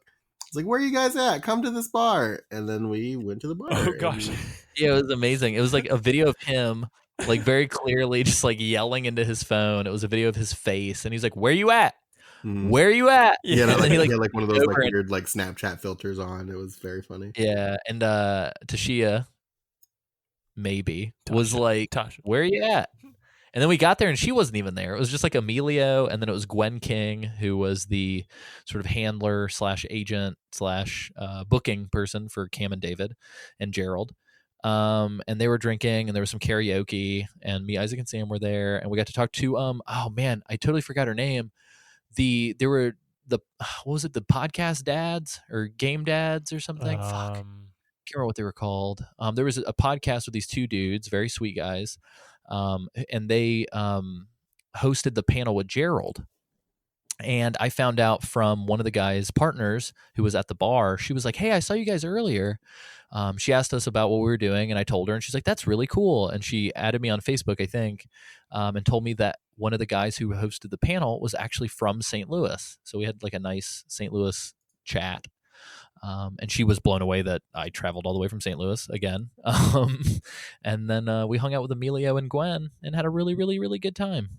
It's like, where are you guys at? Come to this bar. And then we went to the bar. Oh gosh. Yeah, it was amazing. It was like a video of him like very clearly just like yelling into his phone. It was a video of his face, and he's like, where you at? Where are you at? Yeah, no, he had like one of those like weird like Snapchat filters on. It was very funny. Yeah, and Tashia maybe was like, Tasha. where are you at? And then we got there and she wasn't even there. It was just like Emilio, and then it was Gwen King, who was the sort of handler / agent / booking person for Cam and David and Gerald. And they were drinking, and there was some karaoke, and me, Isaac, and Sam were there, and we got to talk to oh man, I totally forgot her name. There were what was it, the podcast dads or game dads or something? Fuck. Can't remember what they were called. There was a podcast with these two dudes, very sweet guys, and they hosted the panel with Gerald. And I found out from one of the guys' partners who was at the bar. She was like, "Hey, I saw you guys earlier." She asked us about what we were doing, and I told her, and she's like, "That's really cool." And she added me on Facebook, I think, and told me that one of the guys who hosted the panel was actually from St. Louis. So we had like a nice St. Louis chat. And she was blown away that I traveled all the way from St. Louis again. And then we hung out with Emilio and Gwen and had a really, really, really good time.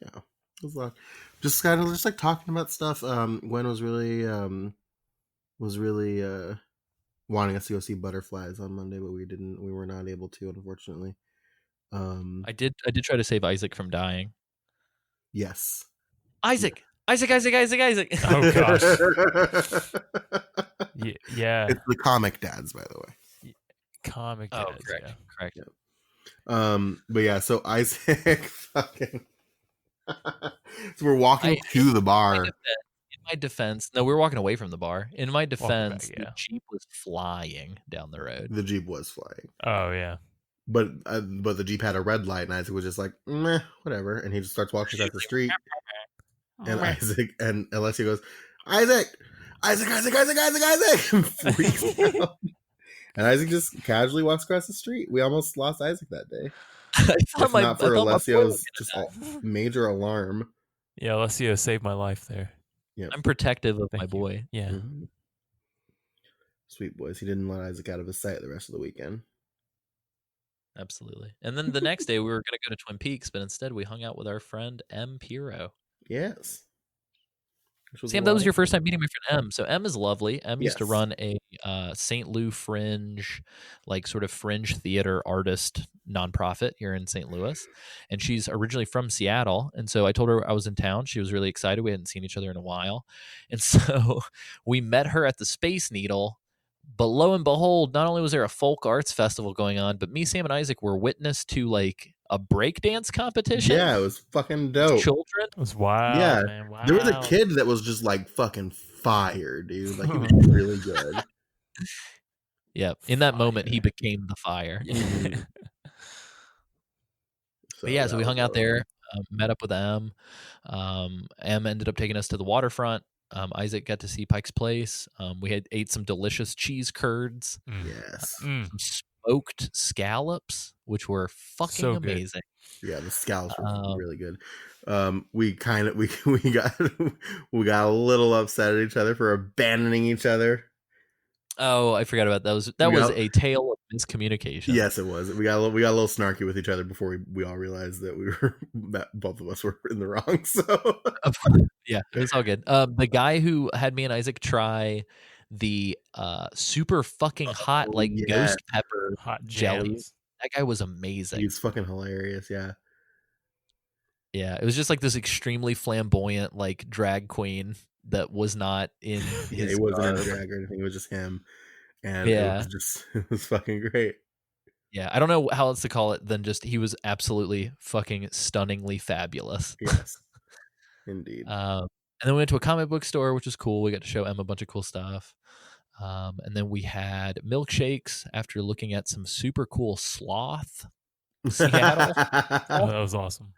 Yeah, it was a lot. Just kind of just like talking about stuff. Gwen was really wanting us to go see butterflies on Monday, but we were not able to, unfortunately. I did try to save Isaac from dying. Yes. Isaac. Oh gosh. Yeah. It's the comic dads, by the way. Comic dads. Oh, correct. Correct. But yeah, so Isaac fucking so we're walking to the bar. In my defense, no, we were walking away from the bar. In my defense, back, yeah. the Jeep was flying down the road. The Jeep was flying. Oh yeah. But the Jeep had a red light, and Isaac was just like, meh, whatever. And he just starts walking across the street. And Isaac and Alessia goes, Isaac! And freaks out. And Isaac just casually walks across the street. We almost lost Isaac that day. If not for Alessio's just major alarm. Yeah, Alessio saved my life there. Yeah, I'm protective of my boy. Yeah. Mm-hmm. Sweet boys. He didn't let Isaac out of his sight the rest of the weekend. Absolutely. And then the next day we were going to go to Twin Peaks, but instead we hung out with our friend M. Piro. Yes. Sam, that was your first time meeting my friend M. So M is lovely. M used to run a St. Louis fringe, like sort of fringe theater artist nonprofit here in St. Louis. And she's originally from Seattle. And so I told her I was in town. She was really excited. We hadn't seen each other in a while. And so we met her at the Space Needle. But lo and behold, not only was there a folk arts festival going on, but me, Sam, and Isaac were witness to like a breakdance competition. Yeah, it was fucking dope. Children. It was wild. Yeah, man. Wow. There was a kid that was just like fucking fire, dude. Like he was really good. Yeah, in that moment, he became the fire. Mm-hmm. So we hung out there, met up with M. M ended up taking us to the waterfront. Isaac got to see Pike's Place. We ate some delicious cheese curds. Yes. Some smoked scallops, which were fucking So good. amazing. Yeah, the scallops were really good. We got a little upset at each other for abandoning each other. Oh, I forgot about that. That was a tale of miscommunication. Yes, it was. We got a little snarky with each other before we all realized that both of us were in the wrong. So yeah, it was all good. The guy who had me and Isaac try the super fucking hot ghost pepper hot jellies. That guy was amazing. He's fucking hilarious. Yeah. Yeah, it was just like this extremely flamboyant like drag queen that was not in his it wasn't a drag or anything. It was just him. And it was fucking great. Yeah, I don't know how else to call it than just he was absolutely fucking stunningly fabulous. Yes. Indeed. And then we went to a comic book store, which was cool. We got to show Em a bunch of cool stuff. And then we had milkshakes after looking at some super cool sloth. Seattle. Oh, that was awesome.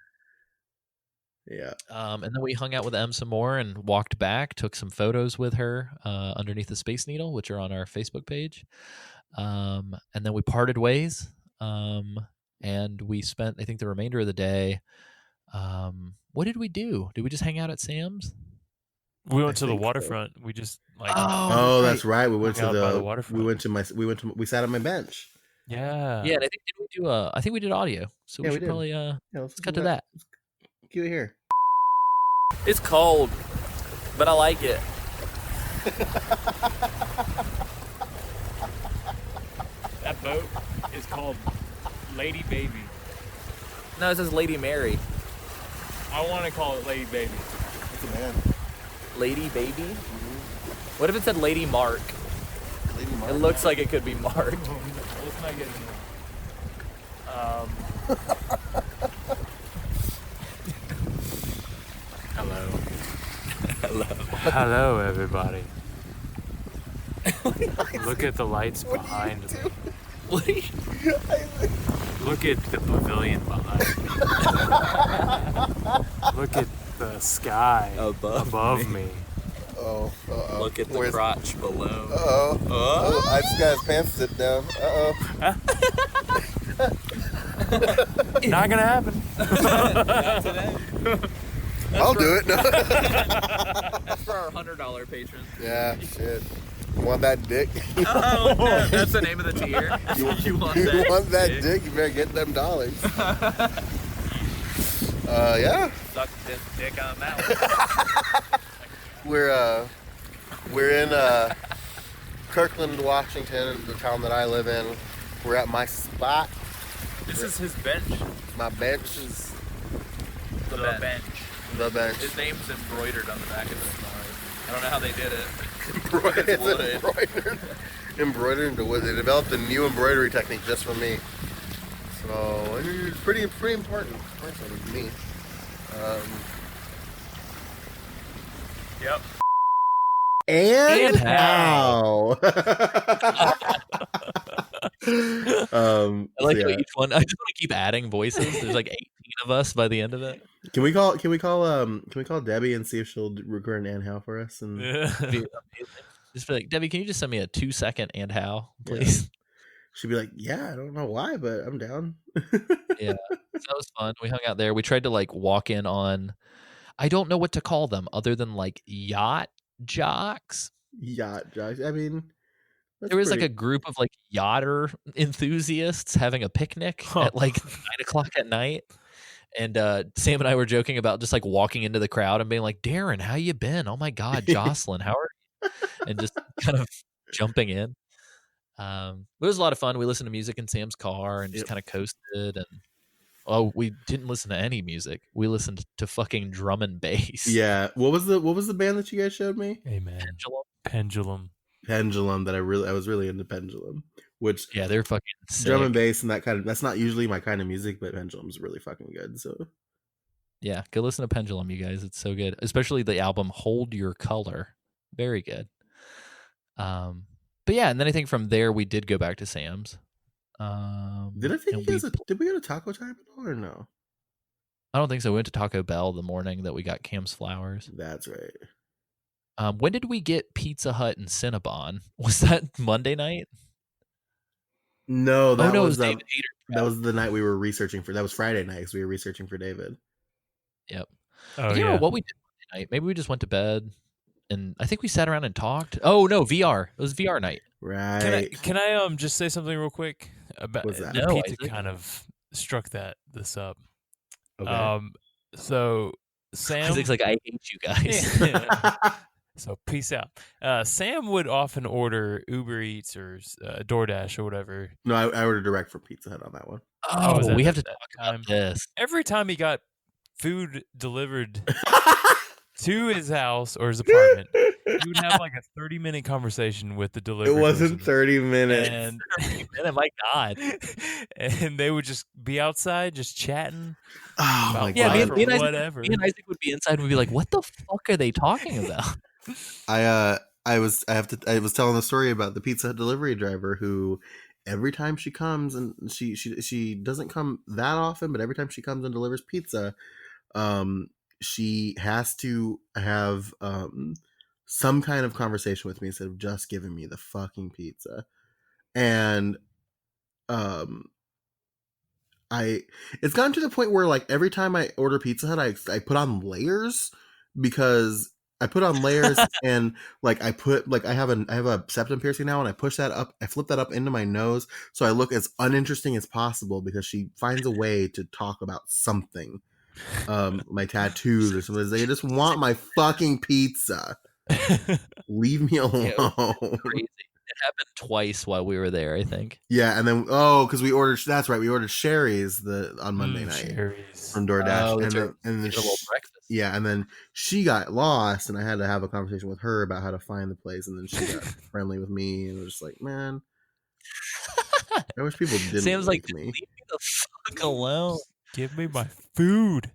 Yeah. And then we hung out with Em some more and walked back, took some photos with her underneath the Space Needle, which are on our Facebook page. And then we parted ways. And we spent, I think, the remainder of the day. What did we do? Did we just hang out at Sam's? We went to the waterfront. So. We just like. Oh, that's right. We went to the waterfront. We sat on my bench. Yeah. Yeah. And I think we did audio. So we should probably let's cut to that. Cue it here. It's cold, but I like it. That boat is called Lady Baby. No, it says Lady Mary. I want to call it Lady Baby. It's a man. Lady Baby? Mm-hmm. What if it said Lady Mark? Lady Mark. It looks like it could be marked. Let's not get into that. Hello. Hello. Hello, everybody. Look at the lights behind me. What are you... Look at the pavilion behind me. Look at the sky above me. Oh, uh-oh. Look at the crotch below. Uh-oh. Oh, I just got his pants zipped down. Uh-oh. Not gonna happen. Not today. I'll do it. That's for our $100 patrons. Yeah, shit. You want that dick? Oh, that's the name of the tier. You want that dick? You better get them dollars. Yeah. Suck this dick on that one. We're in Kirkland, Washington, the town that I live in. We're at my spot. This is his bench. My bench is The bench. the bench. His name's embroidered on the back of his car. I don't know how they did it. Embroidered into wood. They developed a new embroidery technique just for me. So it's pretty important to me. Yep. And how? I like how each one. I just want to keep adding voices. There's like 18 of us by the end of it. Can we call Debbie and see if she'll record an and how for us? And just be like, Debbie, can you just send me a 2-second and how, please? Yeah. She'd be like, yeah, I don't know why, but I'm down. Yeah, so that was fun. We hung out there. We tried to like walk in on, I don't know what to call them other than like yacht jocks. Yacht jocks. I mean, there was like a group of like yachter enthusiasts having a picnic at like 9:00 at night. And Sam and I were joking about just like walking into the crowd and being like, Darren, how you been? Oh my God, Jocelyn, how are you? And just kind of jumping in. It was a lot of fun. We listened to music in Sam's car and just kind of coasted. And we didn't listen to any music. We listened to fucking drum and bass. Yeah. What was the band that you guys showed me? Amen. Pendulum. Pendulum. That I was really into Pendulum. Which they're fucking sick. Drum and bass and that's not usually my kind of music, but Pendulum's really fucking good. So yeah, go listen to Pendulum, you guys. It's so good. Especially the album Hold Your Color. Very good. But yeah, and then I think from there we did go back to Sam's. Did I think did we go to Taco Time at all or no? I don't think so. We went to Taco Bell the morning that we got Cam's flowers. That's right. When did we get Pizza Hut and Cinnabon? Was that Monday night? No, that it was David Hayter. That was the night we were researching for. That was Friday night because we were researching for David. Yep. Oh, I can't remember what we did Monday night. Maybe we just went to bed, and I think we sat around and talked. Oh no, VR. It was VR night. Right. Can I just say something real quick about What's that? the No, pizza? Isaac. Kind of struck this up. Okay. So Sam, Isaac's like, I hate you guys. So peace out. Sam would often order Uber Eats or DoorDash or whatever. No, I ordered direct from Pizza Hut on that one. Oh, we have to talk about this. Every time he got food delivered to his house or his apartment, he would have like a 30-minute conversation with the delivery. It wasn't person. 30 minutes. And my God. And they would just be outside just chatting. Oh about my Yeah, God. me and Isaac, whatever. me and Isaac would be inside and would be like, what the fuck are they talking about? I was telling the story about the Pizza Hut delivery driver who every time she comes, and she doesn't come that often, but every time she comes and delivers pizza, she has to have some kind of conversation with me instead of just giving me the fucking pizza. And it's gotten to the point where like every time I order Pizza Hut, I put on layers because I put on layers and like I have a septum piercing now, and I push that up, I flip that up into my nose so I look as uninteresting as possible because she finds a way to talk about something, my tattoos or something. They just want my fucking pizza. Leave me alone. Yeah, crazy. It happened twice while we were there, I think. Yeah, and then because we ordered. That's right, we ordered Sherry's on Monday night Sherry's. from DoorDash, Oh, and that's right. then We had a little breakfast. yeah, and then she got lost, and I had to have a conversation with her about how to find the place, and then she got friendly with me, and was just like, man, I wish people didn't. Sam's like, me. leave me the fuck alone. Give me my food.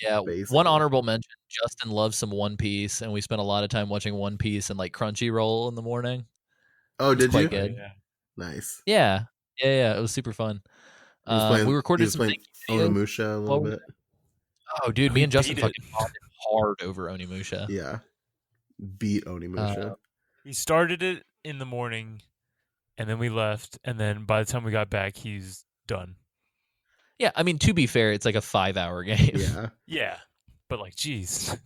Yeah, Basically. one honorable mention. Justin loves some One Piece, and we spent a lot of time watching One Piece and like Crunchyroll in the morning. Oh, did quite you? Good. Yeah. Nice. Yeah. It was super fun. We recorded some playing Onimusha a little bit. Oh, dude, me and Justin beat fucking bonded hard over Onimusha. Yeah, beat Onimusha. We started it in the morning, and then we left, and then by the time we got back, he's done. Yeah, I mean, to be fair, it's like a 5-hour game. Yeah. Yeah, but like, geez.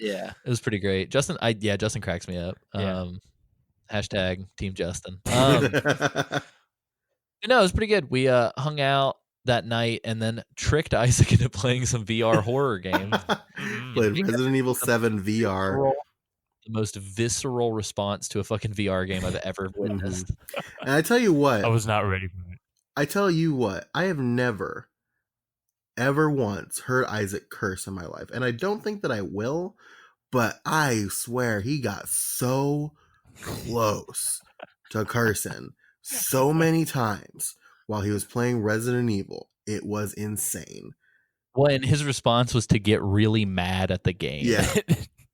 Yeah, it was pretty great. Justin cracks me up. Yeah. Hashtag Team Justin. No, it was pretty good. We hung out that night and then tricked Isaac into playing some VR horror games. Played Resident Evil 7 VR. The most visceral response to a fucking VR game I've ever witnessed. And I tell you what, I was not ready for it. I tell you what, I have never, ever once heard Isaac curse in my life. And I don't think that I will, but I swear he got so close to cursing so many times while he was playing Resident Evil. It was insane. Well, and his response was to get really mad at the game. Yeah.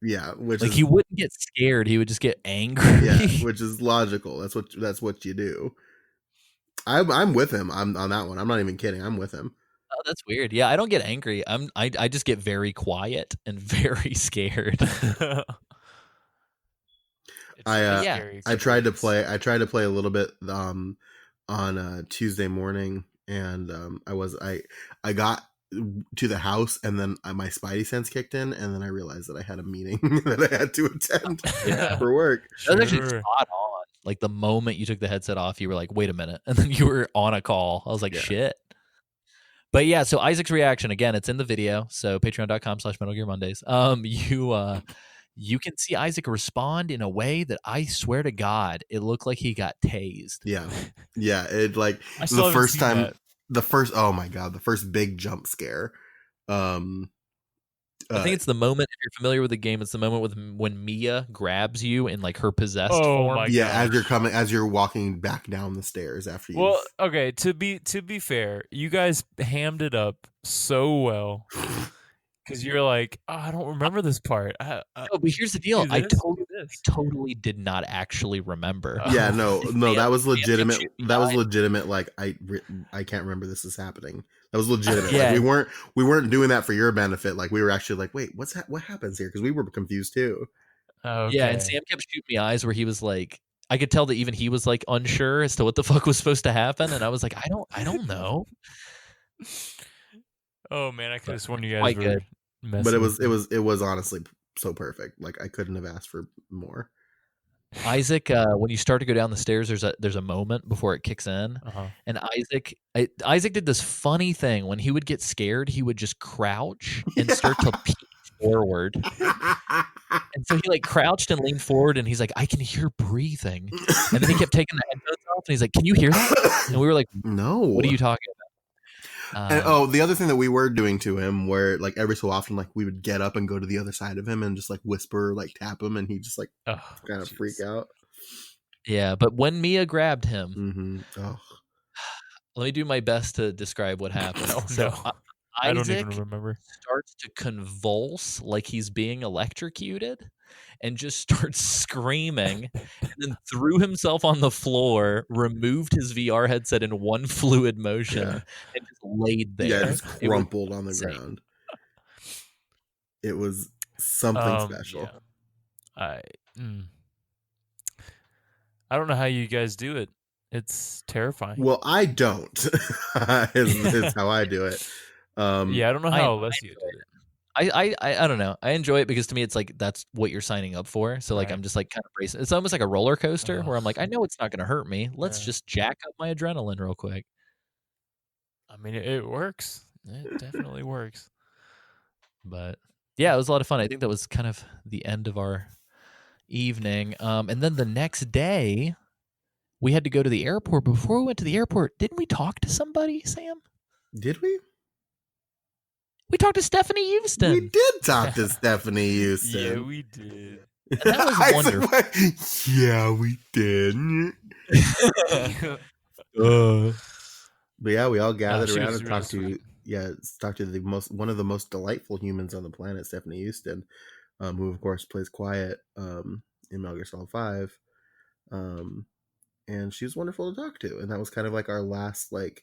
Yeah, which like is, he wouldn't get scared; he would just get angry. Yeah, which is logical. That's what you do. I'm with him. I'm on that one. I'm not even kidding. I'm with him. Oh, that's weird. Yeah, I don't get angry. I just get very quiet and very scared. I tried to play a little bit on Tuesday morning, and I got to the house, and then my spidey sense kicked in, and then I realized that I had a meeting that I had to attend for work. That was actually spot on. Like the moment you took the headset off, you were like, "Wait a minute," and then you were on a call. I was like, "Shit." But yeah, so Isaac's reaction again, it's in the video. So patreon.com/Metal Gear Mondays. You can see Isaac respond in a way that I swear to God, it looked like he got tased. Yeah. It like the first time, oh my God, the first big jump scare. I think it's the moment, if you're familiar with the game, it's the moment when Mia grabs you in like her possessed form. Yeah, as you're walking back down the stairs after you. Well, okay, to be fair, you guys hammed it up so well. Because you're like, oh, I don't remember this part. No, but here's the deal. I totally did not actually remember. Yeah, no, that was legitimate. That was legitimate. Like I can't remember this is happening. That was legitimate. Yeah. Like, we weren't doing that for your benefit. Like we were actually like, wait, what happens here? Because we were confused too. Okay. Yeah, and Sam kept shooting me eyes where he was like, I could tell that even he was like unsure as to what the fuck was supposed to happen, and I was like, I don't know. Oh man, I could have sworn you guys Quite were good. messing. But with me. it was honestly so perfect. Like I couldn't have asked for more. Isaac, when you start to go down the stairs, there's a moment before it kicks in, and Isaac did this funny thing. When he would get scared, he would just crouch and start to peek forward. And so he like crouched and leaned forward, and he's like, I can hear breathing. And then he kept taking the headphones off, and he's like, can you hear that? And we were like, no, what are you talking about? And, the other thing that we were doing to him, where like every so often, like we would get up and go to the other side of him and just like whisper, like tap him, and he just like kind of freak out. Yeah, but when Mia grabbed him, let me do my best to describe what happened. I don't Isaac even remember. Starts to convulse like he's being electrocuted and just starts screaming, and then threw himself on the floor, removed his VR headset in one fluid motion, and just laid there. Yeah, just crumpled on the ground. It was something special. Yeah. I don't know how you guys do it. It's terrifying. Well, I don't. is how I do it. Yeah, I don't know how else you do it. I don't know. I enjoy it because to me it's like that's what you're signing up for. So like I'm just like kind of bracing. It's almost like a roller coaster where I'm like, I know it's not going to hurt me. Let's just jack up my adrenaline real quick. I mean, it works. It definitely works. But yeah, it was a lot of fun. I think that was kind of the end of our evening. And then the next day, we had to go to the airport. Before we went to the airport, didn't we talk to somebody, Sam? Did we? We talked to Stephanie Houston. We did talk to Stephanie Houston. Yeah, we did. And that was wonderful. Yeah, we did. But yeah, we all gathered around and talked to one of the most delightful humans on the planet, Stephanie Houston, who of course plays Quiet in Metal Gear Solid 5. And she was wonderful to talk to, and that was kind of like our last like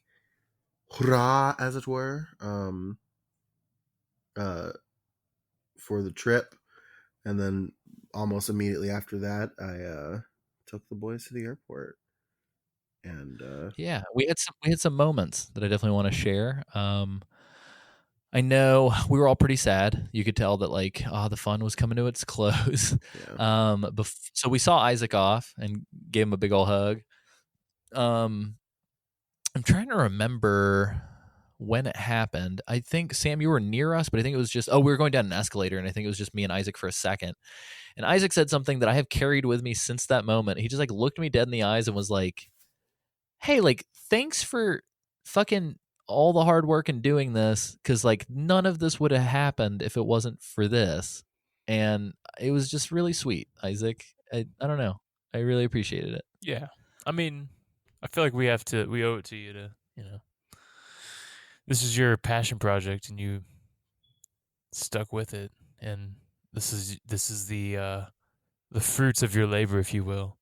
hurrah, as it were, for the trip. And then almost immediately after that, I took the boys to the airport. And yeah, we had some moments that I definitely want to share. I know we were all pretty sad. You could tell that like, the fun was coming to its close. Yeah. So we saw Isaac off and gave him a big old hug. I'm trying to remember when it happened. I think, Sam, you were near us, but I think it was just, we were going down an escalator, and I think it was just me and Isaac for a second. And Isaac said something that I have carried with me since that moment. He just like looked me dead in the eyes and was like, hey, like, thanks for fucking all the hard work in doing this, because like none of this would have happened if it wasn't for this. And it was just really sweet, Isaac. I don't know. I really appreciated it. Yeah. I mean, I feel like we owe it to you to, this is your passion project and you stuck with it. And this is the fruits of your labor, if you will,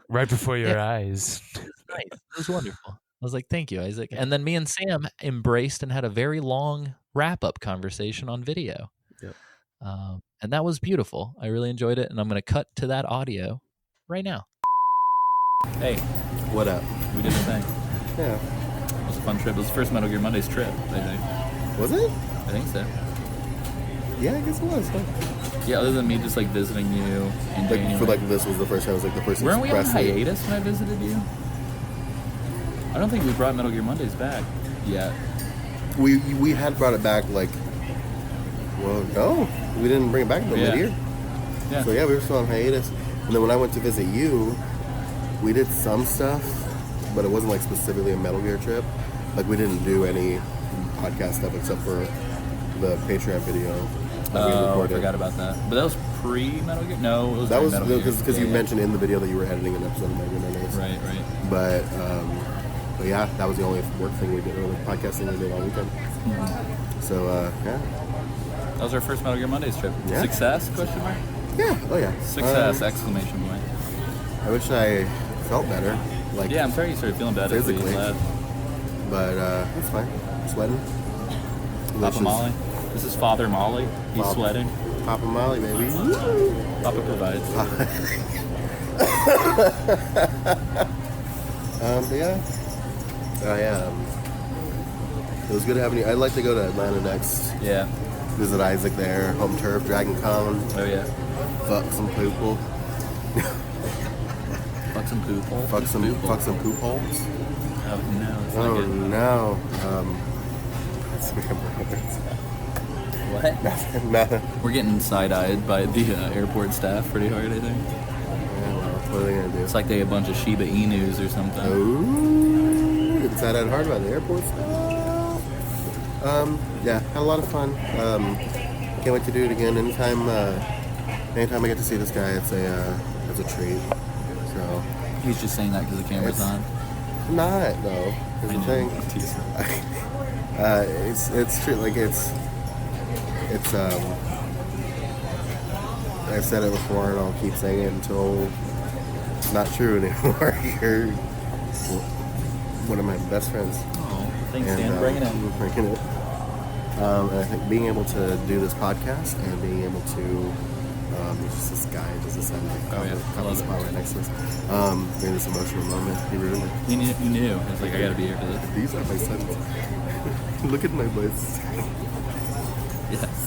right before your eyes. Nice. It was wonderful. I was like, thank you, Isaac. And then me and Sam embraced and had a very long wrap-up conversation on video. Yep. And that was beautiful. I really enjoyed it, and I'm going to cut to that audio right now. Hey. What up? We did a thing. Yeah. It was a fun trip. It was the first Metal Gear Mondays trip, I think. Was it? I think so. Yeah, I guess it was. Huh? Yeah, other than me just like visiting you in like, January. For like this was the first time. It was like the first. Weren't we on hiatus when I visited you? I don't think we brought Metal Gear Mondays back yet. We had brought it back like, well, no, we didn't bring it back until mid-year. Yeah. So yeah, we were still on hiatus. And then when I went to visit you, we did some stuff, but it wasn't like specifically a Metal Gear trip. Like we didn't do any podcast stuff except for the Patreon video. I forgot about that. But that was pre-Metal Gear? No, it was that was Metal Gear. Because you mentioned in the video that you were editing an episode of Metal Gear Mondays. Right. But yeah, that was the only work thing we did, or the podcast thing we did all weekend. Mm-hmm. So yeah. That was our first Metal Gear Mondays trip. Yeah. Success? Question mark? Yeah. Oh yeah. Success! Exclamation point. I wish I felt better. Like yeah, I'm sorry you started feeling better physically. But that's fine. I'm sweating. Papa Molly. This is Father Molly. He's sweating. Papa Molly, baby. Papa provides. But yeah. It was good having you. I'd like to go to Atlanta next. Yeah. Visit Isaac there. Home turf, Dragon Con. Oh yeah. Fuck some poople. Fuck some poop holes. Fuck some poop holes. Oh no. What? Nothing. We're getting side-eyed by the airport staff pretty hard, I think. Yeah, well, what are they gonna do? It's like they have a bunch of Shiba Inus or something. Ooh, getting side-eyed hard by the airport staff. Yeah, had a lot of fun. Can't wait to do it again. Anytime I get to see this guy, it's a treat. So he's just saying that because the camera's on. Not though. It's the thing. It's true. Like it's. I've said it before, and I'll keep saying it until it's not true anymore. You're one of my best friends. Oh, thanks, Dan. Bringing it. And I think being able to do this podcast and being able to, just this guy does this sound like the spot right next to us. In this emotional moment, he really. You knew. I was like, I gotta be here for this. These are my sons. Look at my voice. Yes.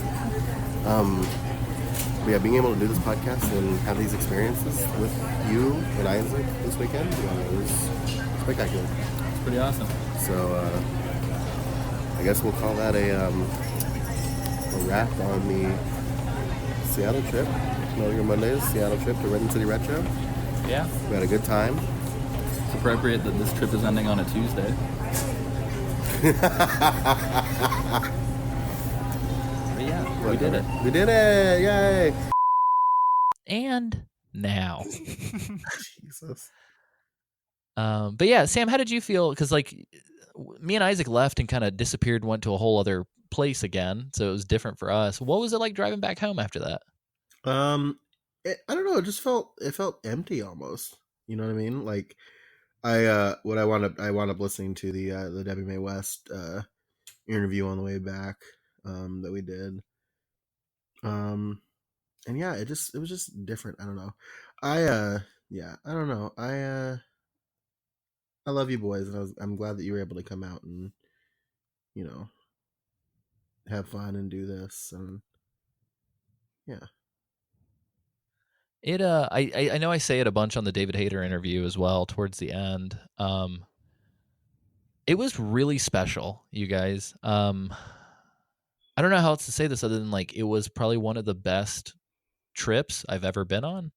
But yeah, being able to do this podcast and have these experiences with you and Isaac this weekend was spectacular. It's pretty awesome. So I guess we'll call that a wrap on the Seattle trip. Metal Gear Mondays, Seattle trip to Renton City Retro. Yeah. We had a good time. appropriate that this trip is ending on a Tuesday. But yeah, we did it. We did it! Yay! And now. Jesus. But yeah, Sam, how did you feel? Because like me and Isaac left and kind of disappeared, went to a whole other place again, so it was different for us. What was it like driving back home after that? I don't know. It felt empty almost. You know what I mean? Like I wound up listening to the Debbie Mae West interview on the way back that we did. And yeah, it was just different. I don't know. I don't know. I love you boys, and I'm glad that you were able to come out and, you know, have fun and do this, and yeah. It I know I say it a bunch on the David Hayter interview as well towards the end. It was really special, you guys. I don't know how else to say this other than like it was probably one of the best trips I've ever been on.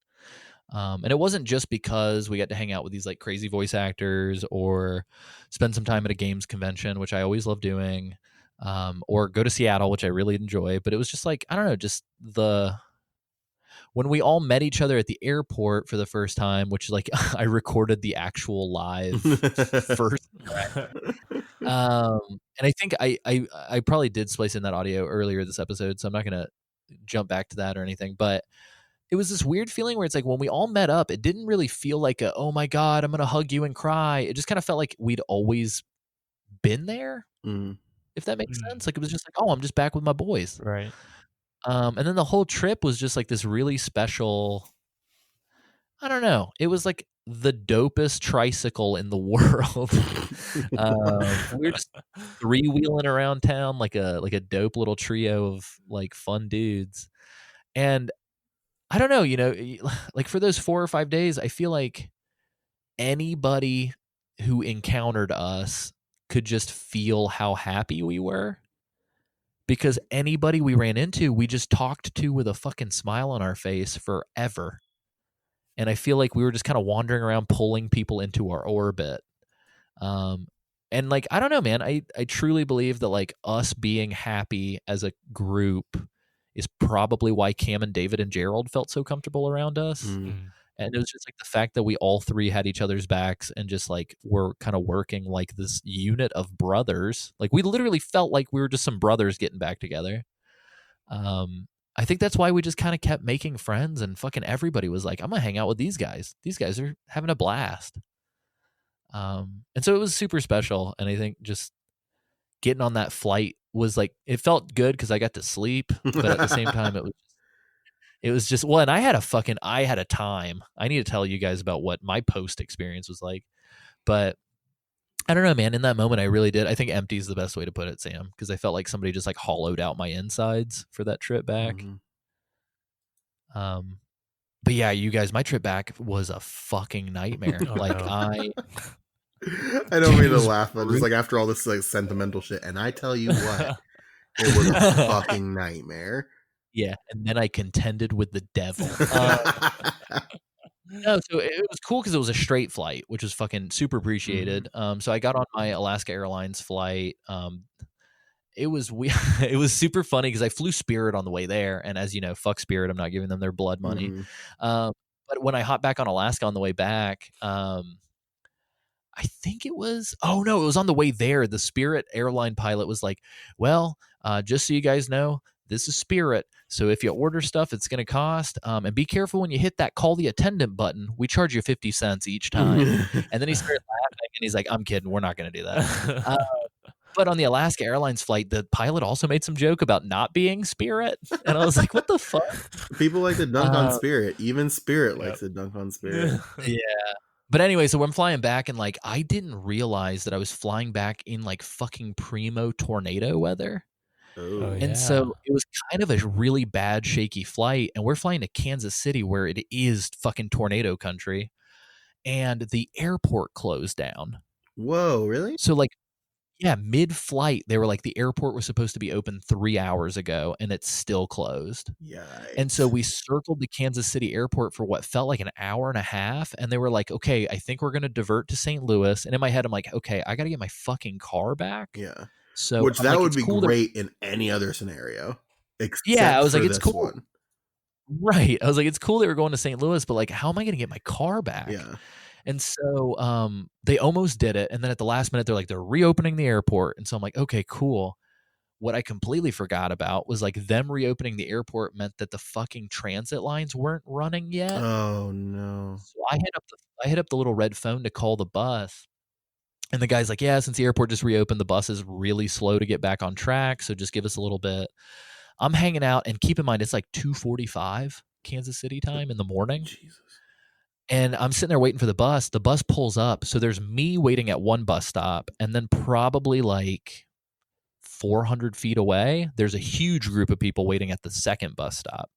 And it wasn't just because we got to hang out with these like crazy voice actors or spend some time at a games convention, which I always love doing, or go to Seattle, which I really enjoy. But it was just like, I don't know, just when we all met each other at the airport for the first time, which like I recorded the actual live first. And I think I probably did splice in that audio earlier this episode, so I'm not going to jump back to that or anything, but it was this weird feeling where it's like when we all met up, it didn't really feel like oh my God, I'm going to hug you and cry. It just kind of felt like we'd always been there, if that makes sense. Like it was just like, oh, I'm just back with my boys. Right. And then the whole trip was just like this really special, I don't know. It was like the dopest tricycle in the world. We were just three-wheeling around town like a dope little trio of like fun dudes. And I don't know, you know, like for those 4 or 5 days, I feel like anybody who encountered us could just feel how happy we were. Because anybody we ran into, we just talked to with a fucking smile on our face forever. And I feel like we were just kind of wandering around pulling people into our orbit. And like, I don't know, man, I truly believe that like us being happy as a group is probably why Cam and David and Gerald felt so comfortable around us. And it was just like the fact that we all three had each other's backs and just like were kind of working like this unit of brothers. Like we literally felt like we were just some brothers getting back together. I think that's why we just kind of kept making friends, and fucking everybody was like, I'm gonna hang out with these guys. These guys are having a blast. And so it was super special. And I think just getting on that flight was like, it felt good because I got to sleep, but at the same time it was just, well, and I had a time. I need to tell you guys about what my post experience was like. But I don't know, man. In that moment, I really did. I think empty is the best way to put it, Sam, because I felt like somebody just like hollowed out my insides for that trip back. But yeah, you guys, my trip back was a fucking nightmare. I don't mean to laugh, but just like after all this like sentimental shit, and I tell you what, it was a fucking nightmare. Yeah, and then I contended with the devil. No, so it was cool because it was a straight flight, which was fucking super appreciated. So I got on my Alaska Airlines flight. It was it was super funny because I flew Spirit on the way there, and as you know, fuck Spirit, I'm not giving them their blood money. But when I hopped back on Alaska on the way back, I think it was it was on the way there. The Spirit airline pilot was like, well, just so you guys know, this is Spirit. So if you order stuff, it's going to cost. And be careful when you hit that call the attendant button. We charge you 50 cents each time. And then he started laughing and he's like, I'm kidding. We're not going to do that. But on the Alaska Airlines flight, the pilot also made some joke about not being Spirit. And I was like, what the fuck? People like to dunk on Spirit. Even Spirit likes to dunk on Spirit. Yeah. But anyway, so I'm flying back and like, I didn't realize that I was flying back in like fucking primo tornado weather. And so it was kind of a really bad, shaky flight. And we're flying to Kansas City where it is fucking tornado country. And the airport closed down. Whoa, really? So like, Yeah, mid-flight, they were like, the airport was supposed to be open 3 hours ago, and it's still closed. And so we circled the Kansas City airport for what felt like an hour and a half, and they were like, okay, I think we're going to divert to St. Louis. And in my head, I'm like, okay, I got to get my fucking car back. Yeah. So Which I'm that like, would it's be cool great in any other scenario. Yeah, I was like, for it's this cool. one. Right. I was like, it's cool that we're going to St. Louis, but like, how am I going to get my car back? Yeah. And so they almost did it. And then at the last minute, they're like, they're reopening the airport. And so I'm like, okay, cool. What I completely forgot about was like them reopening the airport meant that the fucking transit lines weren't running yet. Oh no. So I hit up the little red phone to call the bus. And the guy's like, yeah, since the airport just reopened, the bus is really slow to get back on track. So just give us a little bit. I'm hanging out, and keep in mind, it's like 2:45 Kansas City time in the morning. Jesus. And I'm sitting there waiting for the bus. The bus pulls up. So there's me waiting at one bus stop, and then probably like 400 feet away, there's a huge group of people waiting at the second bus stop.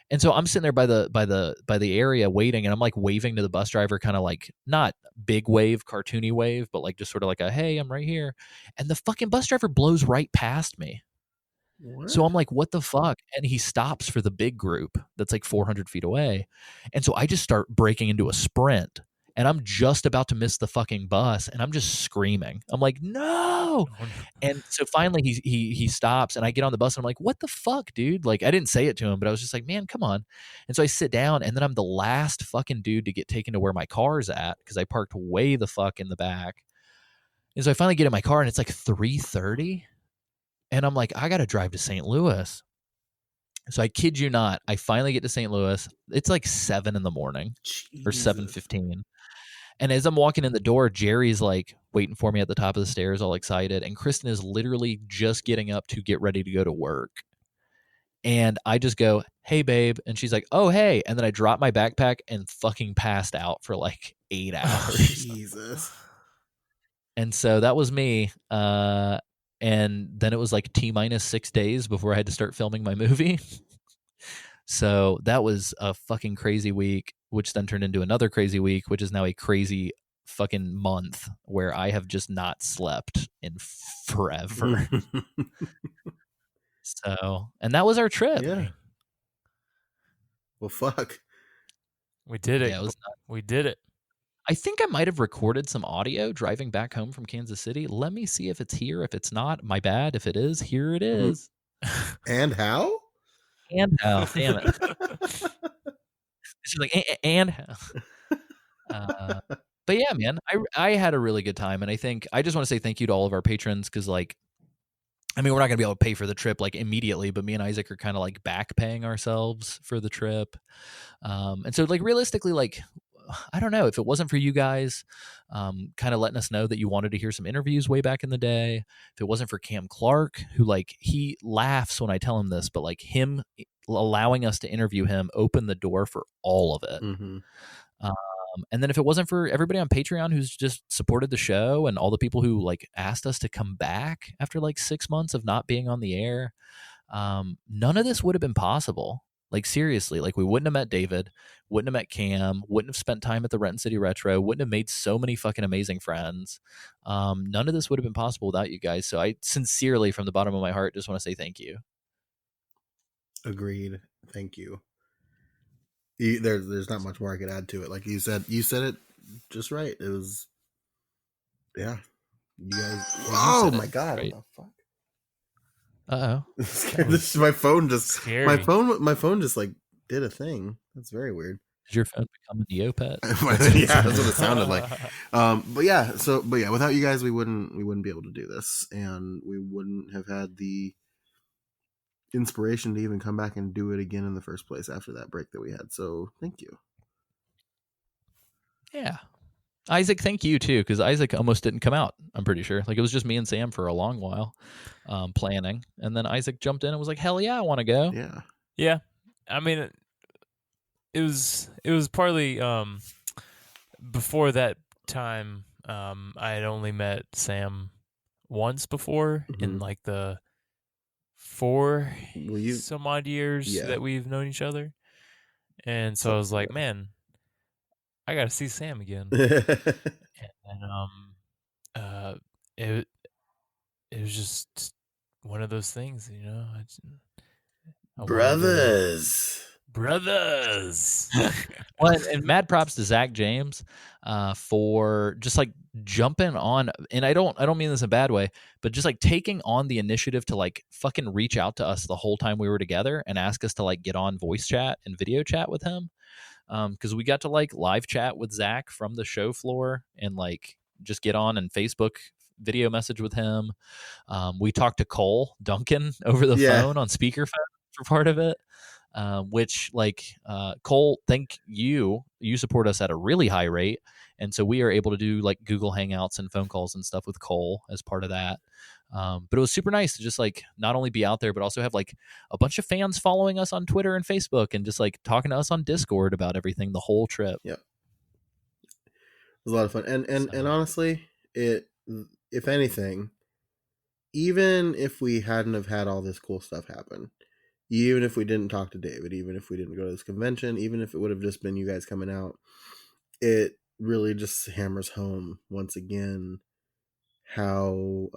And so I'm sitting there by the area waiting, and I'm like waving to the bus driver, kind of like not big wave, cartoony wave, but like just sort of like a, hey, I'm right here. And the fucking bus driver blows right past me. What? So I'm like, what the fuck? And he stops for the big group that's like 400 feet away. And so I just start breaking into a sprint, and I'm just about to miss the fucking bus, and I'm just screaming. I'm like, no. And so finally he stops, and I get on the bus, and I'm like, what the fuck, dude? Like, I didn't say it to him, but I was just like, man, come on. And so I sit down, and then I'm the last fucking dude to get taken to where my car's at, because I parked way the fuck in the back. And so I finally get in my car, and it's like 3:30. And I'm like, I got to drive to St. Louis. So I kid you not, I finally get to St. Louis. It's like 7 in the morning or 7:15. And as I'm walking in the door, Jerry's like waiting for me at the top of the stairs, all excited. And Kristen is literally just getting up to get ready to go to work. And I just go, hey, babe. And she's like, oh, hey. And then I drop my backpack and fucking passed out for like 8 hours. Jesus. And so that was me. And then it was like T-minus 6 days before I had to start filming my movie. So that was a fucking crazy week, which then turned into another crazy week, which is now a crazy fucking month where I have just not slept in forever. So, and that was our trip. Yeah. Well, fuck. We did it. Yeah, We did it. I think I might have recorded some audio driving back home from Kansas City. Let me see if it's here. If it's not, my bad. If it is, here it is. And how? And how? Damn it. She's like, and how? But yeah, man, I had a really good time. And I think I just want to say thank you to all of our patrons, because like, I mean, we're not going to be able to pay for the trip like immediately, but me and Isaac are kind of like back paying ourselves for the trip. And so like realistically, like, I don't know, if it wasn't for you guys kind of letting us know that you wanted to hear some interviews way back in the day, if it wasn't for Cam Clarke, who like, he laughs when I tell him this, but like him allowing us to interview him opened the door for all of it. Mm-hmm. And then if it wasn't for everybody on Patreon who's just supported the show, and all the people who like asked us to come back after like 6 months of not being on the air, none of this would have been possible. Like seriously, like we wouldn't have met David, wouldn't have met Cam, wouldn't have spent time at the Renton City Retro, wouldn't have made so many fucking amazing friends. None of this would have been possible without you guys. So I sincerely, from the bottom of my heart, just want to say thank you. Agreed. Thank you. There's not much more I could add to it. Like you said it just right. It was, yeah. You guys. Oh my god! Right. What the fuck? Uh-oh. My phone just scary. my phone just like did a thing. That's very weird. Did your phone become a Neopet? Yeah, that's what it sounded like. But yeah, without you guys, we wouldn't be able to do this, and we wouldn't have had the inspiration to even come back and do it again in the first place after that break that we had. So thank you. Yeah. Isaac, thank you too, because Isaac almost didn't come out, I'm pretty sure. Like it was just me and Sam for a long while planning. And then Isaac jumped in and was like, hell yeah, I want to go. Yeah. Yeah. I mean, it was partly before that time, I had only met Sam once before in like the 4 some odd years that we've known each other. And so I was like, man, I got to see Sam again. And it was just one of those things, you know. I Brothers. Well, and mad props to Zach James for just like jumping on, and I don't mean this in a bad way, but just like taking on the initiative to like fucking reach out to us the whole time we were together and ask us to like get on voice chat and video chat with him. Because we got to like live chat with Zach from the show floor and like just get on and Facebook video message with him. We talked to Cole Duncan over the phone on speakerphone for part of it. Which like Cole, thank you support us at a really high rate, and so we are able to do like Google Hangouts and phone calls and stuff with Cole as part of that. But it was super nice to just like not only be out there but also have like a bunch of fans following us on Twitter and Facebook and just like talking to us on Discord about everything the whole trip. Yep, it was a lot of fun, and honestly, it, if anything, even if we hadn't have had all this cool stuff happen, even if we didn't talk to David, even if we didn't go to this convention, even if it would have just been you guys coming out, it really just hammers home once again how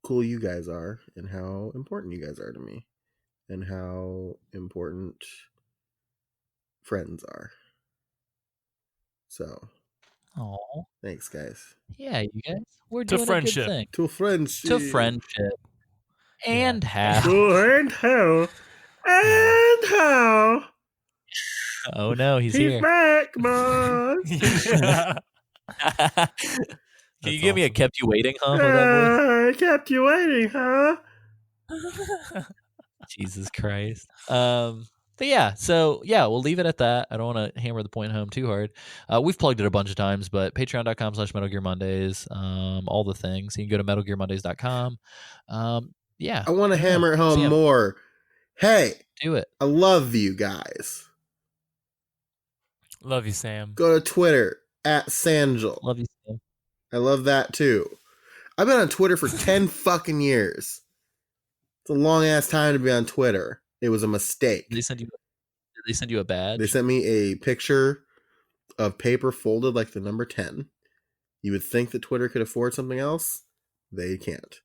cool you guys are and how important you guys are to me and how important friends are. So, thanks, guys. Yeah, you guys, we're To doing friendship. a good thing. To friendship. To friendship. And how? And how? And how? Oh no, he's He's here. back, boss. Can you give me a kept you waiting, huh? With that voice? I kept you waiting, huh? Jesus Christ. But yeah, so yeah, we'll leave it at that. I don't want to hammer the point home too hard. We've plugged it a bunch of times, but patreon.com/Metal Gear Mondays, all the things. You can go to metalgearmondays.com. Yeah. I want to hammer it home more. Hey, do it. I love you guys. Love you, Sam. Go to Twitter @Sangel. Love you, Sam. I love that too. I've been on Twitter for 10 fucking years. It's a long ass time to be on Twitter. It was a mistake. Did they send you a badge? They sent me a picture of paper folded like the number 10. You would think that Twitter could afford something else. They can't.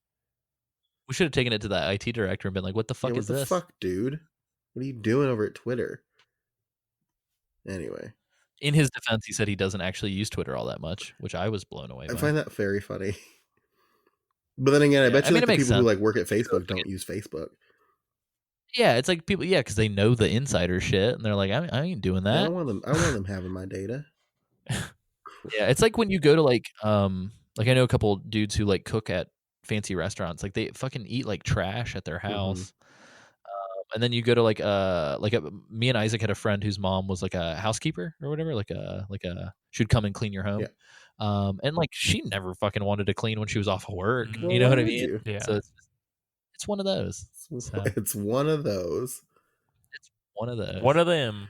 We should have taken it to the IT director and been like, what the fuck is this? What the fuck, dude? What are you doing over at Twitter? Anyway. In his defense, he said he doesn't actually use Twitter all that much, which I was blown away by. I find that very funny. But then again, I bet you like the people who like work at Facebook don't use Facebook. Yeah, it's like people, because they know the insider shit, and they're like, I ain't doing that. I don't want them having my data. Yeah, it's like when you go to like I know a couple dudes who like cook at fancy restaurants, like they fucking eat like trash at their house. And then you go to me and Isaac had a friend whose mom was like a housekeeper or whatever, she'd come and clean your home. Yeah. And like she never fucking wanted to clean when she was off of work. Well, you know what I why mean? would you? Yeah. So it's one of those. So, It's one of those. one of those. One of them.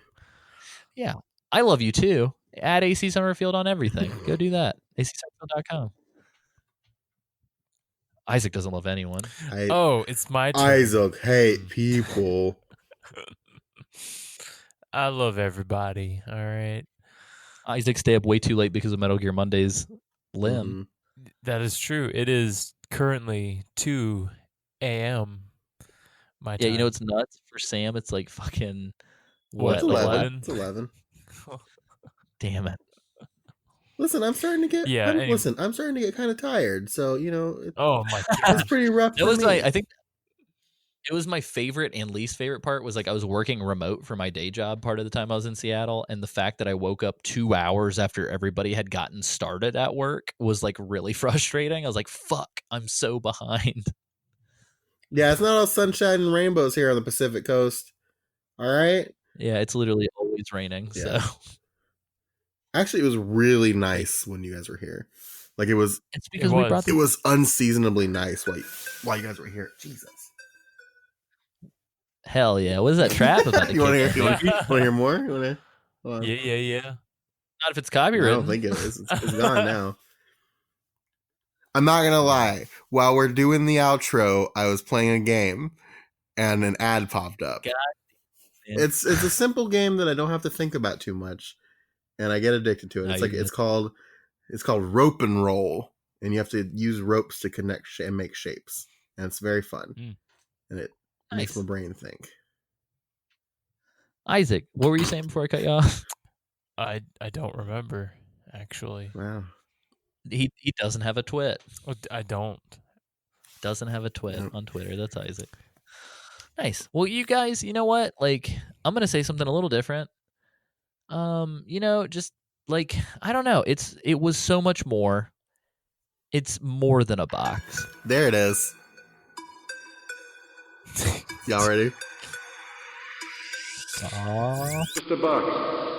Yeah. I love you too. Add AC Summerfield on everything. Go do that. ACSummerfield.com. Isaac doesn't love anyone. It's my turn. Isaac hate people. I love everybody. All right. Isaac stay up way too late because of Metal Gear Monday's limb. That is true. It is currently 2 a.m. my time. Yeah, you know it's nuts for Sam. It's like fucking What? It's 11. It's 11. Damn it. Listen, I'm starting to get. Yeah, I'm starting to get kind of tired. So oh my god, it's pretty rough. It was I think it was my favorite and least favorite part was like I was working remote for my day job part of the time I was in Seattle, and the fact that I woke up 2 hours after everybody had gotten started at work was like really frustrating. I was like, "Fuck, I'm so behind." Yeah, it's not all sunshine and rainbows here on the Pacific Coast. All right. Yeah, it's literally always raining. Yeah. So. Actually, it was really nice when you guys were here. Like it was. It's because we brought. It was unseasonably nice while you guys were here. Jesus. Hell yeah! What is that trap about? You want to hear more? You want to? Yeah. Not if it's copyrighted. I don't think it is. It's gone now. I'm not gonna lie. While we're doing the outro, I was playing a game, and an ad popped up. God. It's a simple game that I don't have to think about too much. And I get addicted to it. It's called Rope and Roll, and you have to use ropes to connect and make shapes, and it's very fun, and it makes my brain think. Isaac, what were you saying before I cut you off? I don't remember, actually. Wow. He doesn't have a twit. Oh, I don't. Doesn't have a twit on Twitter. That's Isaac. Nice. Well, you guys, you know what? Like, I'm gonna say something a little different. Just like, I don't know. It was so much more. It's more than a box. There it is. Y'all ready? Aww. Just a box.